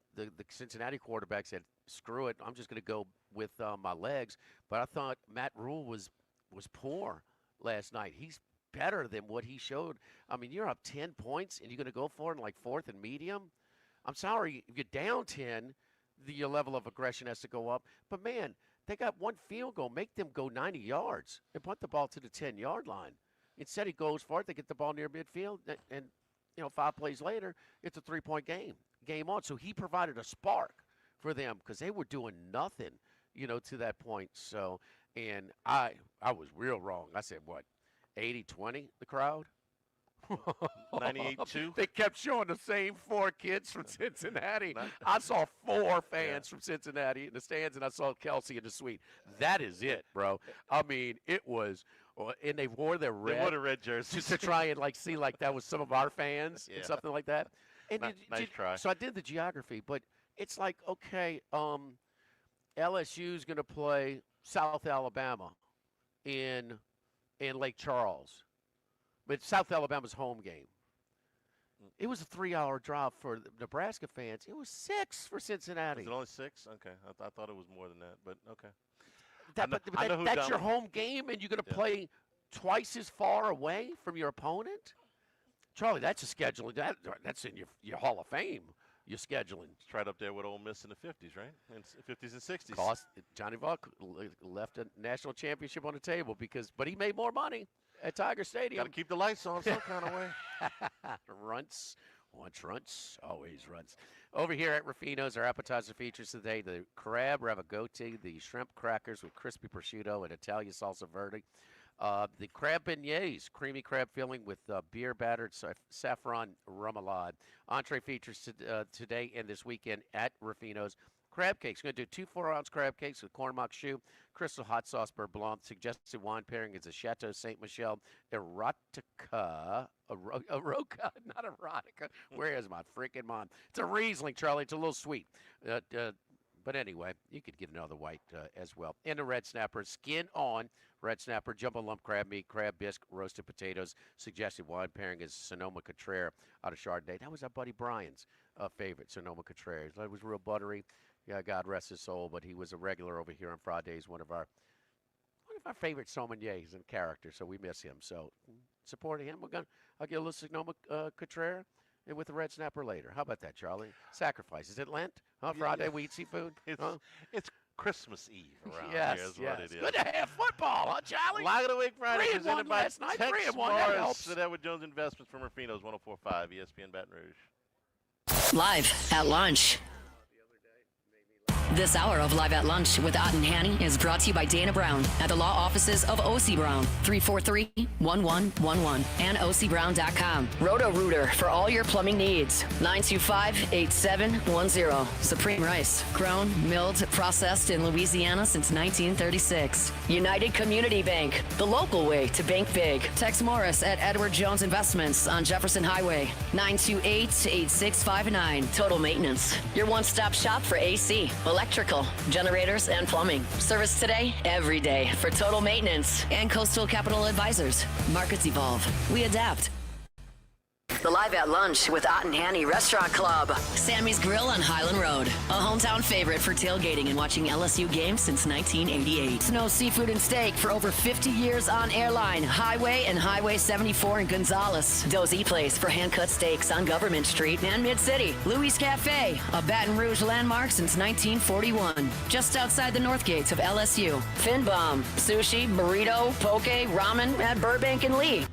Cincinnati quarterback said, "Screw it, I'm just going to go with my legs." But I thought Matt Rule was poor last night. He's better than what he showed. I mean, you're up 10 points, and you're going to go for it in like 4th and medium? I'm sorry, if you're down 10, your level of aggression has to go up. But, man, they got one field goal. Make them go 90 yards and punt the ball to the 10-yard line. Instead, he goes for it. They get the ball near midfield, and 5 plays later, it's a 3-point game on. So he provided a spark for them because they were doing nothing, to that point. So, and I was real wrong. I said, what, 80-20, the crowd? 98-2? They kept showing the same 4 kids from Cincinnati. I saw 4 fans from Cincinnati in the stands, and I saw Kelsey in the suite. That is it, bro. I mean, it was – and they wore their red. They wore the red jerseys. To try and, see like that was some of our fans and something like that. And nice try. So I did the geography, but it's like, okay, LSU's going to play South Alabama in Lake Charles. But South Alabama's home game. It was a 3-hour drive for the Nebraska fans. It was 6 for Cincinnati. Was it only 6? Okay. I thought it was more than that, but okay. That's your home game, and you're going to play twice as far away from your opponent? Charlie, that's a scheduling. That's in your Hall of Fame. Your scheduling. It's right up there with Ole Miss in the 50s, right? In 50s and 60s. Johnny Vaughn left a national championship on the table but he made more money at Tiger Stadium. Got to keep the lights on some kind of way. Runts. Once runts, always runs. Over here at Ruffino's, our appetizer features today, the crab ravagotti, the shrimp crackers with crispy prosciutto and Italian salsa verde. The crab beignets, creamy crab filling with beer-battered saffron remoulade. Entree features today and this weekend at Ruffino's. Crab cakes. We're going to do 2 4-ounce crab cakes with corn mock choux, crystal hot sauce beurre blanc. Suggested wine pairing is a Chateau Ste. Michelle Erotica. Erotica, not erotica. Where is my freaking mind? It's a Riesling, Charlie. It's a little sweet. But anyway, you could get another white as well. And the red snapper, skin on red snapper, jumbo lump crab meat, crab bisque, roasted potatoes. Suggested wine pairing is Sonoma-Cutrer out of Chardonnay. That was our buddy Brian's favorite, Sonoma-Cutrer. It was real buttery. Yeah, God rest his soul, but he was a regular over here on Fridays, one of our favorite sommeliers and characters, so we miss him. So supporting him, I'll get a little Sonoma-Cutrer and with the red snapper later. How about that, Charlie? Sacrifice. Is it Lent? Huh? Friday we eat seafood? It's Christmas Eve around yes, here is yes. what it is. Good to have football, huh, Charlie? Lock of the Week Friday 3-1 presented by last night. Tex 3-1, that Morris helps. at Edward Jones Investments from Ruffino's 104.5 ESPN Baton Rouge. Live at lunch. This hour of Live at Lunch with Ott and Hanny is brought to you by Dana Brown at the law offices of O.C. Brown, 343-1111 and ocbrown.com. Roto-Rooter for all your plumbing needs, 925-8710. Supreme Rice, grown, milled, processed in Louisiana since 1936. United Community Bank, the local way to bank big. Tex Morris at Edward Jones Investments on Jefferson Highway, 928-8659. Total Maintenance, your one-stop shop for AC, electrical, generators, and plumbing. Service today, every day for Total Maintenance. And Coastal Capital Advisors. Markets evolve. We adapt. The Live at Lunch with Ott and Hanny Restaurant Club. Sammy's Grill on Highland Road. A hometown favorite for tailgating and watching LSU games since 1988. Snow Seafood and Steak for over 50 years on Airline, Highway, and Highway 74 in Gonzales. Dozy Place for hand-cut steaks on Government Street and Mid-City. Louis Cafe, a Baton Rouge landmark since 1941. Just outside the north gates of LSU. Finbom, sushi, burrito, poke, ramen at Burbank and Lee.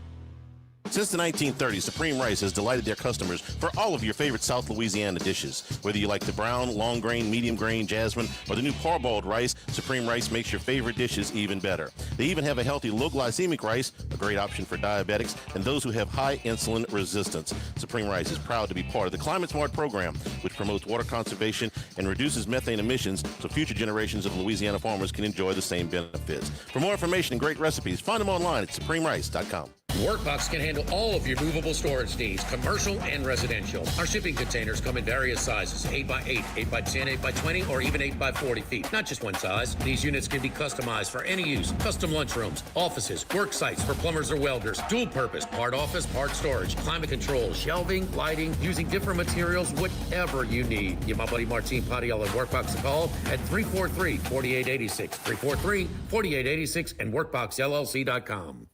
Since the 1930s, Supreme Rice has delighted their customers for all of your favorite South Louisiana dishes. Whether you like the brown, long grain, medium grain, jasmine, or the new parboiled rice, Supreme Rice makes your favorite dishes even better. They even have a healthy low glycemic rice, a great option for diabetics and those who have high insulin resistance. Supreme Rice is proud to be part of the Climate Smart program, which promotes water conservation and reduces methane emissions so future generations of Louisiana farmers can enjoy the same benefits. For more information and great recipes, find them online at supremerice.com. Workbox can handle all of your movable storage needs, commercial and residential. Our shipping containers come in various sizes, 8x8, 8x10, 8x20, or even 8x40 feet. Not just one size. These units can be customized for any use. Custom lunchrooms, offices, work sites for plumbers or welders, dual purpose, part office, part storage, climate control, shelving, lighting, using different materials, whatever you need. Give my buddy Martin Padiel at Workbox a call at 343-4886, 343-4886, and workboxllc.com.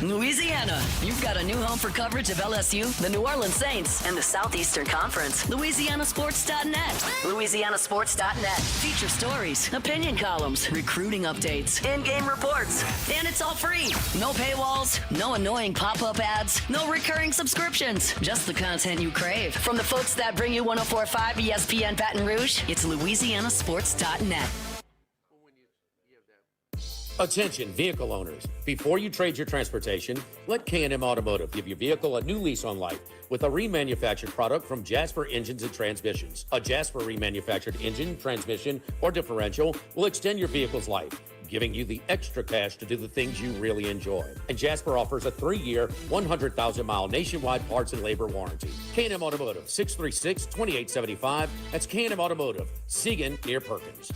Louisiana, you've got a new home for coverage of LSU, the New Orleans Saints, and the Southeastern Conference. LouisianaSports.net. LouisianaSports.net. Feature stories, opinion columns, recruiting updates, in-game reports. And it's all free. No paywalls, no annoying pop-up ads, no recurring subscriptions. Just the content you crave. From the folks that bring you 104.5 ESPN Baton Rouge, it's LouisianaSports.net. Attention vehicle owners. Before you trade your transportation, let K&M Automotive give your vehicle a new lease on life with a remanufactured product from Jasper Engines and Transmissions. A Jasper remanufactured engine, transmission, or differential will extend your vehicle's life, giving you the extra cash to do the things you really enjoy. And Jasper offers a 3-year, 100,000-mile nationwide parts and labor warranty. K&M Automotive, 636-2875. That's K&M Automotive, Siegen near Perkins.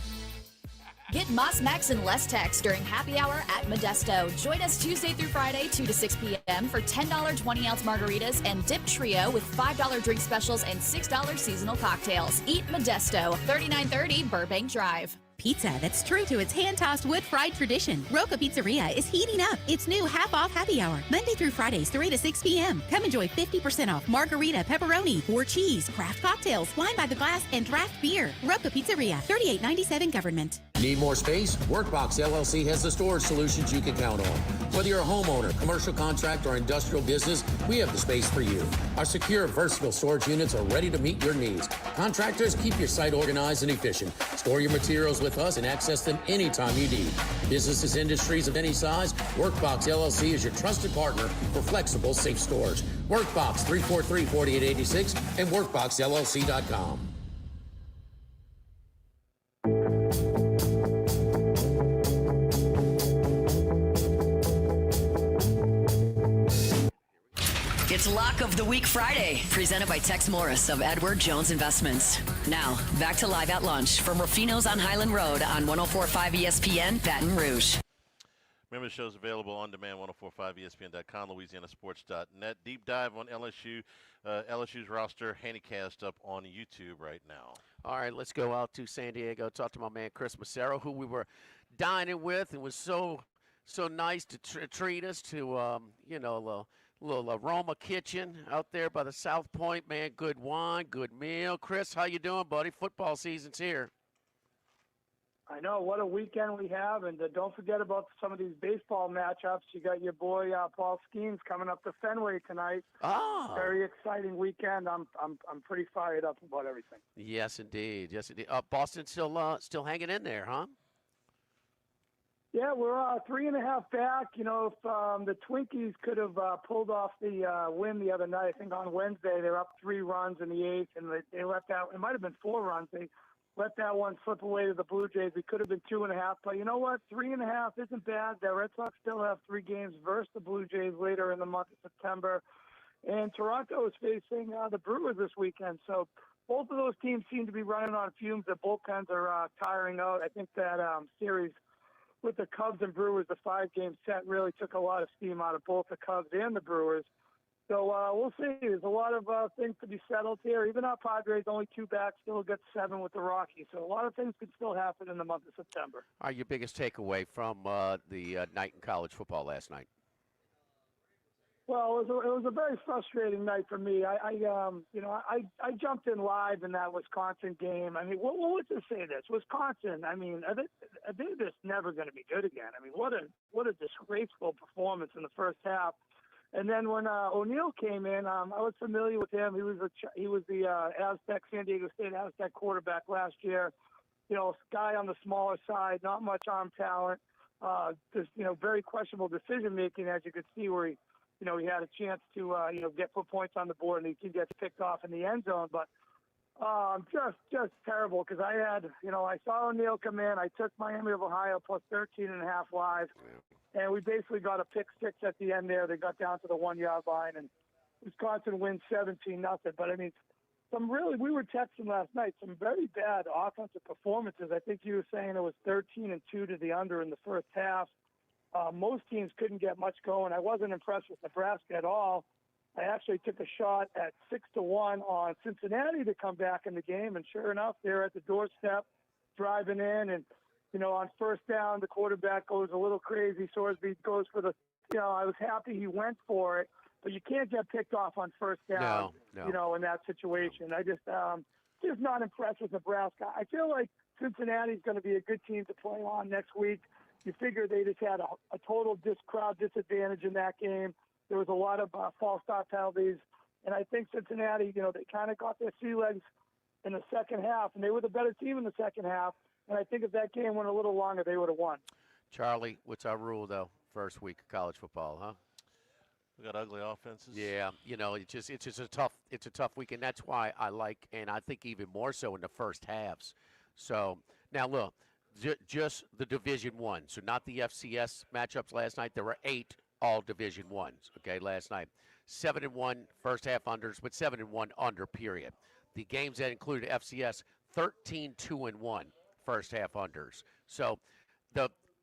Get Moss Max and less tax during happy hour at Modesto. Join us Tuesday through Friday, 2 to 6 p.m. for $10 20-ounce margaritas and dip trio with $5 drink specials and $6 seasonal cocktails. Eat Modesto, 3930 Burbank Drive. Pizza that's true to its hand-tossed wood-fried tradition. Roca Pizzeria is heating up its new half-off happy hour, Monday through Fridays, 3 to 6 p.m. Come enjoy 50% off margarita, pepperoni, or cheese, craft cocktails, wine by the glass, and draft beer. Roca Pizzeria, 3897 Government. Need more space? Workbox LLC has the storage solutions you can count on. Whether you're a homeowner, commercial contractor, or industrial business, we have the space for you. Our secure, versatile storage units are ready to meet your needs. Contractors, keep your site organized and efficient. Store your materials with us and access them anytime you need. Businesses, industries of any size, Workbox LLC is your trusted partner for flexible, safe storage. Workbox 343-4886 and workboxllc.com. It's Lock of the Week Friday, presented by Tex Morris of Edward Jones Investments. Now, back to Live at Lunch from Ruffino's on Highland Road on 104.5 ESPN, Baton Rouge. Remember, the show's available on demand, 1045ESPN.com, LouisianaSports.net. Deep dive on LSU, LSU's roster, Handicast up on YouTube right now. All right, let's go out to San Diego, talk to my man Chris Massaro, who we were dining with and was so nice to treat us to, a little Aroma Kitchen out there by the South Point, man. Good wine, good meal. Chris, how you doing, buddy? Football season's here. I know, what a weekend we have, and don't forget about some of these baseball matchups. You got your boy Paul Skeens coming up to Fenway tonight. Oh, very exciting weekend. I'm pretty fired up about everything. Yes, indeed. Yes, indeed. Boston still hanging in there, huh? Yeah, we're 3.5 back. You know, if the Twinkies could have pulled off the win the other night, I think on Wednesday they were up 3 runs in the 8th, and they let that. It might have been 4 runs. They let that one slip away to the Blue Jays. It could have been 2.5, but you know what? 3.5 isn't bad. The Red Sox still have 3 games versus the Blue Jays later in the month of September, and Toronto is facing the Brewers this weekend. So both of those teams seem to be running on fumes. Their bullpens are tiring out. I think that series with the Cubs and Brewers, the 5-game set really took a lot of steam out of both the Cubs and the Brewers. So we'll see. There's a lot of things to be settled here. Even our Padres, only 2 back, still got 7 with the Rockies. So a lot of things could still happen in the month of September. All right, your biggest takeaway from the night in college football last night? Well, it was a very frustrating night for me. I jumped in live in that Wisconsin game. I mean, let's just say this: Wisconsin. I mean, they're just never going to be good again. I mean, what a disgraceful performance in the first half. And then when O'Neal came in, I was familiar with him. He was the San Diego State Aztec quarterback last year. You know, guy on the smaller side, not much arm talent. Just very questionable decision making, as you could see, where he had a chance to put points on the board, and he gets picked off in the end zone. But just terrible, because I saw O'Neal come in. I took Miami of Ohio plus 13.5 live. And we basically got a pick 6 at the end there. They got down to the 1-yard line, and Wisconsin wins 17-0. But, I mean, we were texting last night, some very bad offensive performances. I think you were saying it was 13-2 to the under in the first half. Most teams couldn't get much going. I wasn't impressed with Nebraska at all. I actually took a shot at 6-1 on Cincinnati to come back in the game, and sure enough, they're at the doorstep driving in, and on first down, the quarterback goes a little crazy. Sorsby goes for I was happy he went for it, but you can't get picked off on first down, no. In that situation. I just not impressed with Nebraska. I feel like Cincinnati's going to be a good team to play on next week. You figure they just had a total crowd disadvantage in that game. There was a lot of false start penalties, and I think Cincinnati, they kind of got their sea legs in the second half, and they were the better team in the second half. And I think if that game went a little longer, they would have won. Charlie, what's our rule, though, first week of college football, huh? We got ugly offenses. Yeah, it's just a tough week, and that's why I like, and I think even more so in the first halves. So, now look, just the Division I, so not the FCS matchups last night. There were 8 all Division I's, okay, last night. 7-1 first half unders, but 7-1 under, period. The games that included FCS, 13-2-1. First half unders. So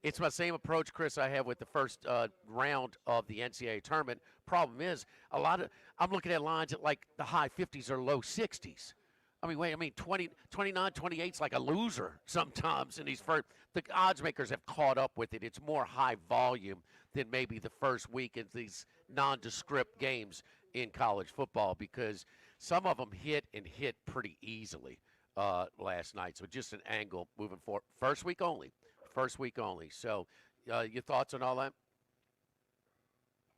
it's my same approach, Chris, I have with the first round of the NCAA tournament. Problem is, I'm looking at lines at like the high 50s or low 60s. 29, 28's like a loser sometimes in these first. The odds makers have caught up with it. It's more high volume than maybe the first week in these nondescript games in college football, because some of them hit pretty easily. Last night. So just an angle moving forward. First week only. So your thoughts on all that?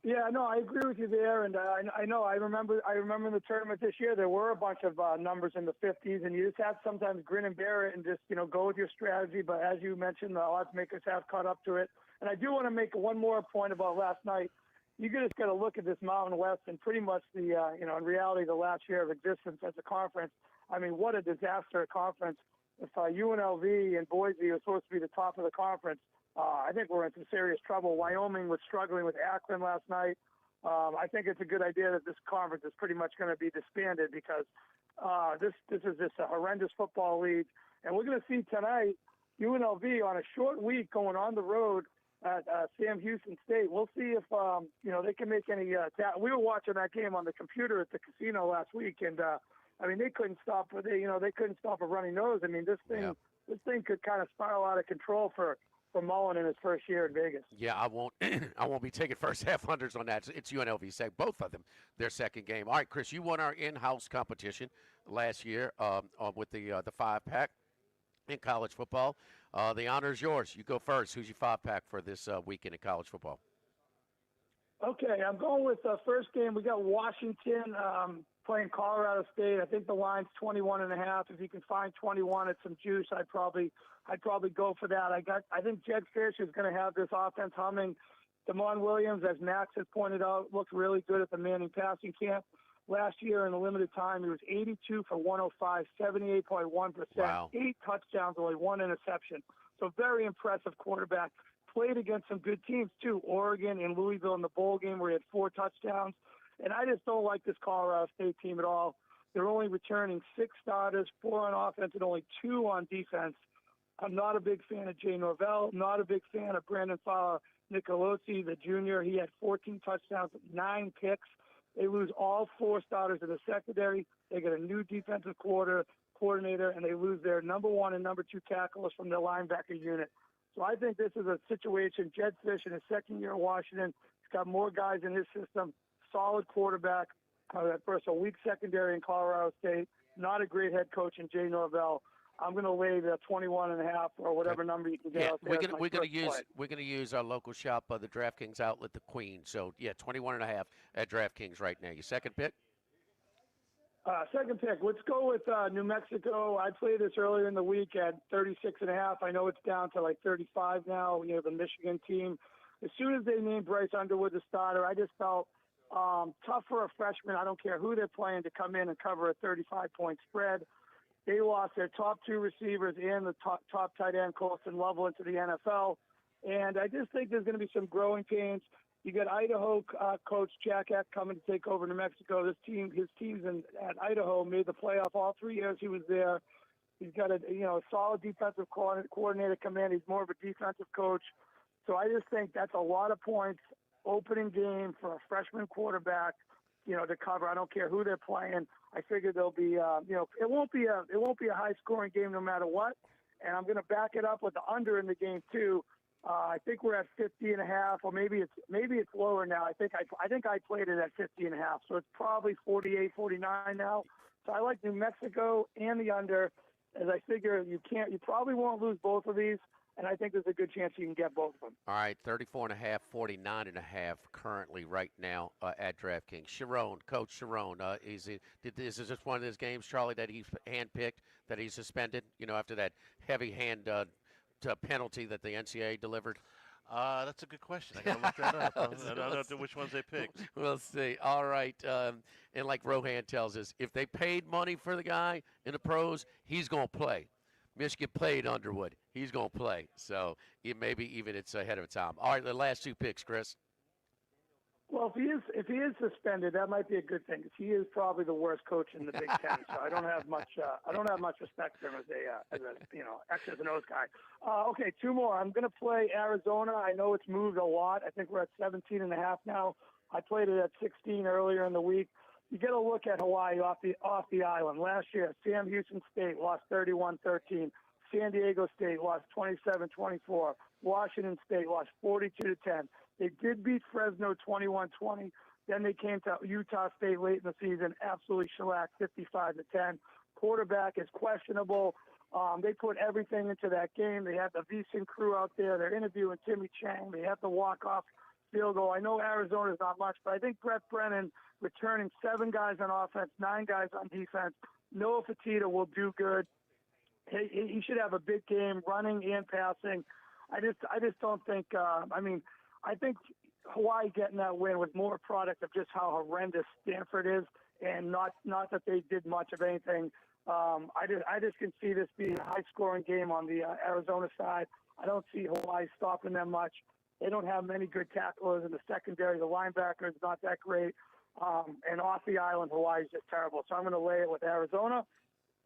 Yeah, no, I agree with you there. And I remember in the tournament this year, there were a bunch of numbers in the 50s, and you just have to sometimes grin and bear it and just, go with your strategy. But as you mentioned, the odds makers have caught up to it. And I do want to make one more point about last night. You just got to look at this Mountain West and pretty much in reality, the last year of existence as a conference. I mean, what a disaster conference. If UNLV and Boise are supposed to be the top of the conference, I think we're in some serious trouble. Wyoming was struggling with Akron last night. I think it's a good idea that this conference is pretty much going to be disbanded because this is just a horrendous football league. And we're going to see tonight UNLV on a short week going on the road at Sam Houston State. We'll see if they can make any. We were watching that game on the computer at the casino last week, and they couldn't stop. They couldn't stop a running nose. I mean, this thing could kind of spiral out of control for Mullen in his first year in Vegas. Yeah, I won't be taking first half unders on that. It's UNLV both of them their second game. All right, Chris, you won our in-house competition last year with the 5-pack in college football. The honor is yours. You go first. Who's your 5-pack for this weekend in college football? Okay, I'm going with the first game. We got Washington playing Colorado State. I think the line's 21.5. If you can find 21 at some juice, I'd probably go for that. I think Jed Fish is going to have this offense humming. Damon Williams, as Max has pointed out, looked really good at the Manning passing camp. Last year in a limited time, he was 82 for 105, 78.1%, Wow. 8 touchdowns, only 1 interception. So very impressive quarterback. Played against some good teams, too. Oregon and Louisville in the bowl game where he had 4 touchdowns. And I just don't like this Colorado State team at all. They're only returning 6 starters, 4 on offense and only 2 on defense. I'm not a big fan of Jay Norvell, not a big fan of Brandon Fowler Nicolosi, the junior. He had 14 touchdowns, 9 picks. They lose all 4 starters in the secondary. They get a new defensive coordinator, and they lose their number 1 and number 2 tacklers from their linebacker unit. So I think this is a situation. Jed Fish in his second year in Washington, he's got more guys in his system, solid quarterback, first a weak secondary in Colorado State, not a great head coach in Jay Norvell. I'm going to lay the 21.5 or whatever number you can get out there. We're going to use our local shop, the DraftKings outlet, the Queen. So 21.5 at DraftKings right now. Your second pick? Second pick. Let's go with New Mexico. I played this earlier in the week at 36.5. I know it's down to like 35 now. You know, the Michigan team. As soon as they named Bryce Underwood the starter, I just felt tough for a freshman. I don't care who they're playing to come in and cover a 35-point spread. They lost their top 2 receivers and the top tight end, Colston Lovell, into the NFL. And I just think there's going to be some growing pains. You got Idaho coach Jack Eck coming to take over New Mexico. His teams at Idaho made the playoff all 3 years he was there. He's got a solid defensive coordinator come in. He's more of a defensive coach. So I just think that's a lot of points. Opening game for a freshman quarterback, to cover. I don't care who they're playing. I figure there'll be, it won't be a high-scoring game no matter what. And I'm going to back it up with the under in the game too. I think we're at 50.5, or maybe it's lower now. I think I played it at 50.5, so it's probably 48, 49 now. So I like New Mexico and the under, as I figure you probably won't lose both of these. And I think there's a good chance you can get both of them. All right, 34.5, 49.5 currently right now at DraftKings. Sharon, Coach Sharon, is this just one of those games, Charlie, that he's handpicked, that he's suspended, after that heavy hand penalty that the NCAA delivered? That's a good question. I got to look that up. I don't know which ones they picked. We'll see. All right. And like Rohan tells us, if they paid money for the guy in the pros, he's going to play. Michigan played Underwood. He's going to play. So maybe even it's ahead of time. All right, the last 2 picks, Chris. Well, if he is suspended, that might be a good thing because he is probably the worst coach in the Big Ten. So I don't have much respect for him as a X's and O's guy. Okay, 2 more. I'm going to play Arizona. I know it's moved a lot. I think we're at 17.5 now. I played it at 16 earlier in the week. You get a look at Hawaii off the island. Last year, Sam Houston State lost 31-13. San Diego State lost 27-24. Washington State lost 42-10. They did beat Fresno 21-20. Then they came to Utah State late in the season, absolutely shellacked 55-10. Quarterback is questionable. They put everything into that game. They had the VSiN crew out there. They're interviewing Timmy Chang. They had the walk-off field goal. I know Arizona's not much, but I think Brett Brennan returning 7 guys on offense, 9 guys on defense. Noah Fatita will do good. He should have a big game running and passing. I just don't think I think Hawaii getting that win was more a product of just how horrendous Stanford is and not that they did much of anything. I just can see this being a high-scoring game on the Arizona side. I don't see Hawaii stopping them much. They don't have many good tacklers in the secondary. The linebacker is not that great. And off the island, Hawaii is just terrible. So I'm going to lay it with Arizona.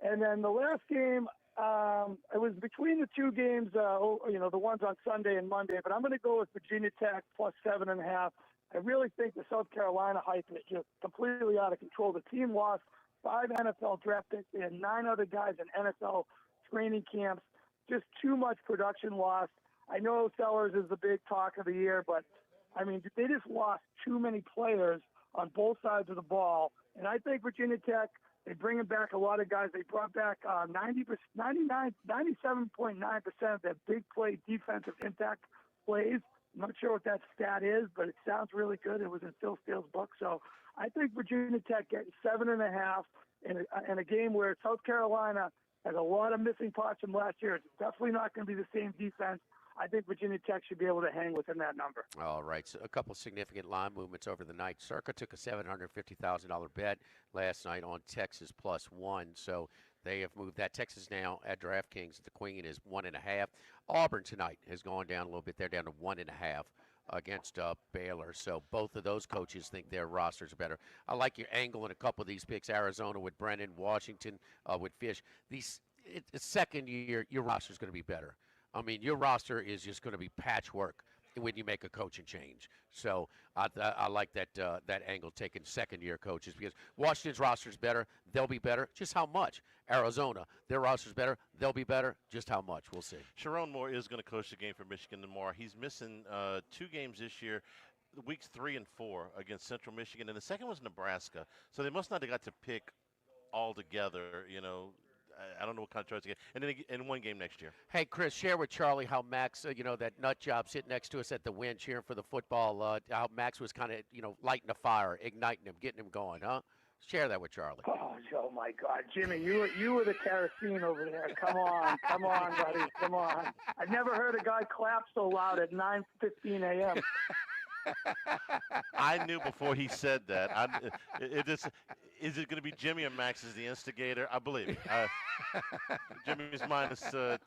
And then the last game, it was between the two games, the ones on Sunday and Monday, but I'm going to go with Virginia Tech plus 7.5. I really think the South Carolina hype is just completely out of control. The team lost 5 NFL draft picks and 9 other guys in NFL training camps. Just too much production loss. I know Sellers is the big talk of the year, but, I mean, they just lost too many players on both sides of the ball. And I think Virginia Tech, they bringing back a lot of guys. They brought back 97.9% of their big play defensive impact plays. I'm not sure what that stat is, but it sounds really good. It was in Phil Steele's book. So I think Virginia Tech getting 7.5 in a game where South Carolina has a lot of missing parts from last year. It's definitely not going to be the same defense. I think Virginia Tech should be able to hang within that number. All right, so a couple significant line movements over the night. Circa took a $750,000 bet last night on Texas +1, so they have moved that. Texas now at DraftKings, the Queen is 1.5. Auburn tonight has gone down a little bit. They're down to 1.5 against Baylor. So both of those coaches think their rosters are better. I like your angle in a couple of these picks. Arizona with Brennan, Washington with Fish. It's second year, your roster is going to be better. I mean, your roster is just going to be patchwork when you make a coaching change. So I like that angle, taking second-year coaches, because Washington's roster is better. They'll be better. Just how much? Arizona, their roster is better. They'll be better. Just how much? We'll see. Sharon Moore is going to coach the game for Michigan tomorrow. He's missing 2 games this year, weeks 3 and 4 against Central Michigan, and the second was Nebraska. So they must not have got to pick all together, I don't know what kind of choice to get. And then in one game next year. Hey, Chris, share with Charlie how Max, that nut job sitting next to us at the win, cheering for the football, how Max was kind of, lighting the fire, igniting him, getting him going, huh? Share that with Charlie. Oh my God, Jimmy, you were the kerosene over there. Come on, buddy, come on. I've never heard a guy clap so loud at 9:15 a.m. I knew before he said that. Is it going to be Jimmy or Max as the instigator? I believe it. Jimmy's minus 10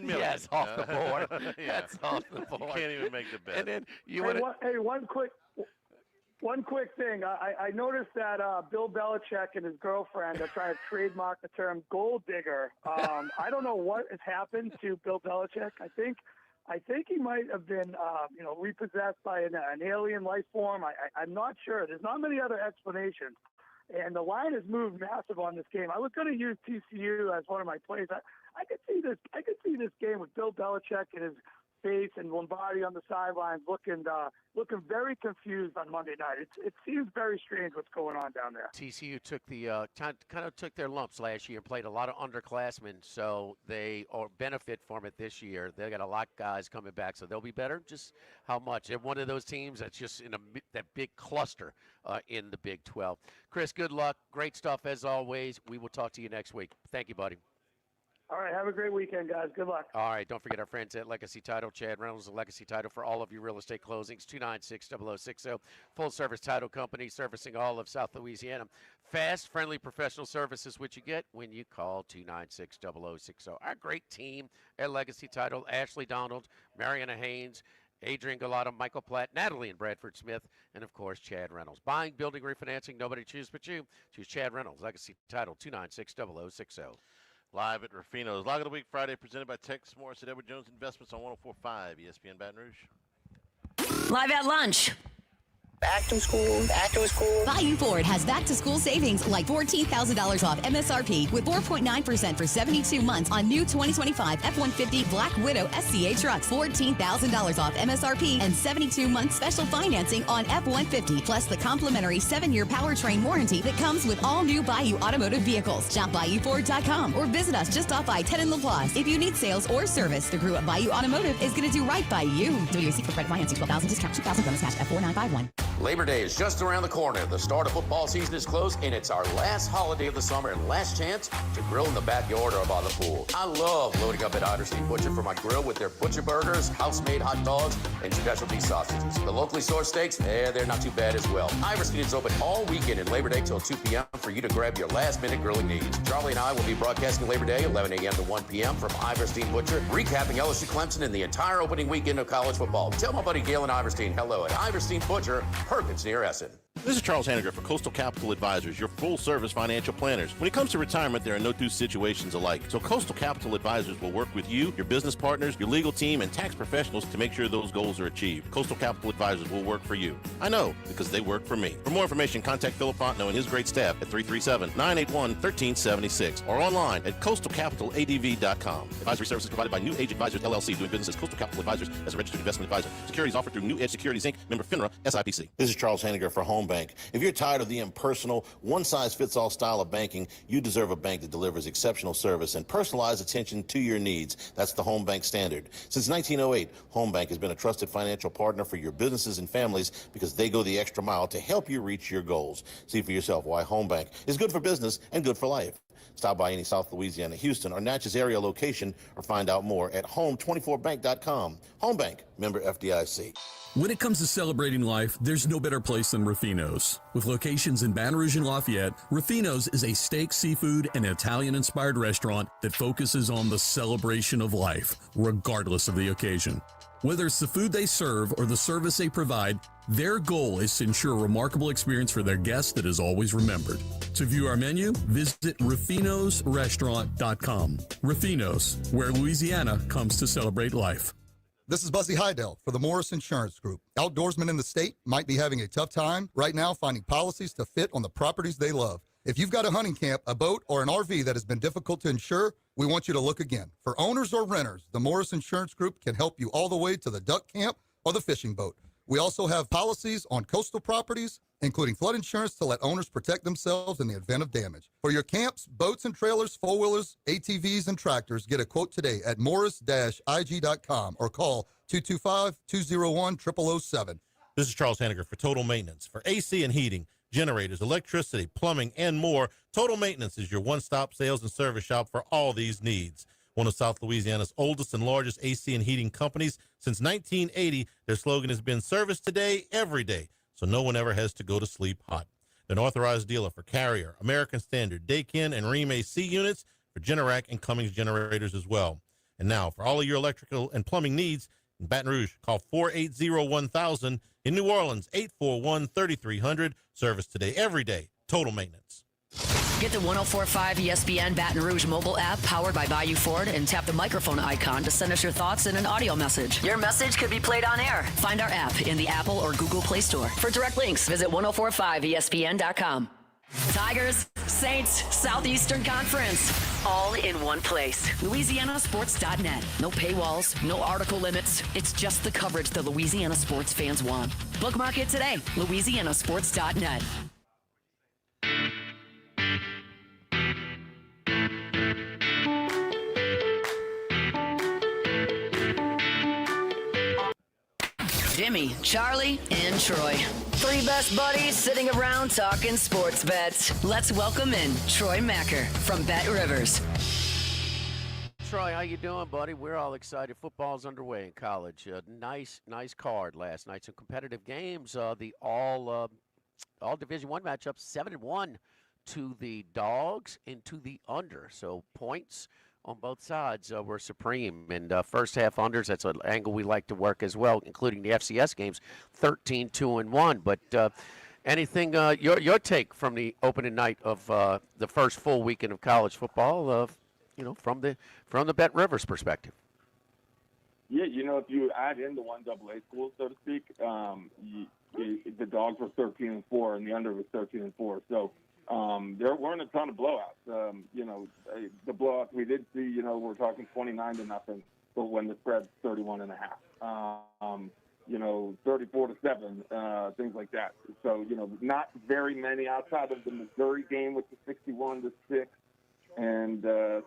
million. Yes, off the board. Yeah. That's off the board. You can't even make the bet. And then one quick thing. I noticed that Bill Belichick and his girlfriend are trying to trademark the term gold digger. I don't know what has happened to Bill Belichick. I think he might have been, repossessed by an alien life form. I'm not sure. There's not many other explanations. And the line has moved massive on this game. I was going to use TCU as one of my plays. I could see this. I could see this game with Bill Belichick and his face and Lombardi on the sidelines looking very confused on Monday night. It seems very strange what's going on down there. TCU took the kind of took their lumps last year and played a lot of underclassmen, so they benefit from it this year. They got a lot of guys coming back, so they'll be better. Just how much? They're one of those teams that's just in that big cluster in the Big 12. Chris, good luck. Great stuff as always. We will talk to you next week. Thank you, buddy. All right, have a great weekend, guys. Good luck. All right, don't forget our friends at Legacy Title. Chad Reynolds, the Legacy Title for all of your real estate closings, 296-0060. Full-service title company servicing all of South Louisiana. Fast, friendly, professional service is what you get when you call 296-0060. Our great team at Legacy Title, Ashley Donald, Mariana Haynes, Adrian Galata, Michael Platt, Natalie and Bradford Smith, and, of course, Chad Reynolds. Buying, building, refinancing, nobody chooses but you. Choose Chad Reynolds, Legacy Title, 296-0060. Live at Ruffino's. Log of the Week Friday presented by Tex Morris at Edward Jones Investments on 104.5 ESPN Baton Rouge. Live at lunch. Back to school. Bayou Ford has back-to-school savings like $14,000 off MSRP with 4.9% for 72 months on new 2025 F-150 Black Widow SCA trucks. $14,000 off MSRP and 72-month special financing on F-150, plus the complimentary 7-year powertrain warranty that comes with all new Bayou Automotive vehicles. Shop BayouFord.com or visit us just off I-10 in LaPlace. If you need sales or service, the crew at Bayou Automotive is going to do right by you. WAC for credit financing, $12,000 discount, $2,000 bonus cash, F4951. Labor Day is just around the corner. The start of football season is close, and it's our last holiday of the summer and last chance to grill in the backyard or by the pool. I love loading up at Iverstein Butcher for my grill with their butcher burgers, house-made hot dogs, and specialty sausages. The locally sourced steaks, they're not too bad as well. Iverstein is open all weekend and Labor Day till 2 p.m. for you to grab your last-minute grilling needs. Charlie and I will be broadcasting Labor Day 11 a.m. to 1 p.m. from Iverstein Butcher, recapping LSU Clemson and the entire opening weekend of college football. Tell my buddy Galen Iverstein hello at Iverstein Butcher, Perkins near Essen. This is Charles Hanniger for Coastal Capital Advisors, your full-service financial planners. When it comes to retirement, there are no two situations alike. So Coastal Capital Advisors will work with you, your business partners, your legal team, and tax professionals to make sure those goals are achieved. Coastal Capital Advisors will work for you. I know, because they work for me. For more information, contact Philip Fontenot and his great staff at 337-981-1376 or online at coastalcapitaladv.com. Advisory services provided by New Age Advisors, LLC, doing business as Coastal Capital Advisors as a registered investment advisor. Securities offered through New Edge Securities, Inc., member FINRA, SIPC. This is Charles Hanniger for Home Bank. If you're tired of the impersonal, one-size-fits-all style of banking, you deserve a bank that delivers exceptional service and personalized attention to your needs. That's the Home Bank standard. Since 1908, Home Bank has been a trusted financial partner for your businesses and families because they go the extra mile to help you reach your goals. See for yourself why Home Bank is good for business and good for life. Stop by any South Louisiana, Houston, or Natchez area location or find out more at home24bank.com. Home Bank, member FDIC. When it comes to celebrating life, there's no better place than Ruffino's. With locations in Baton Rouge and Lafayette, Ruffino's is a steak, seafood, and Italian-inspired restaurant that focuses on the celebration of life, regardless of the occasion. Whether it's the food they serve or the service they provide, their goal is to ensure a remarkable experience for their guests that is always remembered. To view our menu, visit ruffinosrestaurant.com. Ruffino's, where Louisiana comes to celebrate life. This is Buzzy Heidel for the Morris Insurance Group. Outdoorsmen in the state might be having a tough time right now finding policies to fit on the properties they love. If you've got a hunting camp, a boat, or an RV that has been difficult to insure, we want you to look again. For owners or renters, the Morris Insurance Group can help you all the way to the duck camp or the fishing boat. We also have policies on coastal properties, including flood insurance to let owners protect themselves in the event of damage. For your camps, boats and trailers, four-wheelers, ATVs, and tractors, get a quote today at morris-ig.com or call 225-201-0007. This is Charles Hanniger for Total Maintenance. For AC and heating, generators, electricity, plumbing, and more, Total Maintenance is your one-stop sales and service shop for all these needs. One of South Louisiana's oldest and largest AC and heating companies. Since 1980, their slogan has been service today, every day, so no one ever has to go to sleep hot. An authorized dealer for Carrier, American Standard, Daikin, and Rheem AC units, for Generac and Cummins generators as well. And now, for all of your electrical and plumbing needs, in Baton Rouge, call 480-1000. In New Orleans, 841-3300. Service today, every day. Total Maintenance. Get the 104.5 ESPN Baton Rouge mobile app powered by Bayou Ford and tap the microphone icon to send us your thoughts in an audio message. Your message could be played on air. Find our app in the Apple or Google Play Store. For direct links, visit 1045ESPN.com. Tigers, Saints, Southeastern Conference, all in one place. LouisianaSports.net. No paywalls, no article limits. It's just the coverage the Louisiana sports fans want. Bookmark it today. LouisianaSports.net. Jimmy, Charlie, and Troy. Three best buddies sitting around talking sports bets. Let's welcome in Troy Macker from Bet Rivers. Troy, how you doing, buddy? We're all excited. Football's underway in college. Nice card last night. Some competitive games. The all Division I matchup, 7-1 to the Dogs and to the under. So points on both sides were supreme. And first half unders, that's an angle we like to work as well, including the FCS games, 13-2-1. But anything, your take from the opening night of the first full weekend of college football, from the Bet Rivers perspective? Yeah, if you add in the 1AA schools, so to speak, the Dogs were 13-4 and the under was 13-4. So there weren't a ton of blowouts. The blowouts we did see, we're talking 29-0, but when the spread's 31.5, 34-7, things like that. So, not very many outside of the Missouri game with the 61-6 and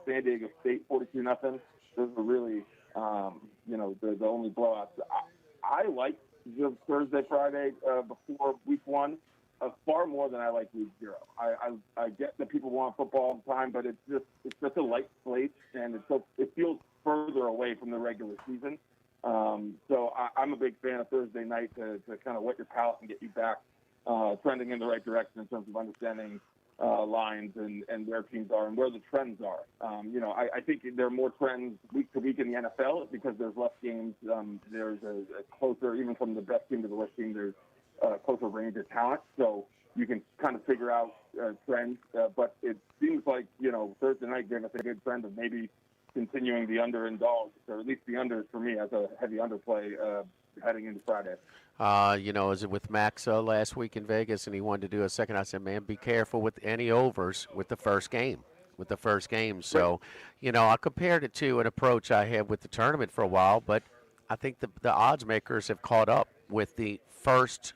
San Diego State 42-0. Those were really, the only blowouts. I like Thursday, Friday before week 1 far more than I like week 0. I get that people want football all the time, but it's such a light slate, and it feels further away from the regular season. So I'm a big fan of Thursday night to kind of wet your palate and get you back trending in the right direction in terms of understanding lines and where teams are and where the trends are. I think there are more trends week to week in the NFL because there's less games. There's a closer, even from the best team to the worst team, there's a closer range of talent. So you can kind of figure out trends. But it seems like, Thursday night gave us a good trend of maybe continuing the under in dogs, or at least the unders for me as a heavy underplay heading into Friday. Is it with Max last week in Vegas, and he wanted to do a second? I said, man, be careful with any overs with the first game. So, I compared it to an approach I had with the tournament for a while, but I think the odds makers have caught up with the first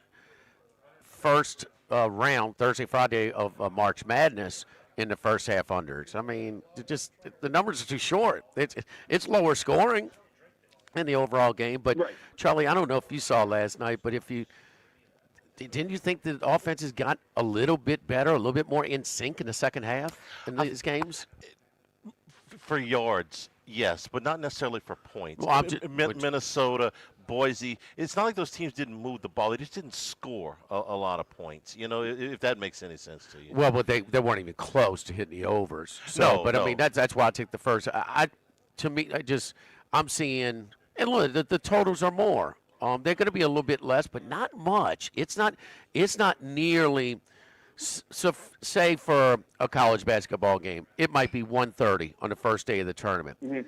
round, Thursday, Friday of March Madness in the first half unders. I mean, the numbers are too short. It's lower scoring in the overall game. But, right. Charlie, I don't know if you saw last night, but didn't you think the offenses got a little bit better, a little bit more in sync in the second half in these games? For yards, yes, but not necessarily for points. Well, Minnesota, Boise, it's not like those teams didn't move the ball. They just didn't score a lot of points, if that makes any sense to you. Well, but they weren't even close to hitting the overs. So, I mean, that's why I take the first. I'm seeing, and look, the totals are more. They're going to be a little bit less, but not much. It's not nearly. So, say for a college basketball game, it might be 130 on the first day of the tournament. Mm-hmm.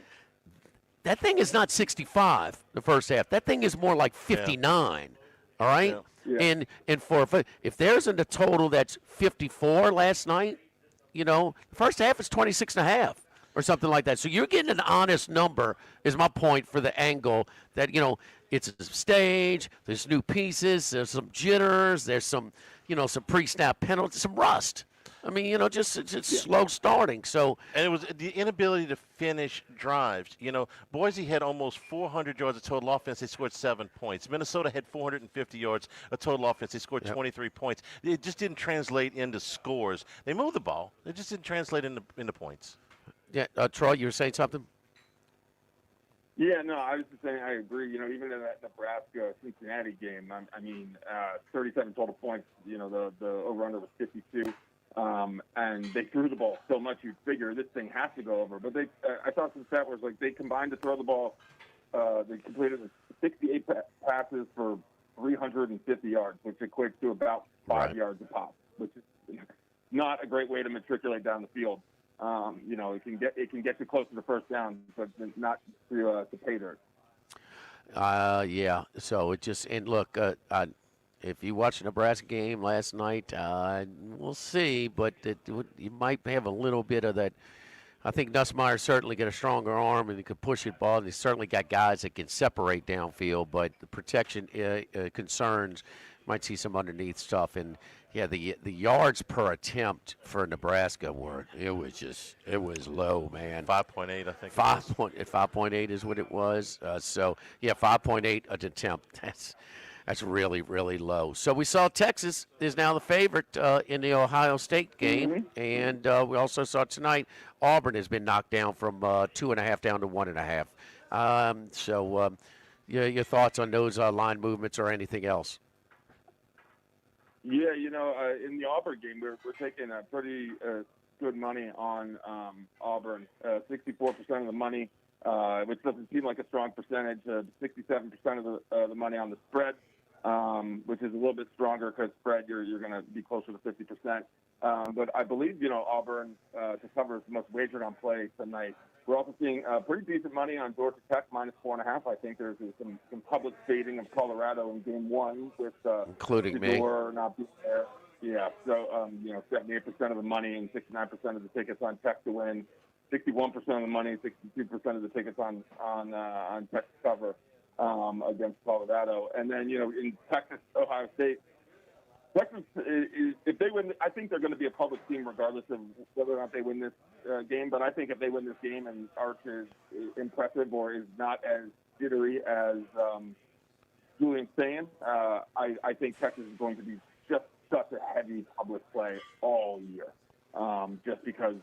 That thing is not 65 the first half. That thing is more like 59. All right? Yeah. And if there's a total that's 54 last night, the first half is 26 and a half or something like that. So you're getting an honest number is my point for the angle that, it's a stage, there's new pieces, there's some jitters, there's some pre-snap penalties, some rust. I mean, just slow starting. So, and it was the inability to finish drives. Boise had almost 400 yards of total offense. They scored 7 points. Minnesota had 450 yards of total offense. They scored 23 points. It just didn't translate into scores. They moved the ball. It just didn't translate into points. Yeah, Troy, you were saying something? Yeah, no, I was just saying I agree. Even in that Nebraska-Cincinnati game, 37 total points, the over-under was 52. And they threw the ball so much you'd figure this thing has to go over. But I saw some stat where they combined to throw the ball. They completed 68 passes for 350 yards, which equates to about 5 yards a pop, which is not a great way to matriculate down the field. It can get you close to the first down, but not to pay dirt. Yeah. So it just, and look, if you watched the Nebraska game last night, we'll see, but you might have a little bit of that. I think Nussmeier certainly got a stronger arm and he could push it ball. And he's certainly got guys that can separate downfield, but the protection concerns might see some underneath stuff. And yeah, the yards per attempt for Nebraska it was low, man. 5.8, I think. 5.8 is what it was. 5.8 an attempt. That's really, really low. So we saw Texas is now the favorite in the Ohio State game, and we also saw tonight Auburn has been knocked down from 2.5 down to 1.5. Your thoughts on those line movements or anything else? Yeah, in the Auburn game, we're taking a pretty good money on Auburn, 64% of the money, which doesn't seem like a strong percentage. 67% of the money on the spread, which is a little bit stronger because spread you're going to be closer to 50%. But I believe Auburn to cover is the most wagered on play tonight. We're also seeing pretty decent money on Georgia Tech -4.5. I think there's some public fading of Colorado in Game 1 with including me not being there. Yeah, so 78% of the money and 69% of the tickets on Tech to win, 61% of the money, 62% of the tickets on Tech to cover against Colorado, and then in Texas, Ohio State. Texas, if they win, I think they're going to be a public team regardless of whether or not they win this game. But I think if they win this game and Arch is impressive or is not as jittery as absolutely insane. I think Texas is going to be just such a heavy public play all year, just because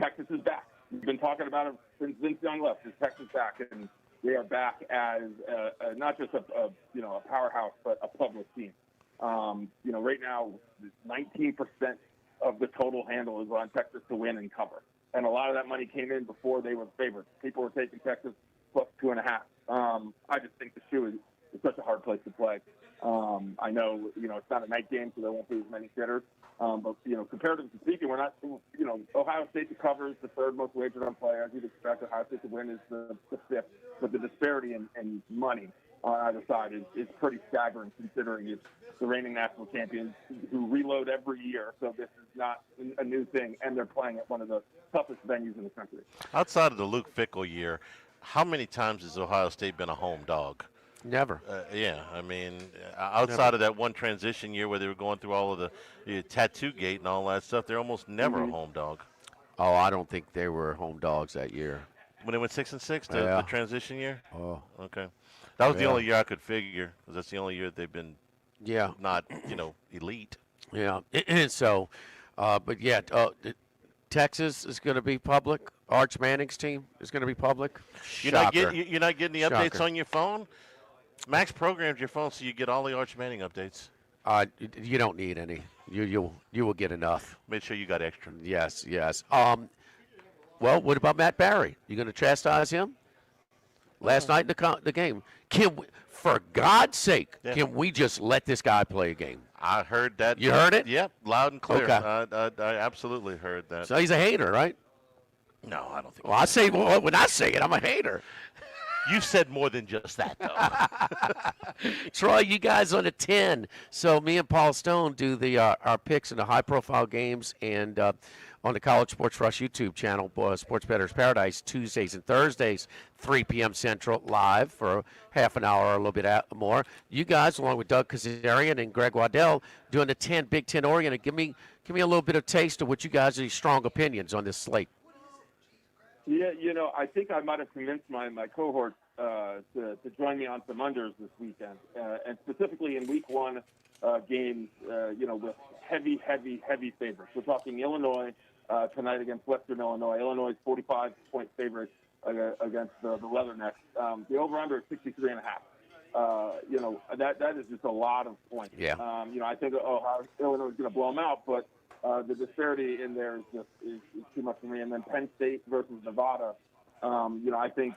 Texas is back. We've been talking about it since Vince Young left. Is Texas back, and they are back as not just a powerhouse, but a public team. Right now, 19% of the total handle is on Texas to win and cover, and a lot of that money came in before they were favorites. People were taking Texas plus 2.5. I just think the shoe is such a hard place to play. I know, it's not a night game, so there won't be as many sitters. But, comparatively speaking, we're not, Ohio State to cover is the third most wagered on play. As you'd expect, Ohio State to win is the fifth. But the disparity in money on either side is pretty staggering, considering it's the reigning national champions who reload every year. So this is not a new thing, and they're playing at one of the toughest venues in the country. Outside of the Luke Fickell year, how many times has Ohio State been a home dog? Never. Outside of that one transition year where they were going through all of the tattoo gate and all that stuff, they're almost never a home dog. Oh, I don't think they were home dogs that year. When they went 6-6, the transition year? Oh. Okay. That was the only year I could figure, because that's the only year they've been not, elite. Yeah. And so, Texas is going to be public. Arch Manning's team is going to be public. You're not getting the updates on your phone? Max programs your phone so you get all the Arch Manning updates. You don't need any. You will get enough. Make sure you got extra. Yes. Well, what about Matt Barry? You going to chastise him? Last night in the game. Can we, for God's sake, can we just let this guy play a game? I heard that. You heard it? Yep, loud and clear. Okay. I absolutely heard that. So he's a hater, right? No, I don't think. Well, when I say it, I'm a hater. You said more than just that, though. Troy, you guys on a 10. So me and Paul Stone do our picks in the high-profile games and on the College Sports Rush YouTube channel, Sports Bettor's Paradise, Tuesdays and Thursdays, 3 p.m. Central, live for half an hour or a little bit more. You guys, along with Doug Kazarian and Greg Waddell, doing the 10 Big Ten Oregon. Give me a little bit of taste of what you guys' strong opinions on this slate. Yeah, I think I might have convinced my cohort to join me on some unders this weekend, and specifically in Week 1 games, with heavy favorites. We're talking Illinois tonight against Western Illinois. Illinois is 45-point favorite against the Leathernecks. The over/under is 63.5. That is just a lot of points. Yeah. I think Illinois is going to blow them out, but the disparity in there is too much for me. And then Penn State versus Nevada. I think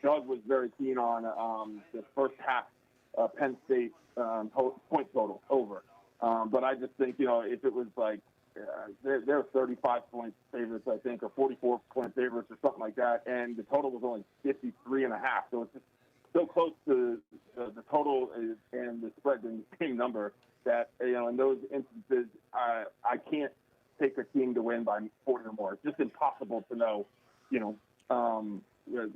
Doug was very keen on the first half Penn State point total over. But I just think, if it was like they're 35-point favorites, I think, or 44-point favorites or something like that, and the total was only 53.5. So it's just so close to the total and the spread in the same number that, in those instances, I can't take a team to win by 40 or more. It's just impossible to know,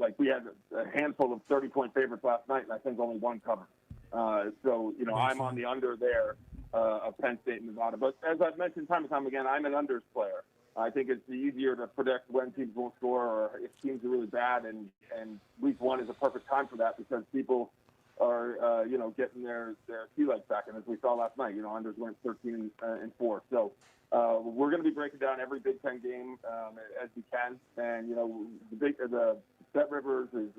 like we had a handful of 30-point favorites last night, and I think only one covered. I'm on the under there of Penn State and Nevada. But as I've mentioned time and time again, I'm an unders player. I think it's easier to predict when teams won't score or if teams are really bad, and Week 1 is a perfect time for that because people are, getting their sea legs back. And as we saw last night, unders went 13-4. So we're going to be breaking down every Big Ten game as we can. And, the Bet Rivers is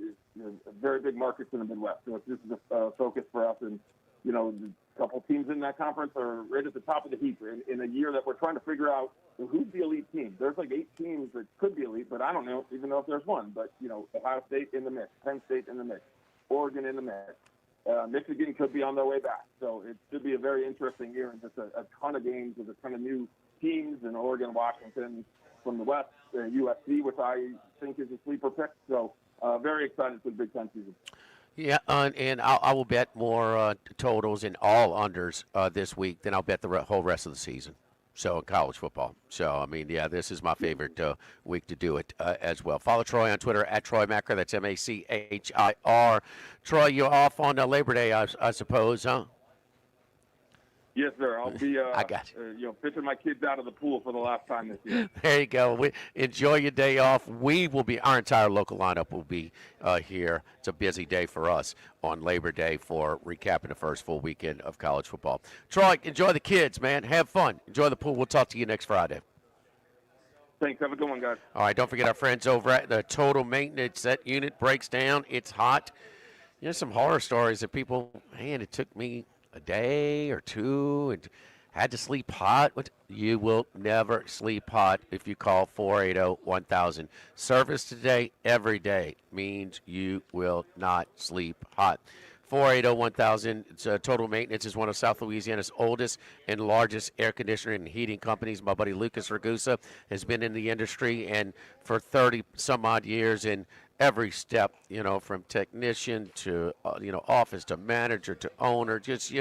a very big market in the Midwest. So this is a focus for us. And, a couple teams in that conference are right at the top of the heap in a year that we're trying to figure out who's the elite team. There's like 8 teams that could be elite, but I don't even know if there's one. But, Ohio State in the mix, Penn State in the mix, Oregon in the mix. Michigan could be on their way back. So it should be a very interesting year and just a ton of games with a ton of new teams in Oregon, Washington from the West, USC, which I think is a sleeper pick. So very excited for the Big Ten season. Yeah, and I will bet more totals in all unders this week than I'll bet the whole rest of the season. So in college football. So, this is my favorite week to do it as well. Follow Troy on Twitter at Troy Macher. That's Machir. Troy, you're off on Labor Day, I suppose, huh? Yes, sir. I'll be I got you. Pitching my kids out of the pool for the last time this year. There you go. Enjoy your day off. Our entire local lineup will be here. It's a busy day for us on Labor Day for recapping the first full weekend of college football. Troy, enjoy the kids, man. Have fun. Enjoy the pool. We'll talk to you next Friday. Thanks. Have a good one, guys. All right, don't forget our friends over at the Total Maintenance. That unit breaks down. It's hot. Some horror stories that people, man, it took me a day or two and had to sleep hot. You will never sleep hot if you call 480-1000. Service today, every day, means you will not sleep hot. 480-1000. It's Total Maintenance is one of South Louisiana's oldest and largest air conditioner and heating companies. My buddy Lucas Ragusa has been in the industry and for 30 some odd years, and every step, from technician to, office to manager to owner, just,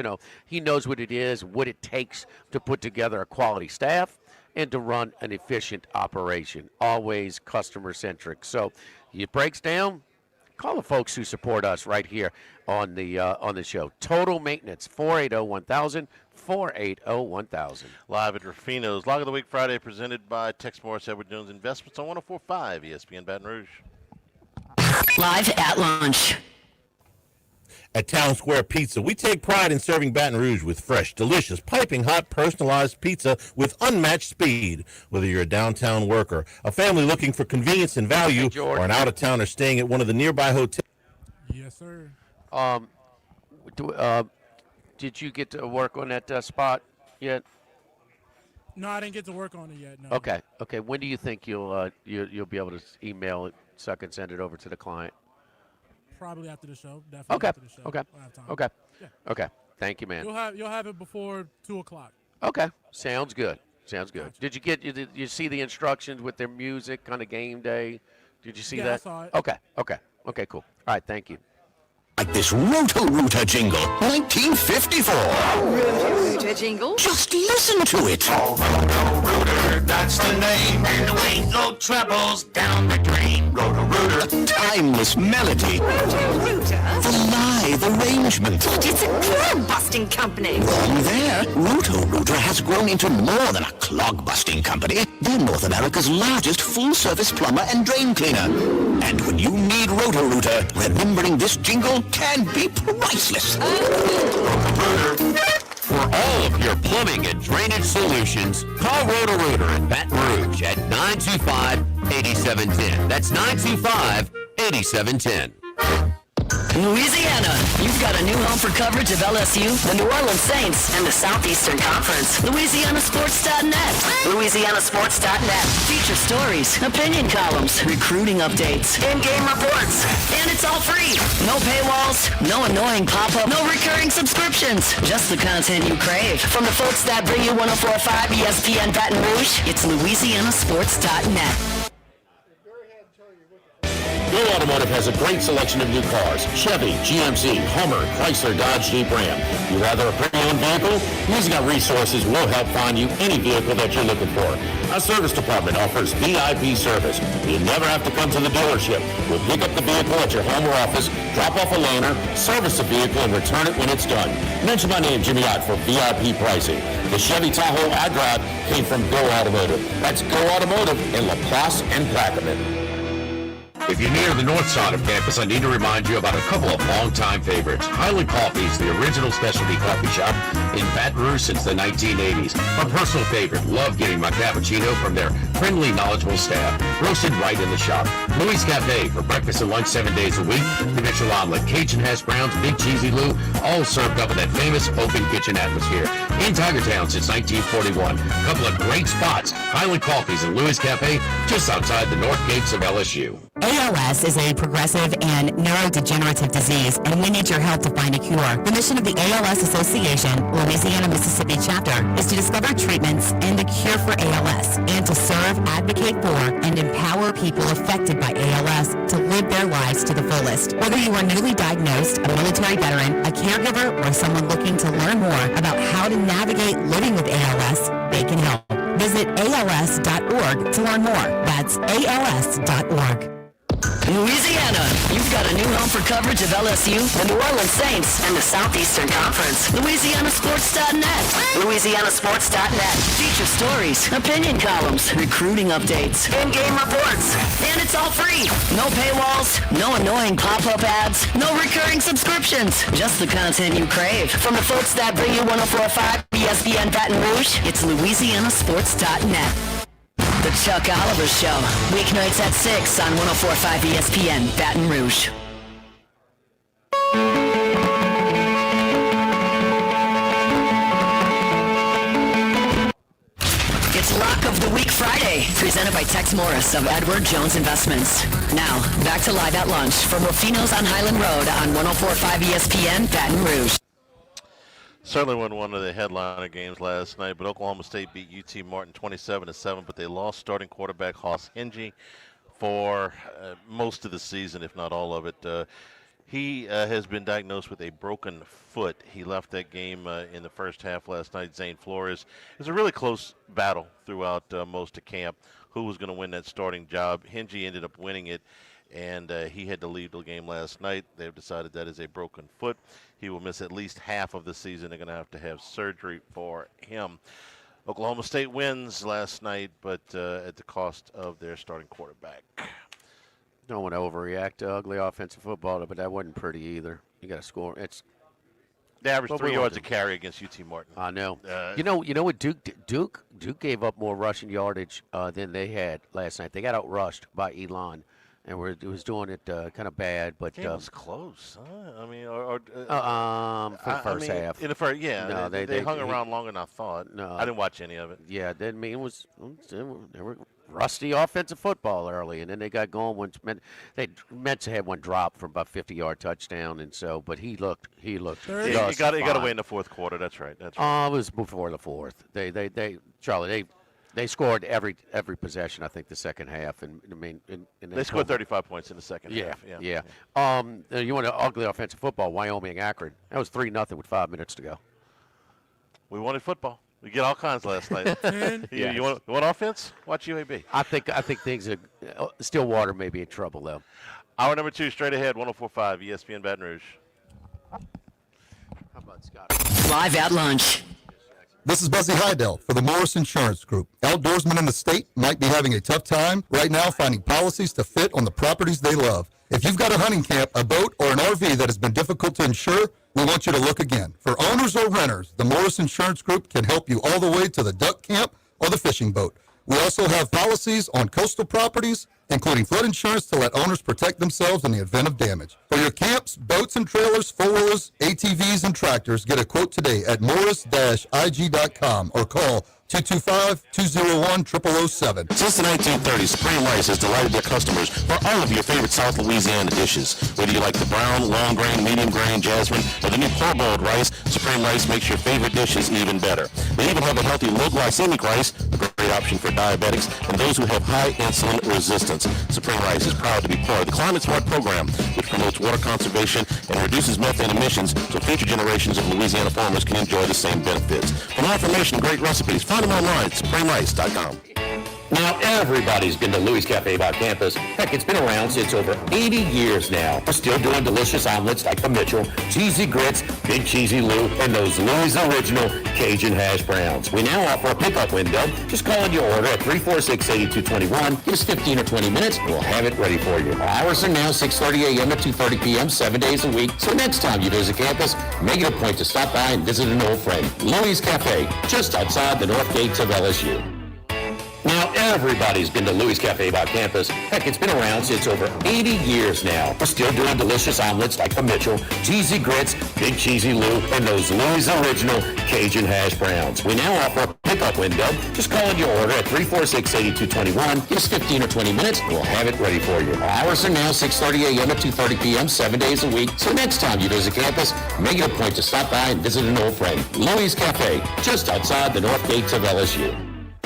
he knows what it is, what it takes to put together a quality staff and to run an efficient operation, always customer-centric. So it breaks down, call the folks who support us right here on the show. Total Maintenance, 480-1000, 480-1000. Live at Ruffino's Log of the Week Friday, presented by Tex Morris Edward Jones Investments on 104.5 ESPN Baton Rouge. Live at lunch. At Town Square Pizza, we take pride in serving Baton Rouge with fresh, delicious, piping hot, personalized pizza with unmatched speed. Whether you're a downtown worker, a family looking for convenience and value, or an out-of-towner staying at one of the nearby hotels. Yes, sir. Did you get to work on that spot yet? No, I didn't get to work on it yet. No. Okay. When do you think you'll be able to email it so I can send it over to the client? Probably after the show. Definitely after the show. Okay. I'll have time. Okay. Yeah. Okay. Thank you, man. You'll have it before 2:00. Okay. Sounds good. Gotcha. Did you see the instructions with their music, kind of game day? Did you see that? I saw it. Okay. Cool. All right. Thank you. Like this Roto-Rooter jingle, 1954. Roto-Rooter jingle? Just listen to it. Roto-Rooter, that's the name. And away go troubles down the drain. Roto-Rooter, a timeless melody. Roto-Rooter? The live arrangement. But it's a clog-busting company. Wrong there. Roto-Rooter has grown into more than a clog-busting company. They're North America's largest full-service plumber and drain cleaner. And when you need Roto-Rooter, remembering this jingle can be priceless. For all of your plumbing and drainage solutions, call Roto-Rooter in Baton Rouge at 925-8710. That's 925-8710. Louisiana, you've got a new home for coverage of LSU, the New Orleans Saints, and the Southeastern Conference. LouisianaSports.net. LouisianaSports.net. Feature stories, opinion columns, recruiting updates, in-game reports. And it's all free. No paywalls, no annoying pop-up, no recurring subscriptions. Just the content you crave. From the folks that bring you 104.5 ESPN Baton Rouge, it's LouisianaSports.net. Go Automotive has a great selection of new cars. Chevy, GMC, Hummer, Chrysler, Dodge, Jeep, Ram. You rather a pre-owned vehicle? Using our resources will help find you any vehicle that you're looking for. Our service department offers VIP service. You never have to come to the dealership. We'll pick up the vehicle at your home or office, drop off a loaner, service the vehicle, and return it when it's done. Mention my name, Jimmy Ott, for VIP pricing. The Chevy Tahoe I drive came from Go Automotive. That's Go Automotive in LaPlace and Plaquemine. If you're near the north side of campus, I need to remind you about a couple of longtime favorites. Highland Coffee is the original specialty coffee shop in Baton Rouge since the 1980s. My personal favorite. Love getting my cappuccino from their friendly, knowledgeable staff. Roasted right in the shop. Louis Cafe for breakfast and lunch 7 days a week. Provincial omelet, Cajun hash browns, Big Cheesy Lou, all served up in that famous open kitchen atmosphere. In Tigertown since 1941. A couple of great spots. Highland Coffees and Louis Cafe just outside the north gates of LSU. ALS is a progressive and neurodegenerative disease, and we need your help to find a cure. The mission of the ALS Association, Louisiana-Mississippi chapter, is to discover treatments and a cure for ALS, and to serve, advocate for, and empower people affected by ALS to live their lives to the fullest. Whether you are newly diagnosed, a military veteran, a caregiver, or someone looking to learn more about how to navigate living with ALS, they can help. Visit ALS.org to learn more. That's ALS.org. Louisiana, you've got a new home for coverage of LSU, the New Orleans Saints, and the Southeastern Conference. LouisianaSports.net. LouisianaSports.net. Feature stories, opinion columns, recruiting updates, in-game reports. And it's all free. No paywalls, no annoying pop-up ads, no recurring subscriptions. Just the content you crave. From the folks that bring you 104.5 ESPN Baton Rouge, it's LouisianaSports.net. The Chuck Oliver Show, weeknights at 6 on 104.5 ESPN Baton Rouge. It's Lock of the Week Friday, presented by Tex Morris of Edward Jones Investments. Now, back to Live at Lunch from Ruffino's on Highland Road on 104.5 ESPN Baton Rouge. Certainly wasn't one of the headliner games last night, but Oklahoma State beat UT Martin 27-7, but they lost starting quarterback Haulcy for most of the season, if not all of it. He has been diagnosed with a broken foot. He left that game in the first half last night. Zane Flores. It was a really close battle throughout most of camp. Who was going to win that starting job? Hingie ended up winning it, and he had to leave the game last night. They've decided that is a broken foot. He will miss at least half of the season. They're going to have surgery for him. Oklahoma State wins last night, but at the cost of their starting quarterback. Don't want to overreact to ugly offensive football, but that wasn't pretty either. You got to score. They averaged 3 yards a carry against UT Martin. I know. You know what Duke gave up more rushing yardage than they had last night. They got outrushed by Elon, and it was doing it kind of bad. But it was close. Huh? I mean, for the first half. In the first, yeah. No, they hung around longer than I thought. No, I didn't watch any of it. Yeah, that mean they were rusty offensive football early, and then they got going when Mets had one drop for about 50-yard touchdown, and so. But he looked. He got away in the fourth quarter. That's right. That's right. It was before the fourth. They scored every possession. I think the second half, and I mean, they scored 35 points in the second half. Yeah. You want an ugly offensive football? Wyoming Akron. That was 3-0 with 5 minutes to go. We wanted football. We get all kinds last night. You want offense? Watch UAB. I think things are Stillwater may be in trouble though. Hour number 2 straight ahead. 104.5 ESPN Baton Rouge. How about Scott? Live at Lunch. This is Buzzy Hydell for the Morris Insurance Group. Outdoorsmen in the state might be having a tough time right now finding policies to fit on the properties they love. If you've got a hunting camp, a boat, or an RV that has been difficult to insure, we want you to look again. For owners or renters, the Morris Insurance Group can help you all the way to the duck camp or the fishing boat. We also have policies on coastal properties, including flood insurance to let owners protect themselves in the event of damage. For your camps, boats and trailers, four-wheelers, ATVs, and tractors, get a quote today at morris-ig.com or call 225-201-0007. Since the 1930s, Supreme Rice has delighted their customers for all of your favorite South Louisiana dishes. Whether you like the brown, long grain, medium grain, jasmine, or the new parboiled rice, Supreme Rice makes your favorite dishes even better. They even have a healthy low glycemic rice, a great option for diabetics and those who have high insulin resistance. Supreme Rice is proud to be part of the Climate Smart program, which promotes water conservation and reduces methane emissions so future generations of Louisiana farmers can enjoy the same benefits. For more information and great recipes, find them online at supremerice.com. Now, everybody's been to Louis Cafe by campus. Heck, it's been around since over 80 years now. We're still doing delicious omelets like the Mitchell, cheesy grits, Big Cheesy Lou, and those Louis Original Cajun hash browns. We now offer a pickup window. Just call in your order at 346-8221. Give us 15 or 20 minutes, and we'll have it ready for you. Our hours are now 6:30 a.m. to 2:30 p.m., 7 days a week. So next time you visit campus, make it a point to stop by and visit an old friend. Louis Cafe, just outside the north gates of LSU. Now, everybody's been to Louis Cafe by campus. Heck, it's been around since over 80 years now. We're still doing delicious omelets like the Mitchell, cheesy grits, Big Cheesy Lou, and those Louis Original Cajun hash browns. We now offer a pickup window. Just call in your order at 346-8221. Give us 15 or 20 minutes, and we'll have it ready for you. Our hours are now 6:30 a.m. to 2:30 p.m., 7 days a week. So next time you visit campus, make it a point to stop by and visit an old friend. Louis Cafe, just outside the north gates of LSU.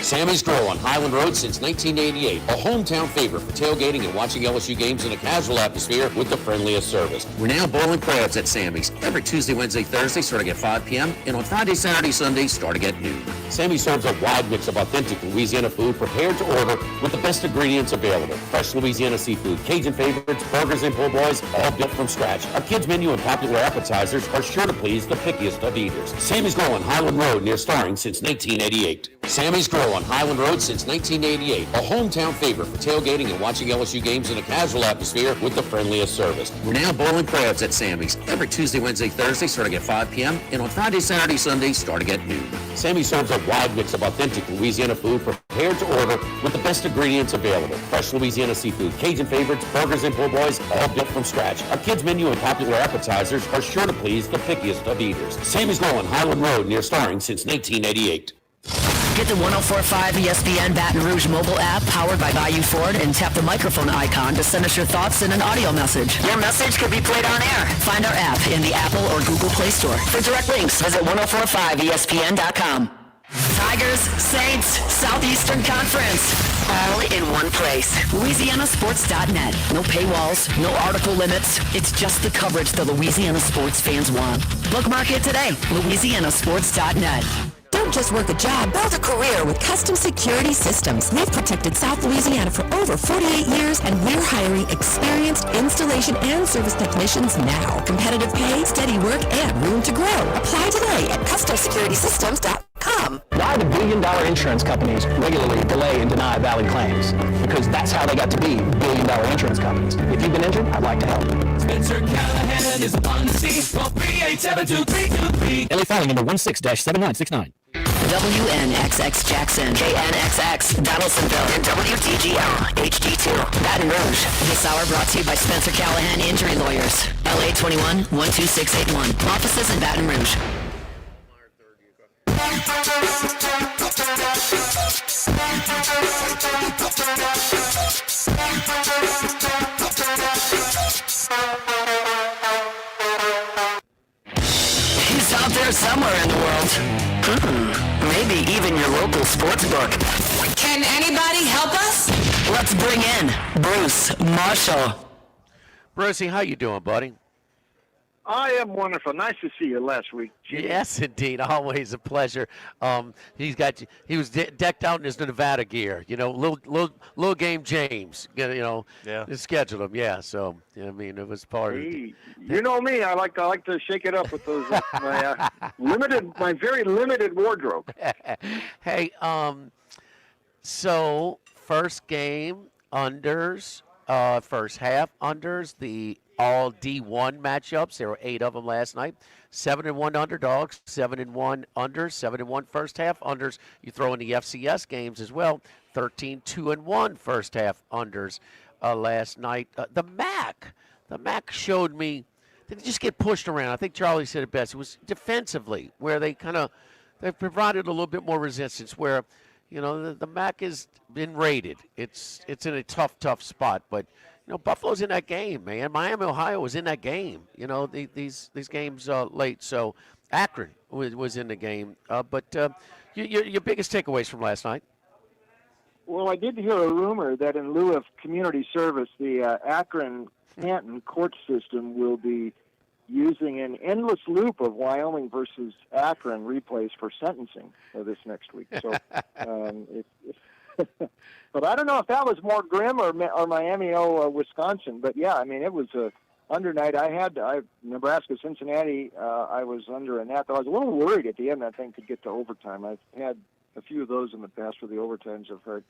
Sammy's Grill on Highland Road since 1988. A hometown favorite for tailgating and watching LSU games in a casual atmosphere with the friendliest service. We're now boiling crabs at Sammy's every Tuesday, Wednesday, Thursday starting at 5 p.m. and on Friday, Saturday, Sunday starting at noon. Sammy serves a wide mix of authentic Louisiana food prepared to order with the best ingredients available. Fresh Louisiana seafood, Cajun favorites, burgers and po' boys, all built from scratch. Our kids menu and popular appetizers are sure to please the pickiest of eaters. Sammy's Grill on Highland Road near Starring since 1988. Sammy's Grill on Highland Road since 1988. A hometown favorite for tailgating and watching LSU games in a casual atmosphere with the friendliest service. We're now boiling crabs at Sammy's every Tuesday, Wednesday, Thursday starting at 5 p.m. and on Friday, Saturday, Sunday starting at noon. Sammy serves a wide mix of authentic Louisiana food prepared to order with the best ingredients available. Fresh Louisiana seafood, Cajun favorites, burgers and po' boys, all built from scratch. Our kids menu and popular appetizers are sure to please the pickiest of eaters. Sammy's Grill on Highland Road near Starring since 1988. Get the 104.5 ESPN Baton Rouge mobile app powered by Bayou Ford and tap the microphone icon to send us your thoughts in an audio message. Your message could be played on air. Find our app in the Apple or Google Play Store. For direct links, visit 1045ESPN.com. Tigers, Saints, Southeastern Conference. All in one place. LouisianaSports.net. No paywalls, no article limits. It's just the coverage the Louisiana sports fans want. Bookmark it today. LouisianaSports.net. Don't just work a job, build a career with Custom Security Systems. We've protected South Louisiana for over 48 years, and we're hiring experienced installation and service technicians now. Competitive pay, steady work, and room to grow. Apply today at CustomSecuritySystems.com. Why do billion-dollar insurance companies regularly delay and deny valid claims? Because that's how they got to be billion-dollar insurance companies. If you've been injured, I'd like to help. Spencer Callahan is on the scene. Call 387-2323. LA filing number 16-7969. WNXX Jackson, KNXX Donaldsonville, and WTGL HD2 Baton Rouge. This hour brought to you by Spencer Callahan Injury Lawyers. LA 21 12681. Offices in Baton Rouge. He's out there somewhere in the world. Maybe even your local sports book. Can anybody help us? Let's bring in Bruce Marshall. Brucey, how you doing, buddy? I am wonderful. Nice to see you last week, Jimmy. Yes, indeed. Always a pleasure. He was decked out in his Nevada gear. You know, little game James. Yeah. Scheduled him. Yeah. So I mean, it was part of. You know me. I like to shake it up with those my very limited wardrobe. Hey, so first game unders, first half unders. The all D1 matchups. There were 8 of them last night. 7-1 underdogs, 7-1 unders, 7-1 first half unders. You throw in the FCS games as well. 13-2-1 first half unders last night. The MAC showed me they just get pushed around. I think Charlie said it best. It was defensively where they provided a little bit more resistance. Where the MAC has been rated. It's in a tough spot, but. Buffalo's in that game, man. Miami, Ohio was in that game. These games late. So Akron was in the game. But your biggest takeaways from last night? Well, I did hear a rumor that in lieu of community service, the Akron-Canton court system will be using an endless loop of Wyoming versus Akron replays for sentencing this next week. So but I don't know if that was more grim or Miami, Wisconsin. But yeah, I mean, it was a under night. Nebraska, Cincinnati. I was under a net. I was a little worried at the end that thing could get to overtime. I've had a few of those in the past for the overtimes I've heard.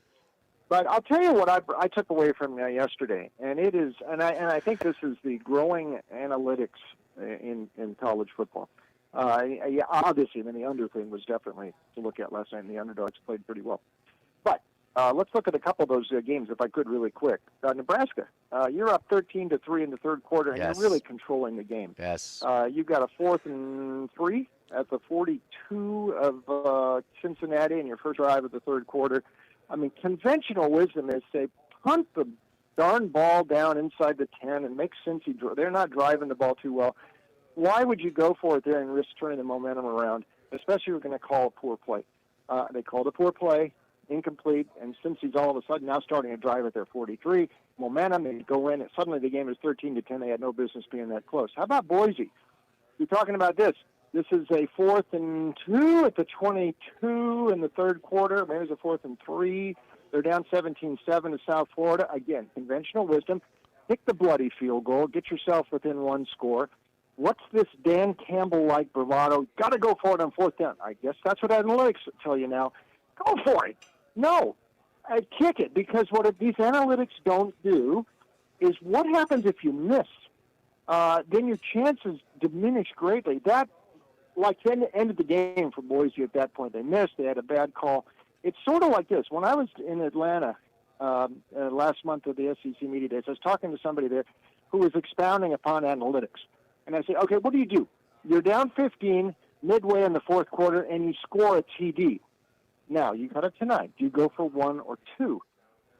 But I'll tell you what I took away from yesterday, and it is, and I think this is the growing analytics in college football. Yeah, obviously, I mean, the under thing was definitely to look at last night, and the underdogs played pretty well. But let's look at a couple of those games, if I could, really quick. Nebraska, you're up 13-3 in the third quarter, and Yes. you're really controlling the game. Yes. You've got a 4th and 3 at the 42 of Cincinnati in your first drive of the third quarter. I mean, conventional wisdom is say punt the darn ball down inside the 10 and make Cincy. They're not driving the ball too well. Why would you go for it there and risk turning the momentum around, especially if you're going to call a poor play? They called a poor play. incomplete, and since he's all of a sudden now starting to drive at their 43, momentum, they go in, and suddenly the game is 13-10. They had no business being that close. How about Boise? You're talking about this. This is a 4th and 2 at the 22 in the third quarter. Maybe it's a 4th and 3. They're down 17-7 to South Florida. Again, conventional wisdom. Pick the bloody field goal. Get yourself within one score. What's this Dan Campbell-like bravado? Got to go for it on 4th down. I guess that's what analytics tell you now. Go for it. No. Kick it, because what these analytics don't do is what happens if you miss. Then your chances diminish greatly. That, like, ended the game for Boise at that point. They missed. They had a bad call. It's sort of like this. When I was in Atlanta last month at the SEC Media Days, I was talking to somebody there who was expounding upon analytics. And I said, okay, what do? You're down 15 midway in the fourth quarter, and you score a TD. Now, you got it tonight. Do you go for 1 or 2?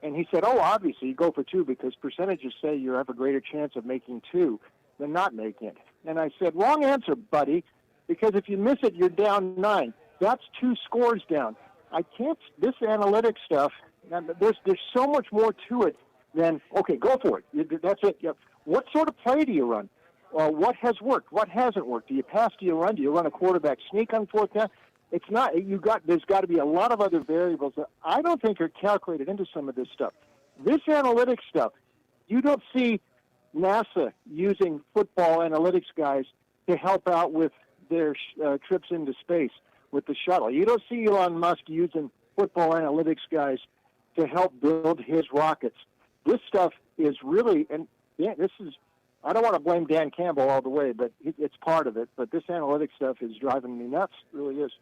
And he said, obviously you go for 2 because percentages say you have a greater chance of making 2 than not making it. And I said, wrong answer, buddy, because if you miss it, you're down 9. That's 2 scores down. This analytic stuff, there's so much more to it than, okay, go for it. That's it. Yep. What sort of play do you run? What has worked? What hasn't worked? Do you pass? Do you run? Do you run a quarterback sneak on 4th down? It's not. There's got to be a lot of other variables that I don't think are calculated into some of this stuff. This analytics stuff, you don't see NASA using football analytics guys to help out with their trips into space with the shuttle. You don't see Elon Musk using football analytics guys to help build his rockets. This stuff is really, and yeah, I don't want to blame Dan Campbell all the way, but it's part of it. But this analytics stuff is driving me nuts. It really is.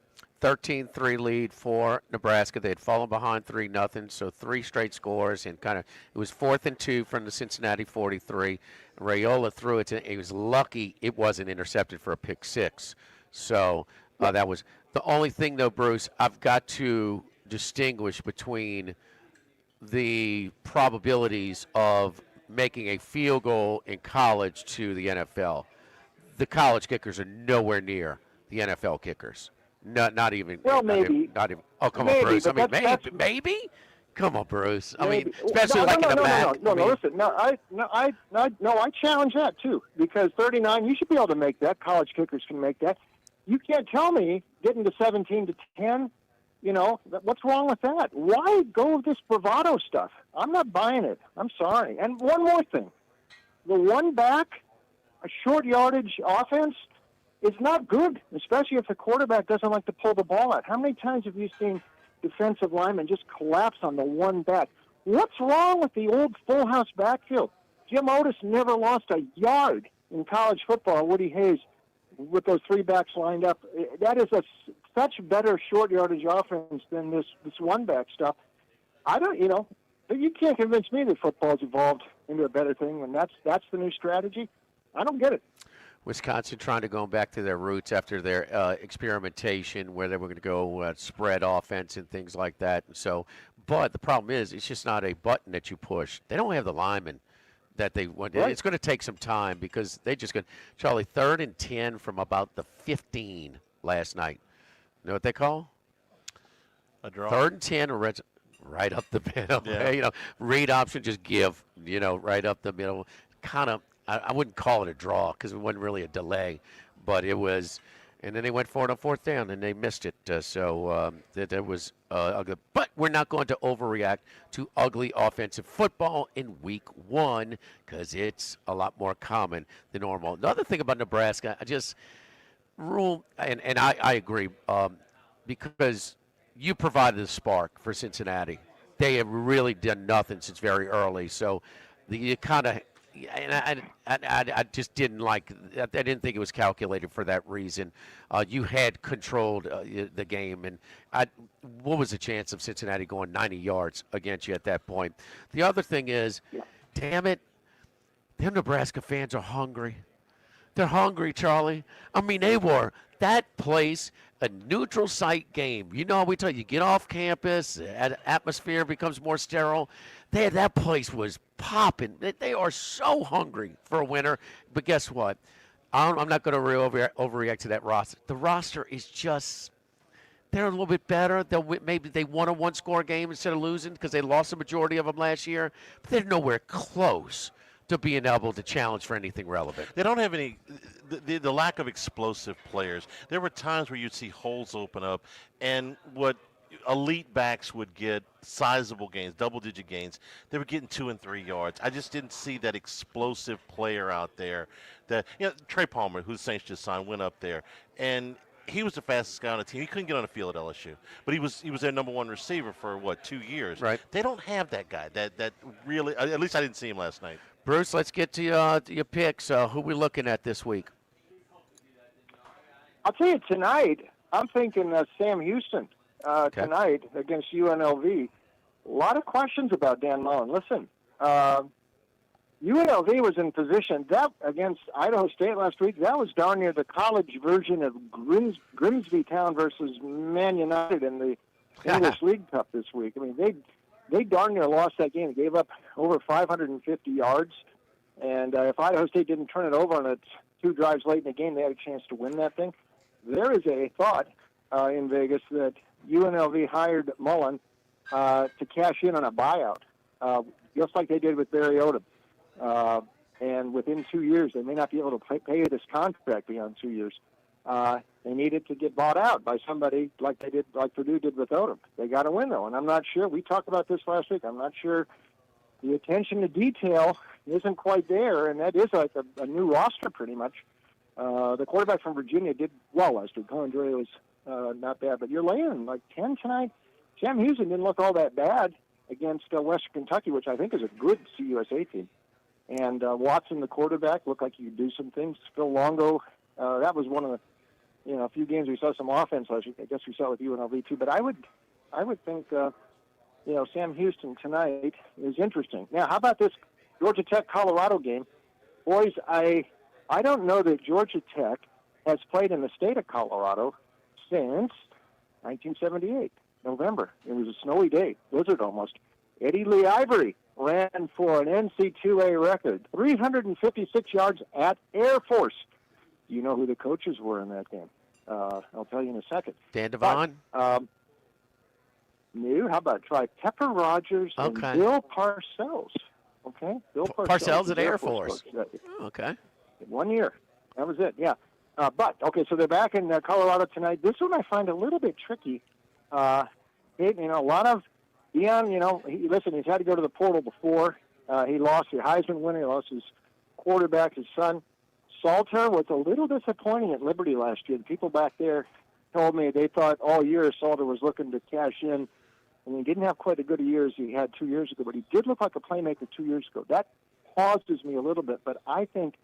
13-3 lead for Nebraska. They had fallen behind 3-0, so 3 straight scores, and it was 4th and 2 from the Cincinnati 43. Raiola threw it he was lucky it wasn't intercepted for a pick 6. So that was the only thing, though, Bruce. I've got to distinguish between the probabilities of making a field goal in college to the NFL. The college kickers are nowhere near the NFL kickers. Not even. Well, maybe. Not even. Oh, come on, Bruce. I mean, maybe. Come on, Bruce. I mean, especially in the back. No, listen. I challenge that too, because 39, you should be able to make that. College kickers can make that. You can't tell me getting to 17-10. What's wrong with that? Why go with this bravado stuff? I'm not buying it. I'm sorry. And one more thing. The one back, a short yardage offense is not good, especially if the quarterback doesn't like to pull the ball out. How many times have you seen defensive linemen just collapse on the one back? What's wrong with the old full house backfield? Jim Otis never lost a yard in college football. Woody Hayes with those 3 backs lined up. That is such better short yardage offense than this one back stuff. You can't convince me that football's evolved into a better thing when that's the new strategy. I don't get it. Wisconsin trying to go back to their roots after their experimentation where they were going to go spread offense and things like that. But the problem is it's just not a button that you push. They don't have the linemen that they want. Right. It's going to take some time because they just got Charlie 3rd and 10 from about the 15 last night. You know what they call? A draw. 3rd and 10 right up the middle. Yeah. Read option, just give. Right up the middle. Kind of. I wouldn't call it a draw because it wasn't really a delay, but it was. And then they went for it on 4th down, and they missed it. That was ugly. But we're not going to overreact to ugly offensive football in Week 1 because it's a lot more common than normal. Another thing about Nebraska, I just rule, and I agree, because you provided the spark for Cincinnati. They have really done nothing since very early. So you kind of. And I just didn't like. I didn't think it was calculated for that reason. You had controlled the game, and what was the chance of Cincinnati going 90 yards against you at that point? The other thing is, damn it, them Nebraska fans are hungry. They're hungry, Charlie. I mean, they were. That place, a neutral site game. We tell you, get off campus, atmosphere becomes more sterile. That place was popping. They are so hungry for a winner. But guess what? I'm not going to really overreact to that roster. The roster is just they're a little bit better. Maybe they won a one-score game instead of losing because they lost the majority of them last year. But they're nowhere close to being able to challenge for anything relevant. They don't have any the lack of explosive players. There were times where you'd see holes open up, and what elite backs would get sizable gains, double-digit gains. They were getting 2 and 3 yards. I just didn't see that explosive player out there. That Trey Palmer, who the Saints just signed, went up there, and he was the fastest guy on the team. He couldn't get on the field at LSU, but he was their number one receiver for 2 years. Right. They don't have that guy. That really, at least I didn't see him last night. Bruce, let's get to your picks. Who we looking at this week? I'll tell you tonight. I'm thinking Sam Houston tonight against UNLV. A lot of questions about Dan Mullen. Listen, UNLV was in position that against Idaho State last week. That was darn near the college version of Grimsby Town versus Man United in the English League Cup this week. I mean, they darn near lost that game. They gave up over 550 yards, and if Idaho State didn't turn it over on its 2 drives late in the game, they had a chance to win that thing. There is a thought in Vegas that UNLV hired Mullen to cash in on a buyout, just like they did with Barry Odom. And within 2 years, they may not be able to pay this contract beyond 2 years. They needed to get bought out by somebody like Purdue did with Odom. They got to win, though, and I'm not sure. We talked about this last week. I'm not sure the attention to detail isn't quite there, and that is like a new roster pretty much. The quarterback from Virginia did well last week. Colin Dre was not bad, but you're laying like 10 tonight. Sam Houston didn't look all that bad against Western Kentucky, which I think is a good CUSA team. And Watson, the quarterback, looked like he could do some things. Phil Longo, that was one of the, a few games we saw some offense last week. I guess we saw it with UNLV too. But I would think, Sam Houston tonight is interesting. Now, how about this Georgia Tech Colorado game, boys? I don't know that Georgia Tech has played in the state of Colorado since 1978, November. It was a snowy day, blizzard almost. Eddie Lee Ivory ran for an NC2A record, 356 yards at Air Force. Do you know who the coaches were in that game? I'll tell you in a second. Dan Devon? No, how about try Pepper Rogers and Bill Parcells? Okay, Bill Parcells at Air Force. Okay. 1 year. That was it, yeah. So they're back in Colorado tonight. This one I find a little bit tricky. A lot of Deion, he's had to go to the portal before. He lost the Heisman winner. He lost his quarterback, his son. Salter was a little disappointing at Liberty last year. The people back there told me they thought all year Salter was looking to cash in, and he didn't have quite as good a year as he had 2 years ago, but he did look like a playmaker 2 years ago. That pauses me a little bit, but I think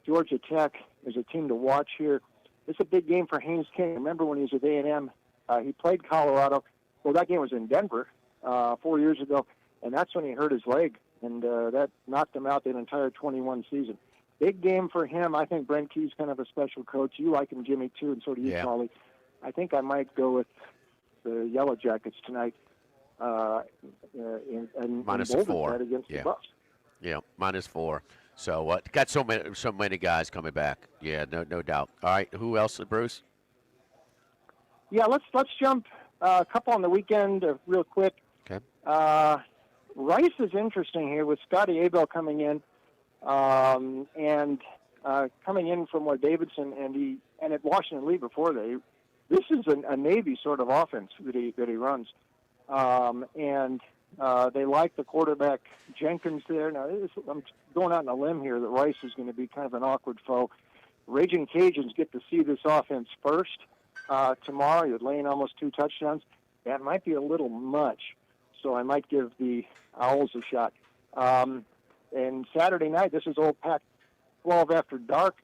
Georgia Tech is a team to watch here. It's a big game for Haynes King. Remember when he was at A&M, he played Colorado. Well, that game was in Denver 4 years ago, and that's when he hurt his leg, and that knocked him out that entire 21 season. Big game for him. I think Brent Key's kind of a special coach. You like him, Jimmy, too, and so do you, Charlie. I think I might go with the Yellow Jackets tonight. -4 against the Buffs. Yeah, -4. So got so many guys coming back. Yeah, no doubt. All right, who else, Bruce? Yeah, let's jump a couple on the weekend real quick. Okay. Rice is interesting here with Scotty Abel coming in, and coming in from Davidson and at Washington Lee before this is a Navy sort of offense that he runs, and they like the quarterback Jenkins there. Now I'm going out on a limb here that Rice is going to be kind of an awkward foe. Raging Cajuns get to see this offense first tomorrow. You're laying almost 2 touchdowns. That might be a little much, so I might give the Owls a shot. And Saturday night, this is old Pac-12 after dark.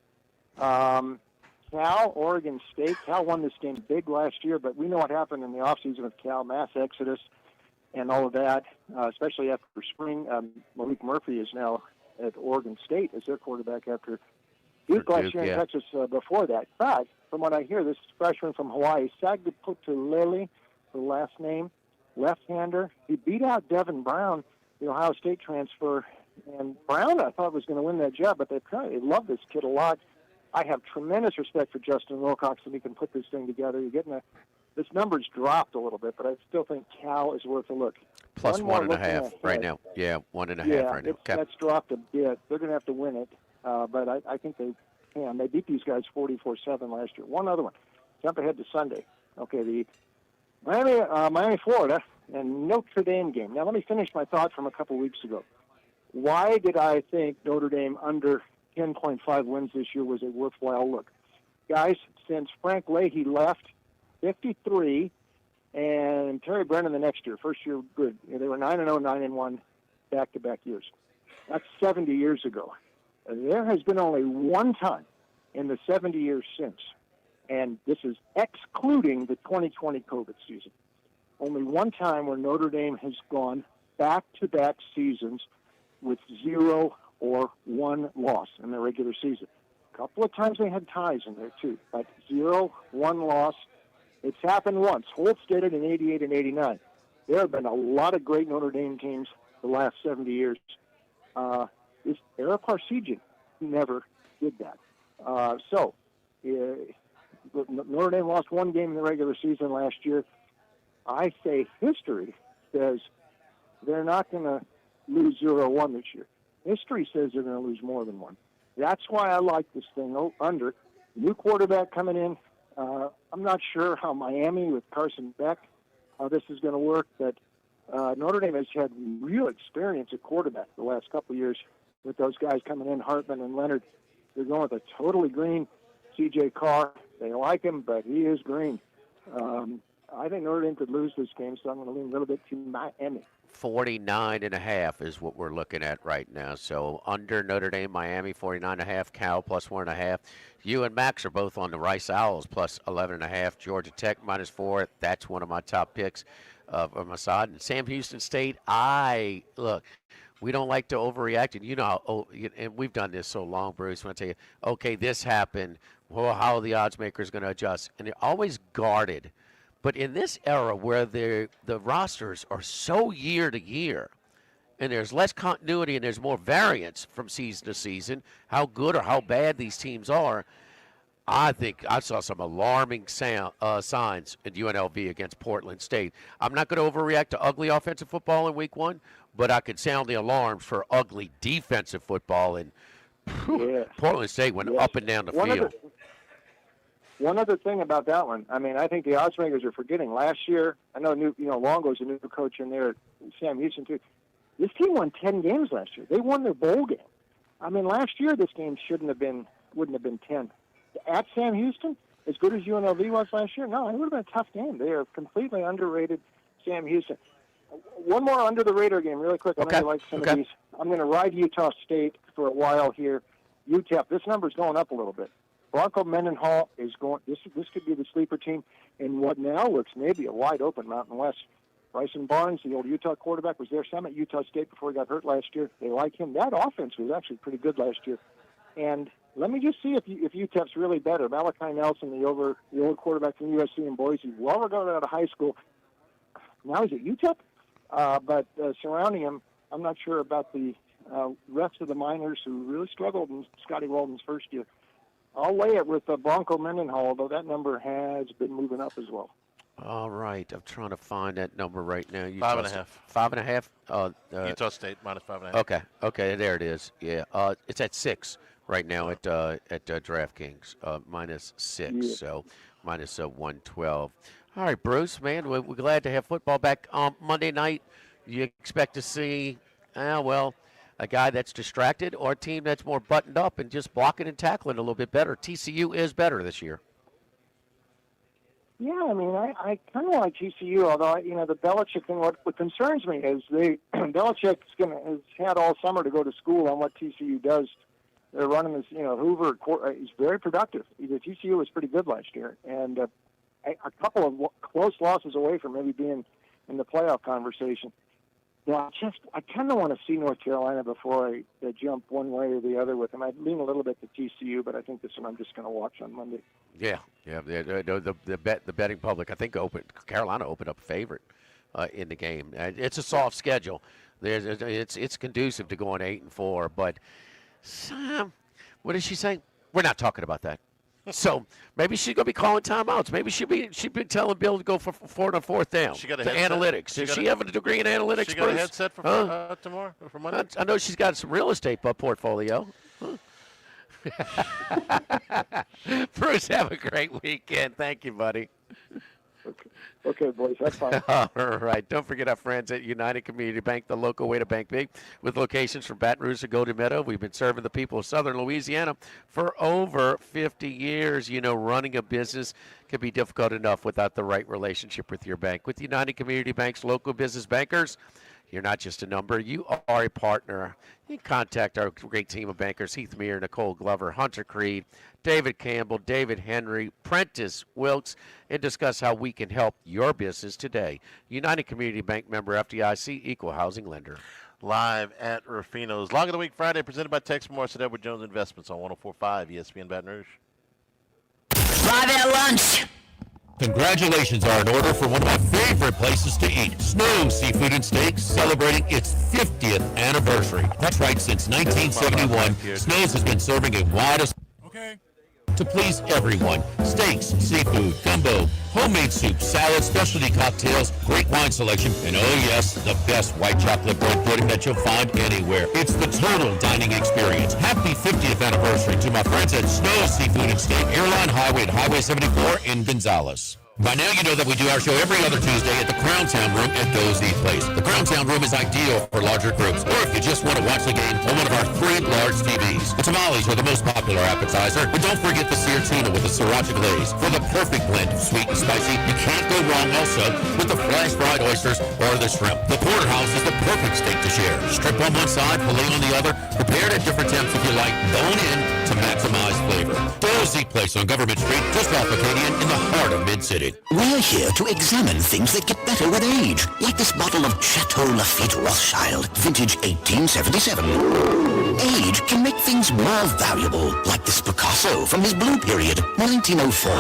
Cal, Oregon State. Cal won this game big last year, but we know what happened in the offseason with Cal, mass exodus and all of that, especially after spring. Malik Murphy is now at Oregon State as their quarterback after Duke last year in Texas before that. But from what I hear, this freshman from Hawaii, Sagaputulele, the last name, left-hander, he beat out Devin Brown, the Ohio State transfer. And Brown, I thought, was going to win that job, but they love this kid a lot. I have tremendous respect for Justin Wilcox, and he can put this thing together. You're getting a This number's dropped a little bit, but I still think Cal is worth a look. Plus One more 1.5 looking right ahead. now. Yeah, 1.5 Yeah, right now. Okay. that's dropped a bit. They're going to have to win it, but I think they can. They beat these guys 44-7 last year. One other one. Jump ahead to Sunday. Okay, the Miami, Florida, and Notre Dame game. Now, let me finish my thought from a couple weeks ago. Why did I think Notre Dame under 10.5 wins this year was a worthwhile look? Guys, since Frank Leahy left, 53, and Terry Brennan the next year, first year good. They were 9-0, 9-1, back-to-back years. That's 70 years ago. There has been only one time in the 70 years since, and this is excluding the 2020 COVID season, only one time where Notre Dame has gone back-to-back seasons with 0 or 1 loss in the regular season. A couple of times they had ties in there, too, but 0, 1 loss. It's happened once. Holtz did it in 88 and 89. There have been a lot of great Notre Dame teams the last 70 years. Eric Parsegian never did that. Notre Dame lost one game in the regular season last year. I say history says they're not going to lose 0-1 this year. History says they're going to lose more than one. That's why I like this thing under. New quarterback coming in. I'm not sure how Miami with Carson Beck, how this is going to work, but Notre Dame has had real experience at quarterback the last couple of years with those guys coming in, Hartman and Leonard. They're going with a totally green C.J. Carr. They like him, but he is green. I think Notre Dame could lose this game, so I'm going to lean a little bit to Miami. 49.5 is what we're looking at right now. So under Notre Dame, Miami, 49.5, Cal plus 1.5. You and Max are both on the Rice Owls plus 11.5. Georgia Tech minus 4. That's one of my top picks on my side. And Sam Houston State, look, we don't like to overreact. And you know, and we've done this so long, Bruce. When I tell you, okay, this happened. Well, how are the odds makers going to adjust? And they're always guarded. But in this era where the rosters are so year to year, and there's less continuity and there's more variance from season to season, how good or how bad these teams are, I think I saw some alarming signs in UNLV against Portland State. I'm not going to overreact to ugly offensive football in week 1, but I could sound the alarms for ugly defensive football. And Portland State went up and down the field. One other thing about that one, I mean, I think the odds makers are forgetting. Last year, I know Longo's a new coach in there, Sam Houston too. This team won 10 games last year. They won their bowl game. I mean, last year this game wouldn't have been 10. At Sam Houston, as good as UNLV was last year, no, it would have been a tough game. They are completely underrated, Sam Houston. One more under the radar game, really quick. I know you like some of these. I'm going to ride Utah State for a while here. UTEP, this number's going up a little bit. Bronco Mendenhall is going. This could be the sleeper team in what now looks maybe a wide open Mountain West. Bryson Barnes, the old Utah quarterback, was there some at Utah State before he got hurt last year. They like him. That offense was actually pretty good last year. And let me just see if UTEP's really better. Malachi Nelson, the old quarterback from USC and Boise, well regarded out of high school. Now he's at UTEP, but surrounding him, I'm not sure about the rest of the minors who really struggled in Scotty Walden's first year. I'll lay it with Bronco Mendenhall, although that number has been moving up as well. All right. I'm trying to find that number right now. 5.5. 5.5? Utah State minus 5.5. Okay, there it is. Yeah, it's at 6 right now at DraftKings, minus 6, so minus 112. All right, Bruce, man, we're glad to have football back on Monday night. You expect to see, a guy that's distracted or a team that's more buttoned up and just blocking and tackling a little bit better. TCU is better this year. Yeah, I mean, I kind of like TCU, although, the Belichick thing, what concerns me is Belichick has had all summer to go to school on what TCU does. They're running this, Hoover, he's very productive. TCU was pretty good last year, and a couple of close losses away from maybe being in the playoff conversation. Yeah, I kind of want to see North Carolina before I jump one way or the other with them. I'd lean a little bit to TCU, but I think this one I'm just going to watch on Monday. Yeah. The betting public, I think, Carolina opened up a favorite in the game. It's a soft schedule. It's conducive to going 8-4, but what did she say? We're not talking about that. So maybe she's going to be calling timeouts. Maybe she'll be telling Bill to go for 4 on 4th down. She got a to headset? analytics. Does she have a degree in analytics? She got a Bruce? headset for tomorrow or for Monday? I know she's got some real estate portfolio. Bruce, have a great weekend. Thank you, buddy. Okay, boys, that's fine. All right. Don't forget our friends at United Community Bank, the local way to bank big, with locations from Baton Rouge to Golden Meadow. We've been serving the people of southern Louisiana for over 50 years. You know, running a business can be difficult enough without the right relationship with your bank. With United Community Bank's local business bankers, you're not just a number, you are a partner. You can contact our great team of bankers, Heath Meir, Nicole Glover, Hunter Creed, David Campbell, David Henry, Prentice Wilkes, and discuss how we can help your business today. United Community Bank member FDIC, equal housing lender. Live at Ruffino's. Log of the Week Friday, presented by Tex Morris at Edward Jones Investments on 104.5 ESPN Baton Rouge. Live at lunch. Congratulations are in order for one of my favorite places to eat, Snow Seafood and Steaks, celebrating its 50th anniversary. That's right, since 1971, Snow's has been serving a wide to please everyone. Steaks, seafood, gumbo, homemade soup, salad, specialty cocktails, great wine selection, and oh yes, the best white chocolate bread pudding that you'll find anywhere. It's the total dining experience. Happy 50th anniversary to my friends at Snow Seafood and Steak, Airline Highway at Highway 74 in Gonzales. By now you know that we do our show every other Tuesday at the Crown Town Room at Goes Eat Place. The Crown Town Room is ideal for larger groups, or if you just want to watch the game on one of our 3 large TVs. The tamales are the most popular appetizer, but don't forget the seared tuna with the sriracha glaze for the perfect blend of sweet and spicy. You can't go wrong also with the flash fried oysters or the shrimp. The porterhouse is the perfect steak to share. Strip on one side, filet on the other, prepared at different temps if you like, bone in to maximize flavor. Goes Eat Place on Government Street, just off Acadian in the heart of Mid-City. We're here to examine things that get better with age, like this bottle of Chateau Lafite Rothschild, vintage 1877. Age can make things more valuable, like this Picasso from his Blue Period, 1904.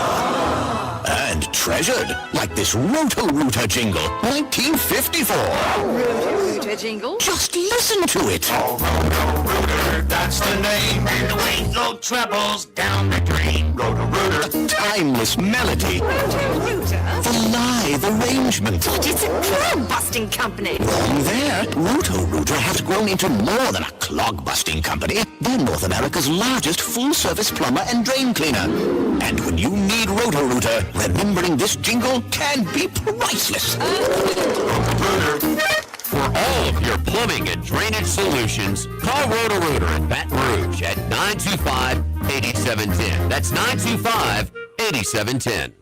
And treasured, like this Roto-Rooter jingle, 1954. Roto-Rooter jingle? Just listen to it. Roto-Rooter, that's the name. And the weight low travels down the drain. Roto-Rooter. A timeless melody. Roto-Rooter? The lithe arrangement. But it's a clog-busting company. Wrong there. Roto-Rooter has grown into more than a clog-busting company. They're North America's largest full-service plumber and drain cleaner. And when you need Roto-Rooter, remembering this jingle can be priceless. For all of your plumbing and drainage solutions, call Roto-Rooter in Baton Rouge at 925-8710. That's 925-8710.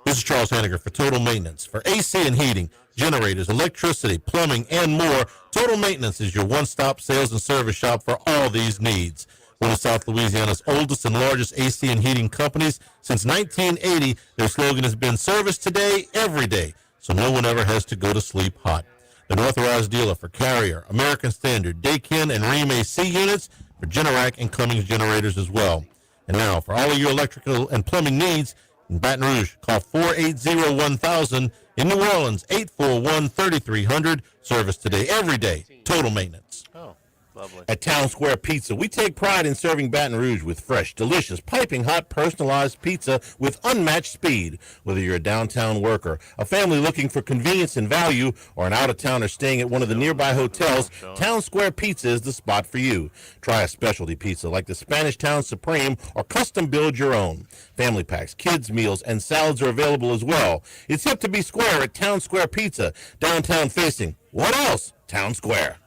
This is Charles Hanniger for Total Maintenance. For AC and heating, generators, electricity, plumbing, and more, Total Maintenance is your one-stop sales and service shop for all these needs. One of South Louisiana's oldest and largest AC and heating companies. Since 1980, their slogan has been service today, every day, so no one ever has to go to sleep hot. An authorized dealer for Carrier, American Standard, Daikin, and Rheem AC units, for Generac and Cummins generators as well. And now, for all of your electrical and plumbing needs, in Baton Rouge, call 480-1000. In New Orleans, 841-3300. Service today, every day. Total Maintenance. Oh, lovely. At Town Square Pizza, we take pride in serving Baton Rouge with fresh, delicious, piping hot, personalized pizza with unmatched speed. Whether you're a downtown worker, a family looking for convenience and value, or an out-of-towner staying at one of the nearby hotels, Town Square Pizza is the spot for you. Try a specialty pizza like the Spanish Town Supreme or custom build your own. Family packs, kids' meals, and salads are available as well. It's hip to be square at Town Square Pizza, downtown facing. What else? Town Square.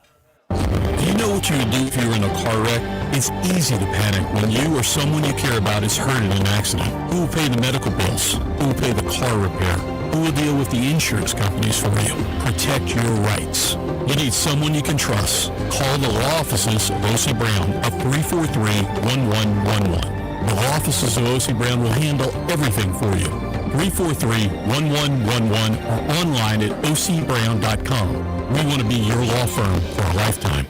Do you know what you would do if you were in a car wreck? It's easy to panic when you or someone you care about is hurt in an accident. Who will pay the medical bills? Who will pay the car repair? Who will deal with the insurance companies for you? Protect your rights. You need someone you can trust. Call the law offices of O.C. Brown at 343-1111. The law offices of O.C. Brown will handle everything for you. 343-1111 or online at ocbrown.com. We want to be your law firm for a lifetime.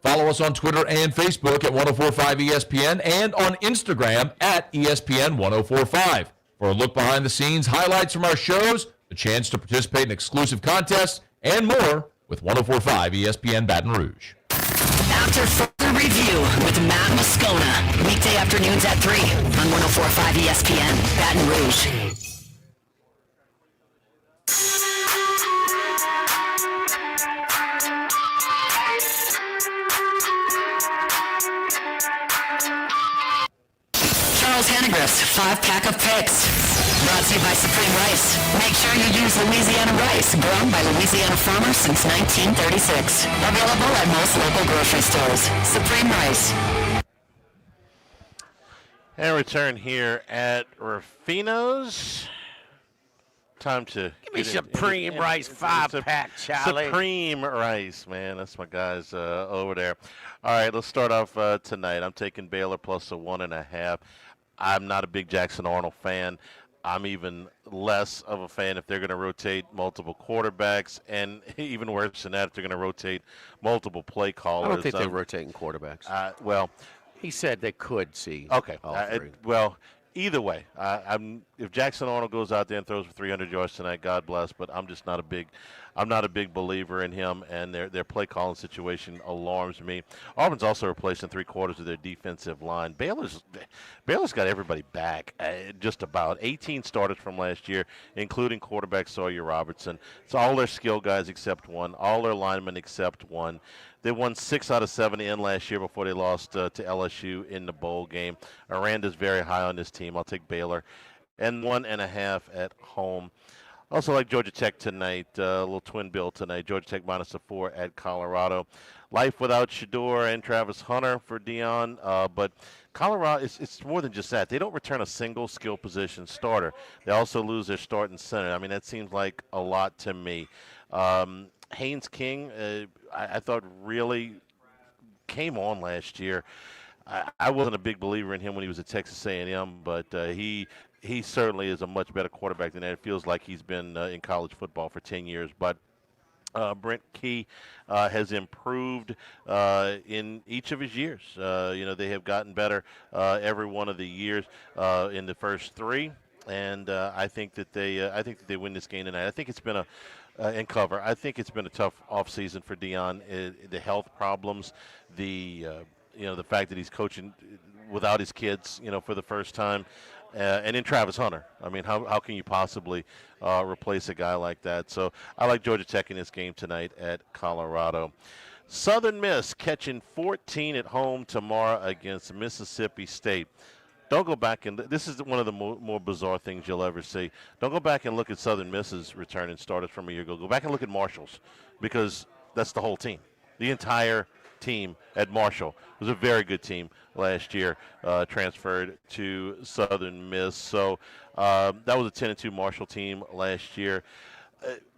Follow us on Twitter and Facebook at 1045ESPN and on Instagram at ESPN1045. For a look behind the scenes, highlights from our shows, the chance to participate in exclusive contests, and more with 1045 ESPN Baton Rouge. After further review with Matt Moscona, weekday afternoons at 3 on 104.5 ESPN, Baton Rouge. Charles Hannegriff's 5-pack of picks. Brought to you by Supreme Rice. Make sure you use Louisiana rice, grown by Louisiana farmers since 1936. Available at most local grocery stores. Supreme Rice. And return here at Ruffino's. Time to give me Supreme Rice 5-pack, Charlie. Supreme Rice, man. That's my guys over there. All right, let's start off tonight. I'm taking Baylor plus a 1.5. I'm not a big Jackson Arnold fan. I'm even less of a fan if they're going to rotate multiple quarterbacks, and even worse than that, if they're going to rotate multiple play callers. I don't think they're rotating quarterbacks. Well, he said they could see. Okay. All three. Well, either way, if Jackson Arnold goes out there and throws for 300 yards tonight, God bless. But I'm just not a big believer in him, and their play calling situation alarms me. Auburn's also replacing 3/4 of their defensive line. Baylor's got everybody back, just about 18 starters from last year, including quarterback Sawyer Robertson. It's all their skill guys except one, all their linemen except one. They won 6 out of 7 in last year before they lost to LSU in the bowl game. Aranda's very high on this team. I'll take Baylor. And 1.5 at home. Also like Georgia Tech tonight, a little twin bill tonight. Georgia Tech minus a 4 at Colorado. Life without Shador and Travis Hunter for Dion. But Colorado, it's more than just that. They don't return a single skill position starter. They also lose their starting center. I mean, that seems like a lot to me. Haynes King, I thought really came on last year. I wasn't a big believer in him when he was at Texas A&M, but he certainly is a much better quarterback than that. It feels like he's been in college football for 10 years. But Brent Key has improved in each of his years. They have gotten better every one of the years in the first 3, and I think that they win this game tonight. I think it's been and cover. I think it's been a tough offseason for Dion. The health problems, the fact that he's coaching without his kids, for the first time, and then Travis Hunter. I mean, how can you possibly replace a guy like that? So I like Georgia Tech in this game tonight at Colorado. Southern Miss catching 14 at home tomorrow against Mississippi State. Don't go back and this is one of the more bizarre things you'll ever see. Don't go back and look at Southern Miss's returning starters from a year ago. Go back and look at Marshall's, because that's the whole team. The entire team at Marshall was a very good team last year, transferred to Southern Miss. So that was a 10-2 Marshall team last year.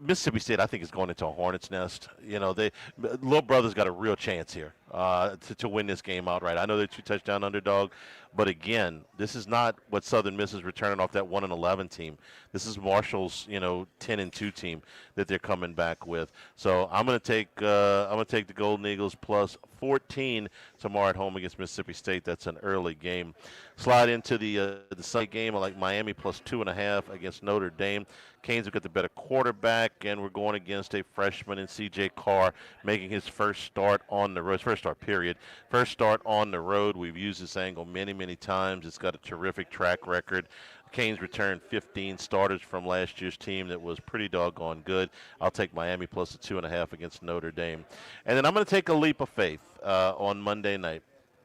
Mississippi State, I think, is going into a hornet's nest. Little brother's got a real chance here to win this game outright. I know they're 2-touchdown underdog, but again, this is not what Southern Miss is returning off that 1-11 team. This is Marshall's 10-2 team that they're coming back with. So I'm going to take the Golden Eagles plus 14 tomorrow at home against Mississippi State. That's an early game. Slide into the Sunday game. I like Miami plus 2.5 against Notre Dame. Canes have got the better quarterback, and we're going against a freshman in C.J. Carr making his first start on the road. First start on the road. We've used this angle many, many times. It's got a terrific track record. Canes returned 15 starters from last year's team that was pretty doggone good. I'll take Miami plus a 2.5 against Notre Dame. And then I'm going to take a leap of faith on Monday night.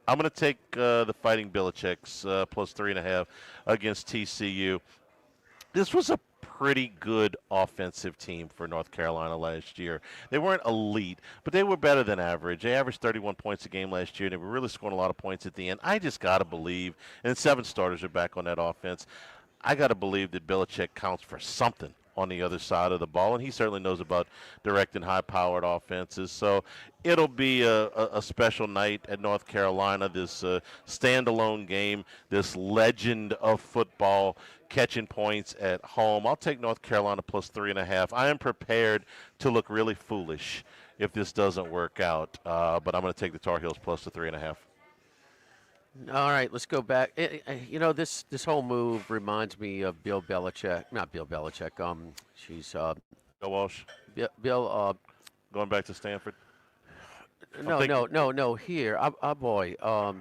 I'm going to take the Fighting Belichick's plus 3.5 against TCU. This was a pretty good offensive team for North Carolina last year. They weren't elite, but they were better than average. They averaged 31 points a game last year, and they were really scoring a lot of points at the end. I just got to believe, and 7 starters are back on that offense, I got to believe that Belichick counts for something on the other side of the ball, and he certainly knows about directing high-powered offenses. So it'll be a special night at North Carolina, this standalone game, this legend of football catching points at home. I'll take North Carolina plus 3.5. I am prepared to look really foolish if this doesn't work out, but I'm going to take the Tar Heels plus the 3.5. All right, let's go back. This whole move reminds me of Bill Belichick. Not Bill Belichick. Bill Walsh. Bill. Going back to Stanford. No. Here, our boy.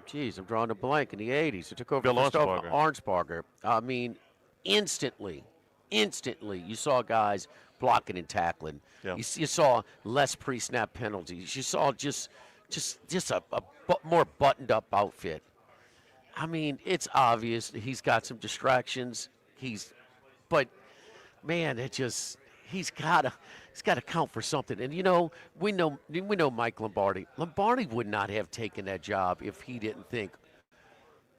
Geez, I'm drawing a blank. In the '80s, it took over Bill for Arnsparger. Arnsparger. I mean, instantly, you saw guys blocking and tackling. Yeah. You saw less pre-snap penalties. You saw just a more buttoned-up outfit. I mean, it's obvious that he's got some distractions. But man, he's got to count for something. And we know Mike Lombardi. Lombardi would not have taken that job if he didn't think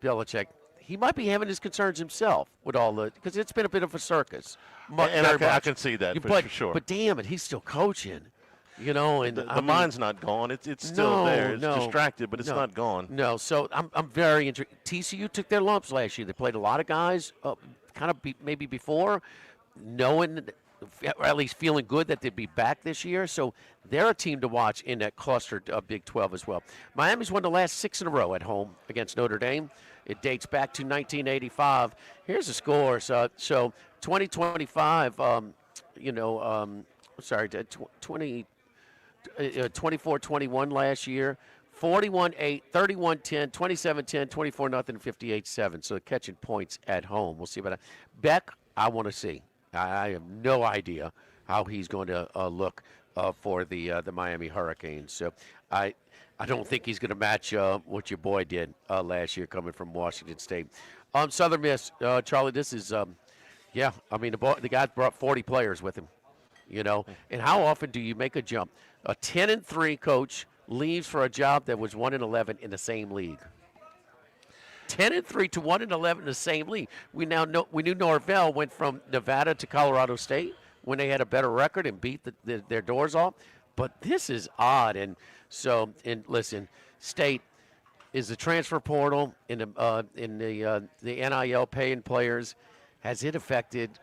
Belichick. He might be having his concerns himself with all because it's been a bit of a circus. And I can see that for sure. But damn it, he's still coaching. And the mind's not gone. It's still there. It's distracted, but it's not gone. No, so I'm very intrigued. TCU took their lumps last year. They played a lot of guys, maybe before, knowing, or at least feeling good that they'd be back this year. So they're a team to watch in that clustered Big 12 as well. Miami's won the last 6 in a row at home against Notre Dame. It dates back to 1985. Here's the scores. So 2025, 24-21 last year, 41-8, 31-10, 27-10, 24-0, 58-7. So catching points at home. We'll see about that. Beck, I want to see. I have no idea how he's going to look for the Miami Hurricanes. So I don't think he's going to match what your boy did last year coming from Washington State. Southern Miss, Charlie, this is, the guy brought 40 players with him, And how often do you make a jump? A 10-3 coach leaves for a job that was 1-11 in the same league. 10-3 to 1-11 in the same league. We knew Norvell went from Nevada to Colorado State when they had a better record and beat their doors off. But this is odd. And listen, State is the transfer portal in the NIL paying players. Has it affected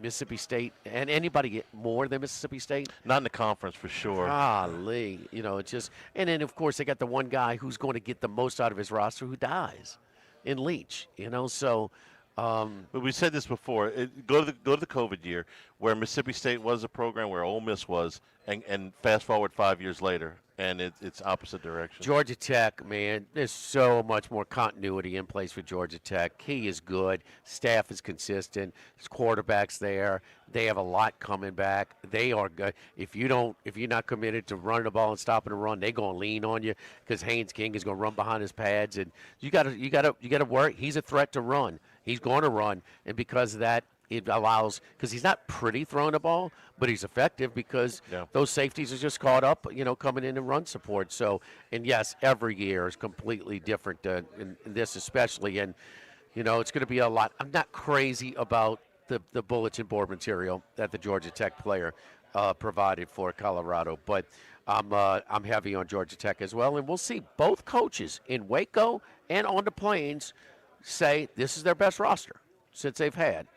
Mississippi State and anybody more than Mississippi State? Not in the conference for sure. Golly, it's just, and then of course they got the one guy who's going to get the most out of his roster who dies, in Leach. So. But we said this before. Go to the COVID year where Mississippi State was a program where Ole Miss was, and fast forward 5 years later, and it's opposite direction. Georgia Tech, man, there's so much more continuity in place for Georgia Tech. He is good. Staff is consistent. His quarterback's there. They have a lot coming back. They are good. If you're not committed to running the ball and stopping the run, they're gonna lean on you because Haynes King is gonna run behind his pads, and you gotta worry. He's a threat to run. He's going to run, and because of that, it allows, because he's not pretty throwing the ball, but he's effective because those safeties are just caught up, coming in and run support. So, and yes, every year is completely different in this especially, and, it's going to be a lot. I'm not crazy about the bulletin board material that the Georgia Tech player provided for Colorado, but I'm heavy on Georgia Tech as well, and we'll see both coaches in Waco and on the Plains say this is their best roster since they've had.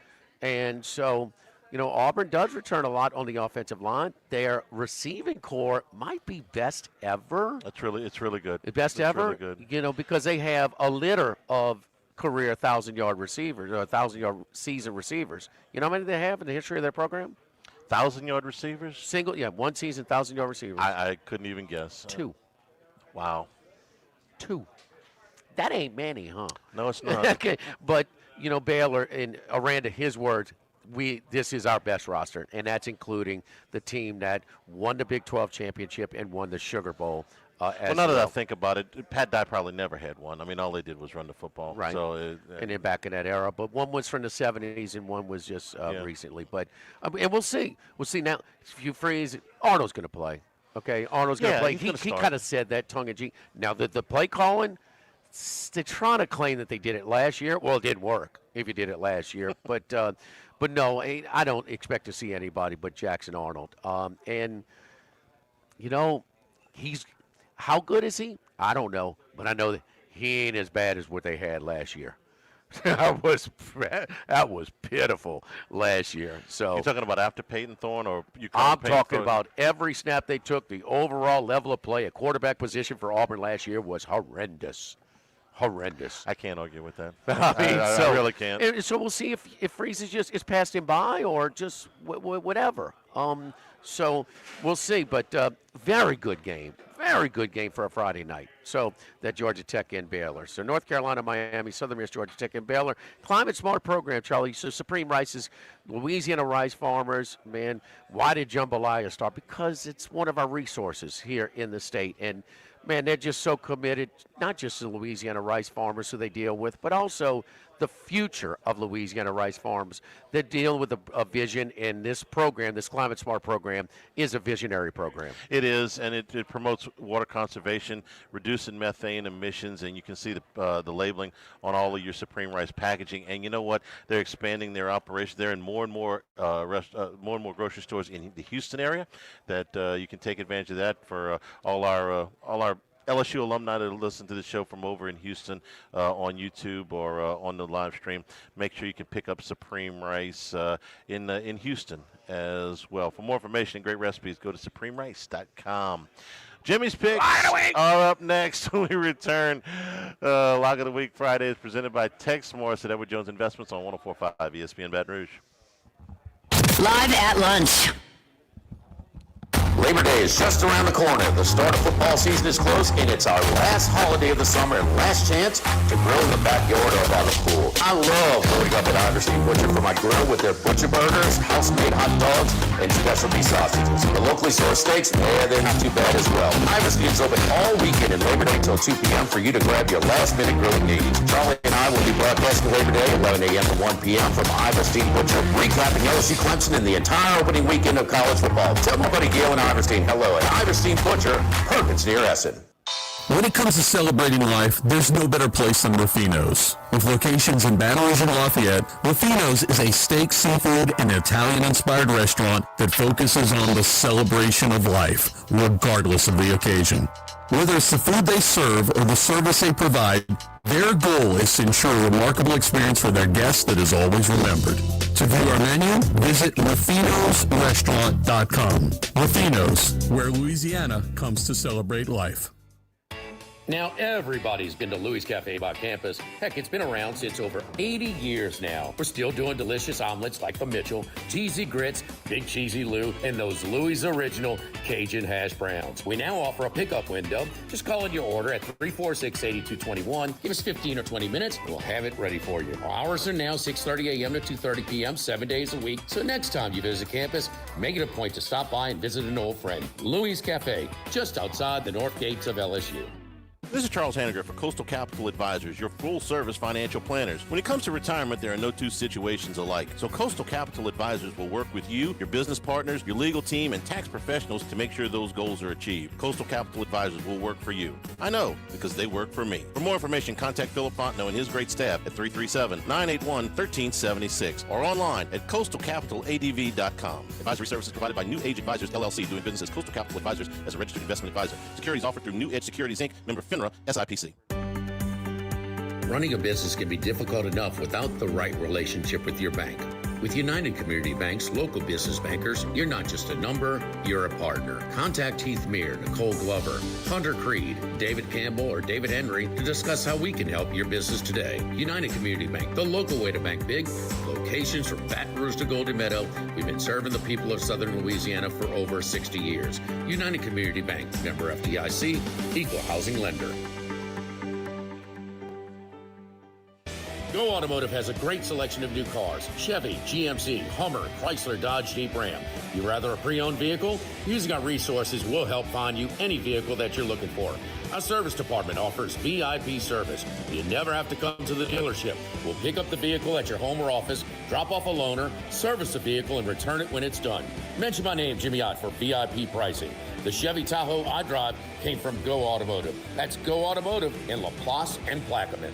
And so, Auburn does return a lot on the offensive line. Their receiving core might be best ever. It's really good. Best ever, really good. Because they have a litter of career 1,000-yard receivers, or 1,000-yard season receivers. You know how many they have in the history of their program? 1,000-yard receivers? One season, 1,000-yard receivers. I couldn't even guess. 2. Wow. 2. That ain't many, huh? No, it's not. Okay, but Baylor, and Aranda, his words, this is our best roster, and that's including the team that won the Big 12 championship and won the Sugar Bowl. Now that I think about it, Pat Dye probably never had one. I mean, all they did was run the football. Right. So and then back in that era, but one was from the 70s and one was just recently. But and we'll see. We'll see now. If you freeze, Arnold's going to play. Okay, Arnold's going to play. He kind of said that tongue in cheek. Now the play calling. They're trying to claim that they did it last year. Well, it did work if you did it last year. But no, I don't expect to see anybody but Jackson Arnold. And, how good is he? I don't know. But I know that he ain't as bad as what they had last year. That was pitiful last year. So you're talking about after Peyton Thorne, or I'm talking about every snap they took. The overall level of play at quarterback position for Auburn last year was horrendous. I can't argue with that. I really can't. So we'll see if Freeze is passed him by or just whatever. So we'll see. But very good game. very good game for a Friday night. So that Georgia Tech and Baylor. So North Carolina, Miami, Southern Miss, Georgia Tech and Baylor. Climate Smart program, Charlie. So Supreme Rice's Louisiana rice farmers, man, why did jambalaya start? Because it's one of our resources here in the state. And, man, they're just so committed, not just to Louisiana rice farmers who they deal with, but also the future of Louisiana rice farms that deal with a vision. And this program, this Climate Smart program, is a visionary program. It is, and it promotes water conservation, reducing methane emissions, and you can see the labeling on all of your Supreme Rice packaging. And you know what? They're expanding their operation. They're in more and more grocery stores in the Houston area. That you can take advantage of that for all our LSU alumni that listen to the show from over in Houston on YouTube or on the live stream. Make sure you can pick up Supreme Rice in Houston as well. For more information and great recipes, go to supremerice.com. Jimmy's picks are up next when we return. Lock of the Week Friday is presented by Tex Morris at Edward Jones Investments on 104.5 ESPN Baton Rouge. Live at lunch. Labor Day is just around the corner. The start of football season is close, and it's our last holiday of the summer and last chance to grill in the backyard or by the pool. I love loading up at Iverstein Butcher for my grill with their butcher burgers, house-made hot dogs, and specialty sausages. The locally sourced steaks, they're not too bad as well. Iverstein's open all weekend and Labor Day till 2 p.m. for you to grab your last-minute grilling needs. Charlie and I will be broadcasting Labor Day 11 a.m. to 1 p.m. from Iverstein Butcher, recapping LSU Clemson and the entire opening weekend of college football. Tell my buddy Gail and Iverstein hello at Iverstein Butcher, Perkins near Essen. When it comes to celebrating life, there's no better place than Ruffino's. With locations in Baton Rouge and Lafayette, Ruffino's is a steak, seafood, and Italian-inspired restaurant that focuses on the celebration of life, regardless of the occasion. Whether it's the food they serve or the service they provide, their goal is to ensure a remarkable experience for their guests that is always remembered. To view our menu, visit RuffinosRestaurant.com. Ruffino's, where Louisiana comes to celebrate life. Now, everybody's been to Louis Cafe by campus. Heck, it's been around since over 80 years now. We're still doing delicious omelets like the Mitchell, cheesy grits, Big Cheesy Lou, and those Louis' original Cajun hash browns. We now offer a pickup window. Just call in your order at 346-8221. Give us 15 or 20 minutes, and we'll have it ready for you. Our hours are now 6:30 a.m. to 2:30 p.m., 7 days a week. So next time you visit campus, make it a point to stop by and visit an old friend. Louis Cafe, just outside the north gates of LSU. This is Charles Hanniger for Coastal Capital Advisors, your full-service financial planners. When it comes to retirement, there are no two situations alike. So Coastal Capital Advisors will work with you, your business partners, your legal team, and tax professionals to make sure those goals are achieved. Coastal Capital Advisors will work for you. I know, because they work for me. For more information, contact Philip Fontenot and his great staff at 337-981-1376 or online at coastalcapitaladv.com. Advisory services provided by New Age Advisors, LLC, doing business as Coastal Capital Advisors as a registered investment advisor. Securities offered through New Edge Securities, Inc., member FINRA, SIPC. Running a business can be difficult enough without the right relationship with your bank. With United Community Bank's local business bankers, you're not just a number, you're a partner. Contact Heath Meir, Nicole Glover, Hunter Creed, David Campbell, or David Henry to discuss how we can help your business today. United Community Bank, the local way to bank big. Locations from Baton Rouge to Golden Meadow. We've been serving the people of Southern Louisiana for over 60 years. United Community Bank, member FDIC, equal housing lender. Go Automotive has a great selection of new cars. Chevy, GMC, Hummer, Chrysler, Dodge, Jeep, Ram. You rather a pre-owned vehicle? Using our resources, we'll help find you any vehicle that you're looking for. Our service department offers VIP service. You never have to come to the dealership. We'll pick up the vehicle at your home or office, drop off a loaner, service the vehicle, and return it when it's done. Mention my name, Jimmy Ott, for VIP pricing. The Chevy Tahoe I drive came from Go Automotive. That's Go Automotive in LaPlace and Plaquemine.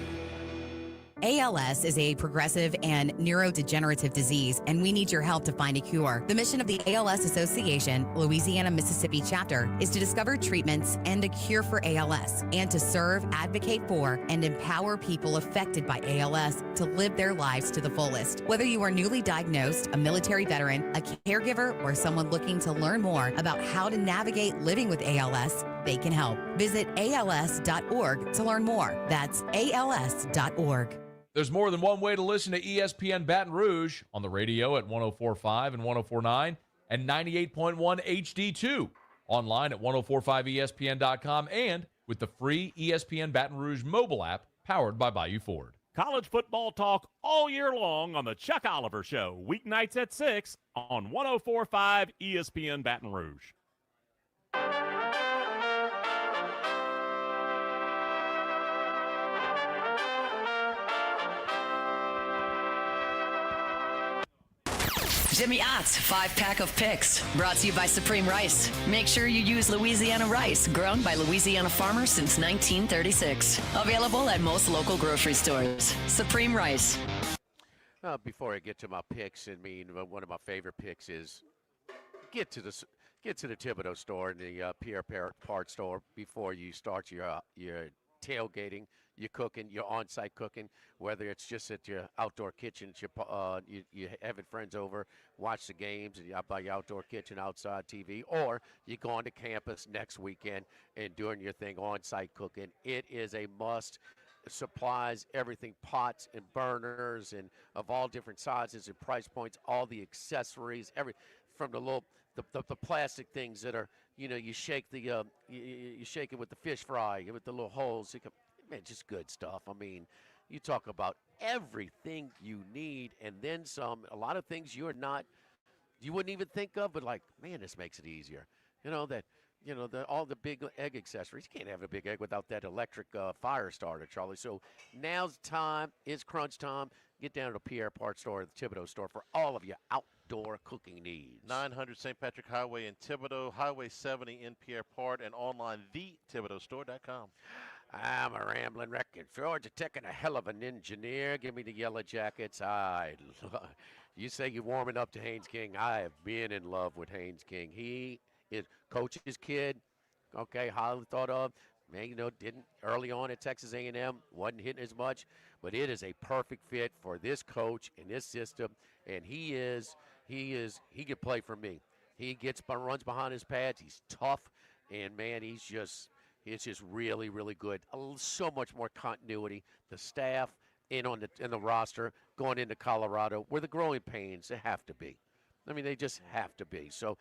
ALS is a progressive and neurodegenerative disease, and we need your help to find a cure. The mission of the ALS Association, Louisiana, Mississippi chapter, is to discover treatments and a cure for ALS, and to serve, advocate for, and empower people affected by ALS to live their lives to the fullest. Whether you are newly diagnosed, a military veteran, a caregiver, or someone looking to learn more about how to navigate living with ALS, they can help. Visit als.org to learn more. That's als.org. There's more than one way to listen to ESPN Baton Rouge on the radio at 104.5 and 104.9 and 98.1 HD2. online at 1045ESPN.com and with the free ESPN Baton Rouge mobile app powered by Bayou Ford. College football talk all year long on the Chuck Oliver Show, weeknights at 6 on 1045 ESPN Baton Rouge. Jimmy Ott's 5-pack of picks, brought to you by Supreme Rice. Make sure you use Louisiana rice, grown by Louisiana farmers since 1936. Available at most local grocery stores. Supreme Rice. Before I get to my picks, one of my favorite picks is get to the Thibodeau store and the Pierre Part store before you start your tailgating, your cooking, your on-site cooking, whether it's just at your outdoor kitchen, you having friends over, watch the games by your outdoor kitchen, outside TV, or you're going to campus next weekend and doing your thing on-site cooking. It is a must. Supplies, everything, pots and burners and of all different sizes and price points, all the accessories, from the little the plastic things that are, you shake you shake it with the fish fry with the little holes. Man, just good stuff. I mean, you talk about everything you need and then some. A lot of things you wouldn't even think of, but like, man, this makes it easier. All the big egg accessories. You can't have a big egg without that electric fire starter, Charlie. So now's time. It's crunch time. Get down to the Pierre Part store, the Thibodeau store, for all of your outdoor cooking needs. 900 St. Patrick Highway in Thibodeau, Highway 70 in Pierre Part, and online, thethibodeaustore.com. I'm a rambling wreck. Georgia Tech and a hell of an engineer. Give me the Yellow Jackets. You say you're warming up to Haynes King. I have been in love with Haynes King. He is coach's kid. Okay, highly thought of. Man, didn't early on at Texas A&M, wasn't hitting as much, but it is a perfect fit for this coach and this system. And he can play for me. He runs behind his pads. He's tough, and man, it's just really, really good. So much more continuity. The staff in the roster going into Colorado, where the growing pains, they have to be. I mean, they just have to be. So,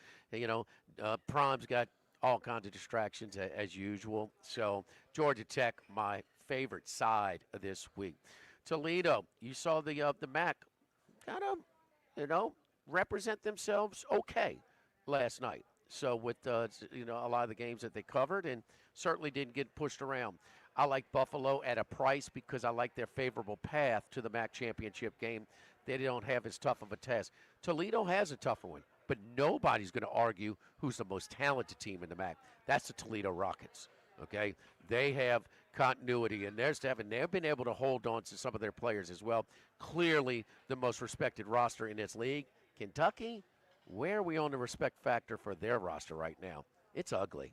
Prime's got all kinds of distractions as usual. So, Georgia Tech, my favorite side of this week. Toledo, you saw the MAC kind of, represent themselves okay last night. So with a lot of the games that they covered, and certainly didn't get pushed around. I like Buffalo at a price because I like their favorable path to the MAC championship game. They don't have as tough of a test. Toledo has a tougher one, but nobody's going to argue who's the most talented team in the MAC. That's the Toledo Rockets. Okay, they have continuity, and they've been able to hold on to some of their players as well. Clearly, the most respected roster in this league. Kentucky, where are we on the respect factor for their roster right now? It's ugly.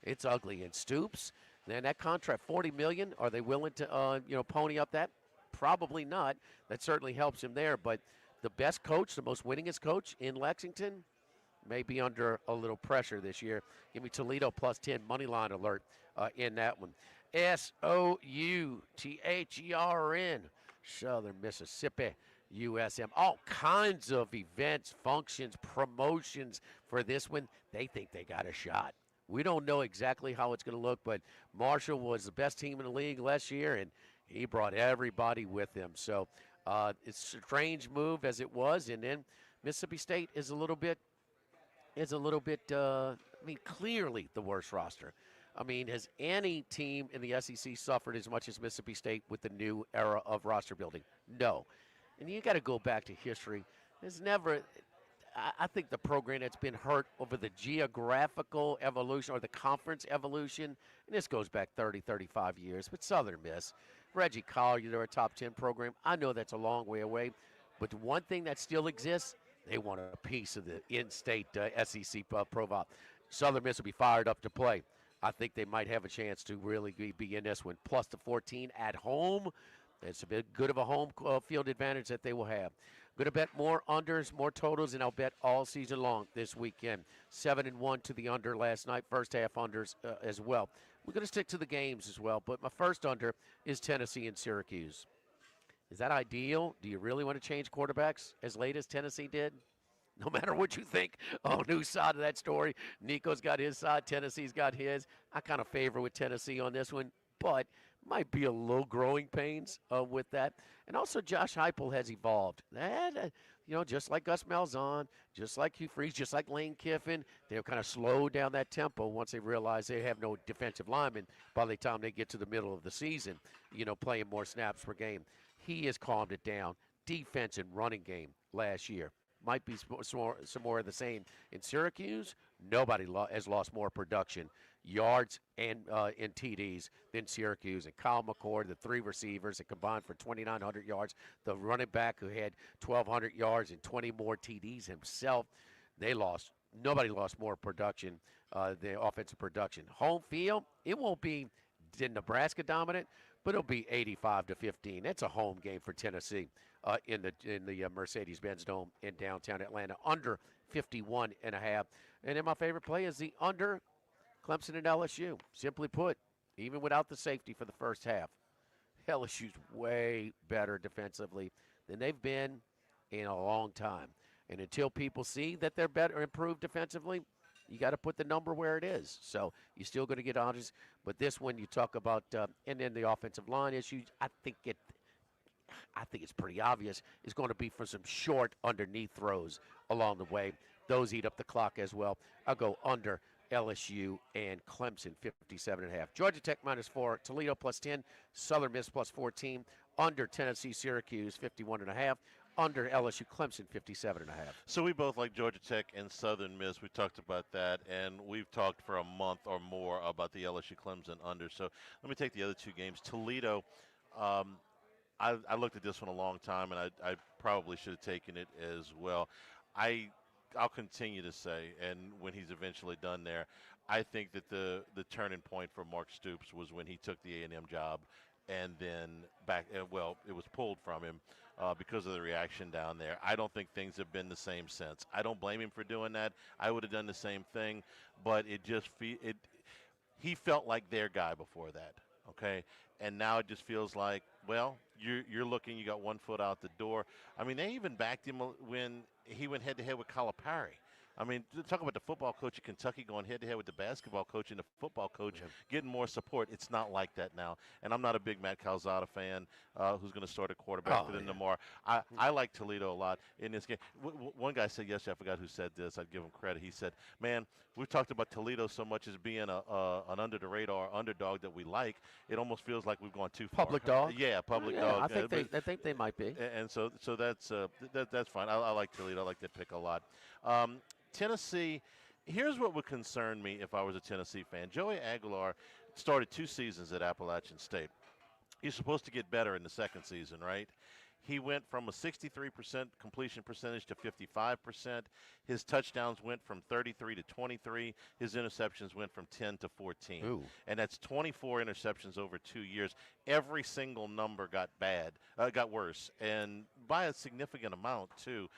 It's ugly. And Stoops, then that contract, $40 million. Are they willing to, pony up that? Probably not. That certainly helps him there. But the best coach, the most winningest coach in Lexington, may be under a little pressure this year. Give me Toledo plus 10 money line alert in that one. SOUTHERN, Southern Mississippi. USM, all kinds of events, functions, promotions for this one. They think they got a shot. We don't know exactly how it's going to look, but Marshall was the best team in the league last year, and he brought everybody with him. So it's a strange move as it was, and then Mississippi State is a little bit, clearly the worst roster. I mean, has any team in the SEC suffered as much as Mississippi State with the new era of roster building? No. And you got to go back to history. There's never, I think the program that's been hurt over the geographical evolution or the conference evolution, and this goes back 30, 35 years, but Southern Miss, Reggie Collier, they're a top 10 program. I know that's a long way away, but the one thing that still exists, they want a piece of the in-state SEC Pro. Southern Miss will be fired up to play. I think they might have a chance to really be in this one. Plus the 14 at home. It's a bit good of a home field advantage that they will have. Going to bet more unders, more totals, and I'll bet all season long this weekend. 7-1 to the under last night, first half unders as well. We're going to stick to the games as well, but my first under is Tennessee and Syracuse. Is that ideal? Do you really want to change quarterbacks as late as Tennessee did? No matter what you think on whose side of that story. Nico's got his side. Tennessee's got his. I kind of favor with Tennessee on this one, but might be a little growing pains with that. And also, Josh Heupel has evolved. Just like Gus Malzahn, just like Hugh Freeze, just like Lane Kiffin, they've kind of slowed down that tempo once they realize they have no defensive linemen by the time they get to the middle of the season, playing more snaps per game. He has calmed it down. Defense and running game last year. Might be some more of the same. In Syracuse, nobody has lost more production, yards and in TDs than Syracuse. And Kyle McCord, the 3 receivers that combined for 2,900 yards, the running back who had 1,200 yards and 20 more TDs himself, nobody lost more production, the offensive production. Home field, it won't be Nebraska dominant, but it'll be 85-15. That's a home game for Tennessee in the Mercedes-Benz Dome in downtown Atlanta, under 51.5. And then my favorite play is the under Clemson and LSU. Simply put, even without the safety for the first half, LSU's way better defensively than they've been in a long time. And until people see that they're better, improved defensively, you got to put the number where it is. So you're still going to get honors. But this one you talk about, and then the offensive line issues, I think it's pretty obvious, is going to be for some short underneath throws along the way. Those eat up the clock as well. I'll go under LSU and Clemson, 57.5. Georgia Tech -4, Toledo +10, Southern Miss +14, under Tennessee Syracuse, 51.5. Under LSU Clemson, 57.5. So we both like Georgia Tech and Southern Miss. We talked about that, and we've talked for a month or more about the LSU Clemson under. So let me take the other 2 games. Toledo, I looked at this one a long time, and I probably should have taken it as well. I'll continue to say, and when he's eventually done there, I think that the turning point for Mark Stoops was when he took the A&M job, and then it was pulled from him because of the reaction down there. I don't think things have been the same since. I don't blame him for doing that. I would have done the same thing, but he felt like their guy before that, okay? And now it just feels like, well, you're looking, you got one foot out the door. I mean, they even backed him when he went head-to-head with Calipari. I mean, talk about the football coach at Kentucky going head-to-head with the basketball coach and the football coach getting more support. It's not like that now. And I'm not a big Matt Calzada fan who's going to start a quarterback for them tomorrow. I like Toledo a lot in this game. One guy said yesterday, I forgot who said this. I'd give him credit. He said, man, we've talked about Toledo so much as being an under-the-radar underdog that we like. It almost feels like we've gone too far. Public dog? Yeah, public dog. I think they might be. And so that's fine. I like Toledo. I like that pick a lot. Tennessee, here's what would concern me if I was a Tennessee fan. Joey Aguilar started 2 seasons at Appalachian State. He's supposed to get better in the second season, right? He went from a 63% completion percentage to 55%. His touchdowns went from 33 to 23. His interceptions went from 10 to 14. Ooh. And that's 24 interceptions over 2 years. Every single number got worse, and by a significant amount, too.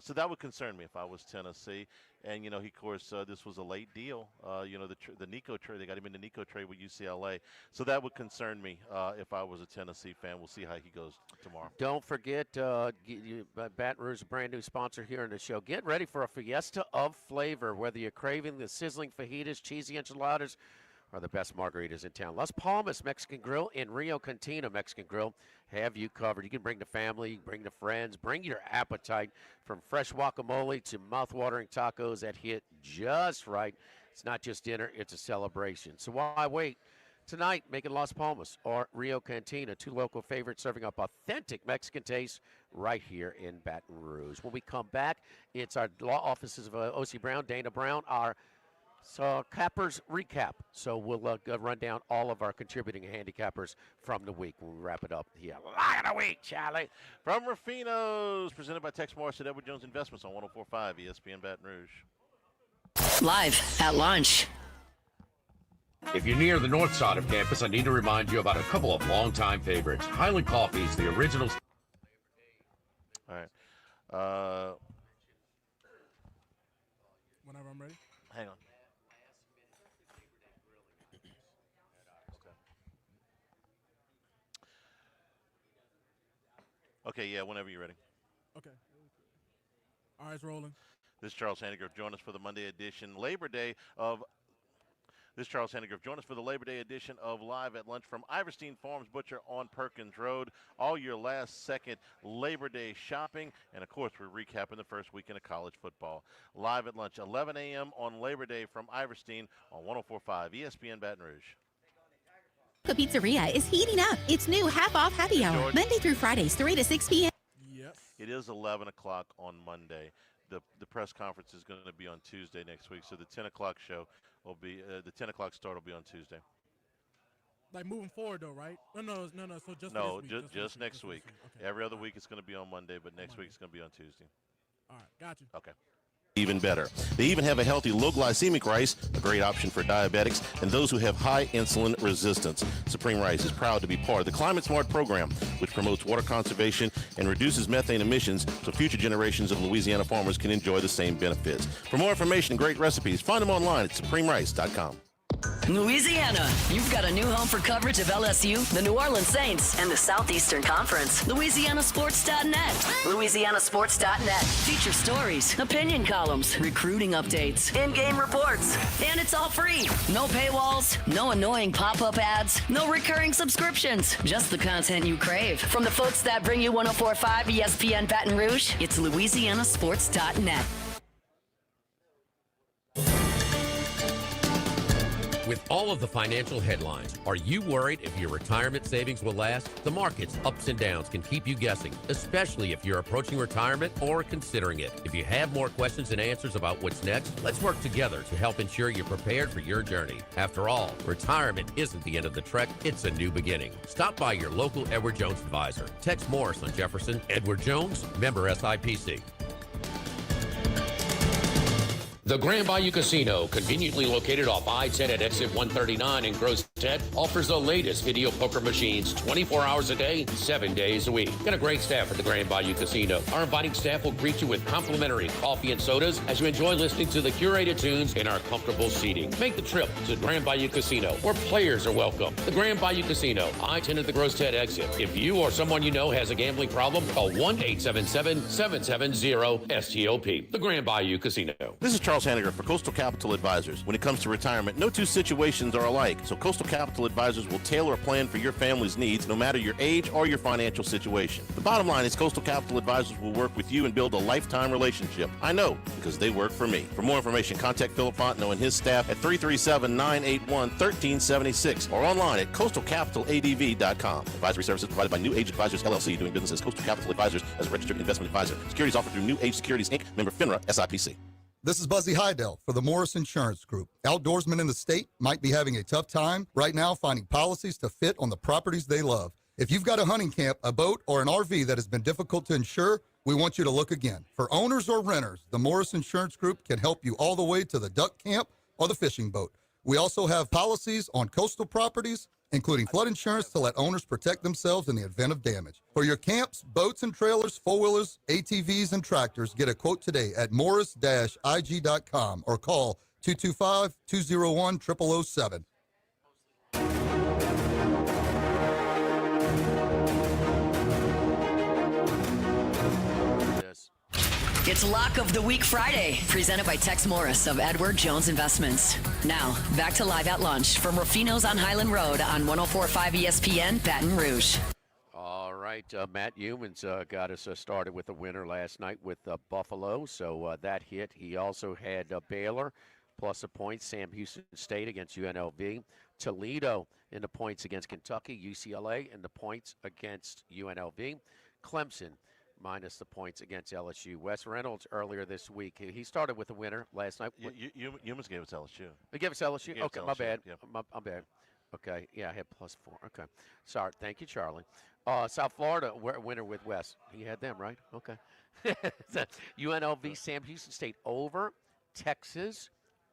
So that would concern me if I was Tennessee. And, of course, this was a late deal. The Nico trade, they got him in the Nico trade with UCLA. So that would concern me if I was a Tennessee fan. We'll see how he goes tomorrow. Don't forget, Baton Rouge, a brand new sponsor here on the show. Get ready for a fiesta of flavor, whether you're craving the sizzling fajitas, cheesy enchiladas, or the best margaritas in town. Las Palmas Mexican Grill and Rio Cantina Mexican Grill have you covered. You can bring the family, you can bring the friends, bring your appetite, from fresh guacamole to mouth-watering tacos that hit just right. It's not just dinner, it's a celebration. So why wait? Tonight, make it Las Palmas or Rio Cantina, 2 local favorites serving up authentic Mexican taste right here in Baton Rouge. When we come back, it's our law offices of O.C. Brown, Dana Brown, our Cappers Recap. So we'll run down all of our contributing handicappers from the week when we wrap it up here. Lie of the week, Charlie. From Ruffino's, presented by Tex Morris at Edward Jones Investments on 104.5 ESPN Baton Rouge. Live at lunch. If you're near the north side of campus, I need to remind you about a couple of longtime favorites. Highland Coffee's the original. All right. Whenever I'm ready. Hang on. Okay, yeah, whenever you're ready. Okay. All right, it's rolling. This is Charles Handigrove. Join us for the Monday edition, Labor Day of. This is Charles Handigrove. Join us for the Labor Day edition of Live at Lunch from Iverstein Farms Butcher on Perkins Road. All your last-second Labor Day shopping. And, of course, we're recapping the first weekend of college football. Live at Lunch, 11 a.m. on Labor Day from Iverstein on 104.5 ESPN Baton Rouge. Pizzeria is heating up. It's new half-off happy hour, Monday through Fridays, 3 to 6 p.m. It is 11 o'clock on Monday. The press conference is going to be on Tuesday next week, so the 10 o'clock show will be the 10 o'clock start will be on Tuesday. Like moving forward, though, right? No. So just no, this week, just next week. Okay. Every other week it's going to be on Monday, but next week it's going to be on Tuesday. All right, got you. Okay. Even better. They even have a healthy low glycemic rice, a great option for diabetics and those who have high insulin resistance. Supreme Rice is proud to be part of the Climate Smart program, which promotes water conservation and reduces methane emissions so future generations of Louisiana farmers can enjoy the same benefits. For more information and great recipes, find them online at supremerice.com. Louisiana, you've got a new home for coverage of LSU, the New Orleans Saints, and the Southeastern Conference. LouisianaSports.net. LouisianaSports.net. Feature stories, opinion columns, recruiting updates, in-game reports. And it's all free. No paywalls, no annoying pop-up ads, no recurring subscriptions. Just the content you crave. From the folks that bring you 104.5 ESPN Baton Rouge, it's LouisianaSports.net. With all of the financial headlines, are you worried if your retirement savings will last? The market's ups and downs can keep you guessing, especially if you're approaching retirement or considering it. If you have more questions and answers about what's next, let's work together to help ensure you're prepared for your journey. After all, retirement isn't the end of the trek, it's a new beginning. Stop by your local Edward Jones advisor. Text Morris on Jefferson. Edward Jones, member SIPC. The Grand Bayou Casino, conveniently located off I-10 at exit 139 in Gross-Ted, offers the latest video poker machines 24 hours a day, 7 days a week. Got a great staff at the Grand Bayou Casino. Our inviting staff will greet you with complimentary coffee and sodas as you enjoy listening to the curated tunes in our comfortable seating. Make the trip to Grand Bayou Casino, where players are welcome. The Grand Bayou Casino, I-10 at the Gross-Ted exit. If you or someone you know has a gambling problem, call 1-877-770-STOP. The Grand Bayou Casino. This is Charles Hanniger for Coastal Capital Advisors. When it comes to retirement, no two situations are alike, so Coastal Capital Advisors will tailor a plan for your family's needs no matter your age or your financial situation. The bottom line is Coastal Capital Advisors will work with you and build a lifetime relationship. I know, because they work for me. For more information, contact Philip Fontenot and his staff at 337-981-1376 or online at coastalcapitaladv.com. Advisory services provided by New Age Advisors, LLC, doing business as Coastal Capital Advisors as a registered investment advisor. Securities offered through New Age Securities, Inc., member FINRA, SIPC. This is Buzzy Hydell for the Morris Insurance Group. Outdoorsmen in the state might be having a tough time right now finding policies to fit on the properties they love. If you've got a hunting camp, a boat, or an RV that has been difficult to insure, we want you to look again. For owners or renters, the Morris Insurance Group can help you all the way to the duck camp or the fishing boat. We also have policies on coastal properties, including flood insurance to let owners protect themselves in the event of damage. For your camps, boats and trailers, four-wheelers, ATVs, and tractors, get a quote today at morris-ig.com or call 225-201-0007. It's Lock of the Week Friday, presented by Tex Morris of Edward Jones Investments. Now, back to Live at Lunch from Ruffino's on Highland Road on 104.5 ESPN Baton Rouge. All right, Matt Humans got us started with a winner last night with Buffalo, so that hit. He also had Baylor plus a point, Sam Houston State against UNLV, Toledo in the points against Kentucky, UCLA in the points against UNLV, Clemson minus the points against LSU. Wes Reynolds earlier this week, he started with a winner last night. Humans gave us LSU. They gave us LSU? Okay, my bad. Yep. My bad. Okay, yeah, I had +4. Okay. Sorry. Thank you, Charlie. South Florida winner with Wes. He had them, right? Okay. UNLV, Sam Houston State over, Texas,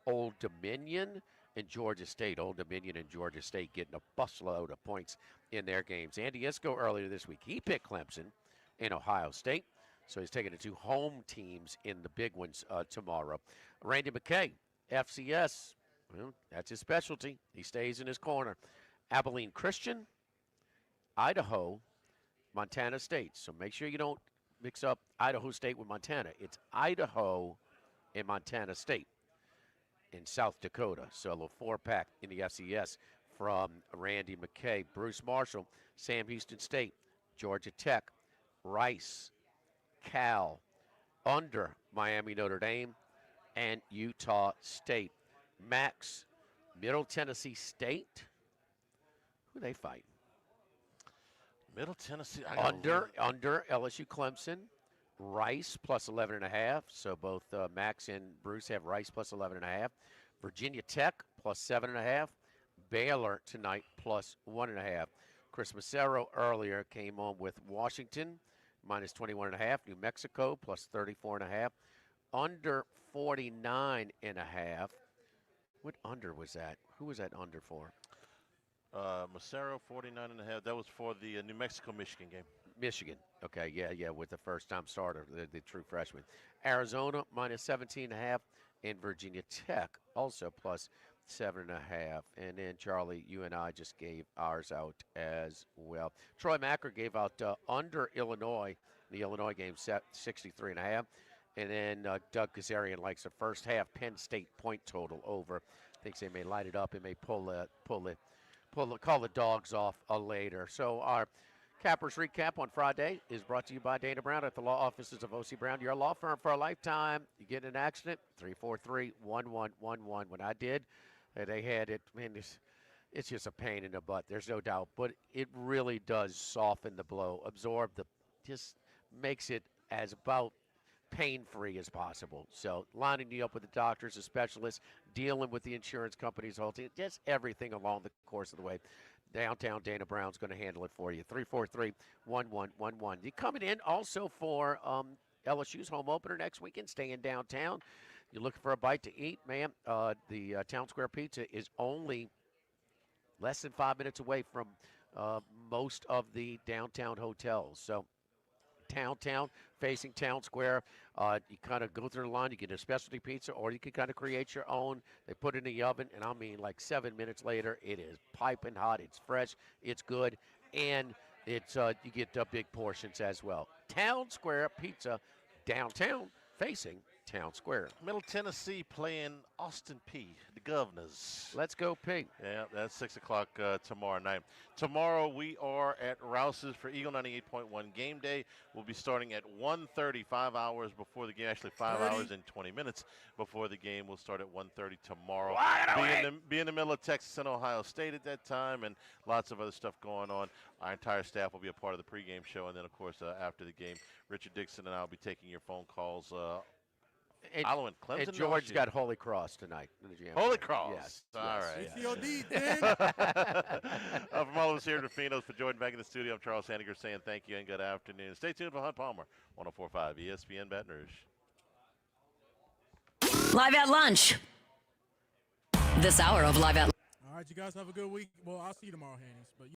Old Dominion, and Georgia State. Old Dominion and Georgia State getting a busload of points in their games. Andy Isco earlier this week, he picked Clemson in Ohio State. So he's taking the two home teams in the big ones tomorrow. Randy McKay, FCS, well, that's his specialty. He stays in his corner. Abilene Christian, Idaho, Montana State. So make sure you don't mix up Idaho State with Montana. It's Idaho and Montana State in South Dakota. So a little 4-pack in the FCS from Randy McKay. Bruce Marshall, Sam Houston State, Georgia Tech, Rice, Cal, under Miami Notre Dame, and Utah State. Max, Middle Tennessee State. Who they fighting? Middle Tennessee. Under LSU Clemson. Rice plus 11.5. So both Max and Bruce have Rice plus 11.5. Virginia Tech plus 7.5. Baylor tonight plus 1.5. Chris Macero earlier came on with Washington minus 21.5. New Mexico plus 34.5. Under 49.5. What under was that? Who was that under for? Macero 49.5. That was for the New Mexico-Michigan game. Michigan. Okay, yeah, with the first-time starter, the true freshman. Arizona minus 17.5, and Virginia Tech also plus 7.5. And then Charlie, you and I just gave ours out as well. Troy Macker gave out under Illinois. The Illinois game set 63.5. And then Doug Kazarian likes the first half Penn State point total over. Thinks they may light it up and may call the dogs off later. So our Cappers Recap on Friday is brought to you by Dana Brown at the law offices of O.C. Brown, your law firm for a lifetime. You get in an accident, 343-1111. When I did, they had it. Man, it's just a pain in the butt. There's no doubt. But it really does soften the blow, just makes it as about pain-free as possible. So lining you up with the doctors, the specialists, dealing with the insurance companies, whole team, just everything along the course of the way. Downtown Dana Brown's going to handle it for you. 343-1111. You coming in also for LSU's home opener next weekend, staying downtown. You're looking for a bite to eat, man. The Town Square Pizza is only less than 5 minutes away from most of the downtown hotels. So downtown, facing Town Square. You kind of go through the line, you get a specialty pizza, or you can kind of create your own. They put it in the oven, and I mean, like 7 minutes later, it is piping hot. It's fresh, it's good, and it's you get big portions as well. Town Square Pizza, downtown, facing Town Square. Middle Tennessee playing Austin P, the Governors. Let's go, P. Yeah, that's 6 o'clock tomorrow night. Tomorrow we are at Rouse's for Eagle 98.1 game day. We'll be starting at 1:30, 5 hours before the game. Actually, 5 hours and 20 minutes before the game. We'll start at 1:30 tomorrow. Be in the middle of Texas and Ohio State at that time, and lots of other stuff going on. Our entire staff will be a part of the pregame show, and then, of course, after the game, Richard Dixon and I will be taking your phone calls. Following Clemson. And George got Holy Cross tonight. Holy Cross. Yes. All right. HCOD, From all of us here at Ruffino's, for Jordan back in the studio, I'm Charles Handiger saying thank you and good afternoon. Stay tuned for Hunt Palmer, 104.5 ESPN Baton Rouge. Live at lunch. This hour of Live at All right, you guys have a good week. Well, I'll see you tomorrow, Hannies. But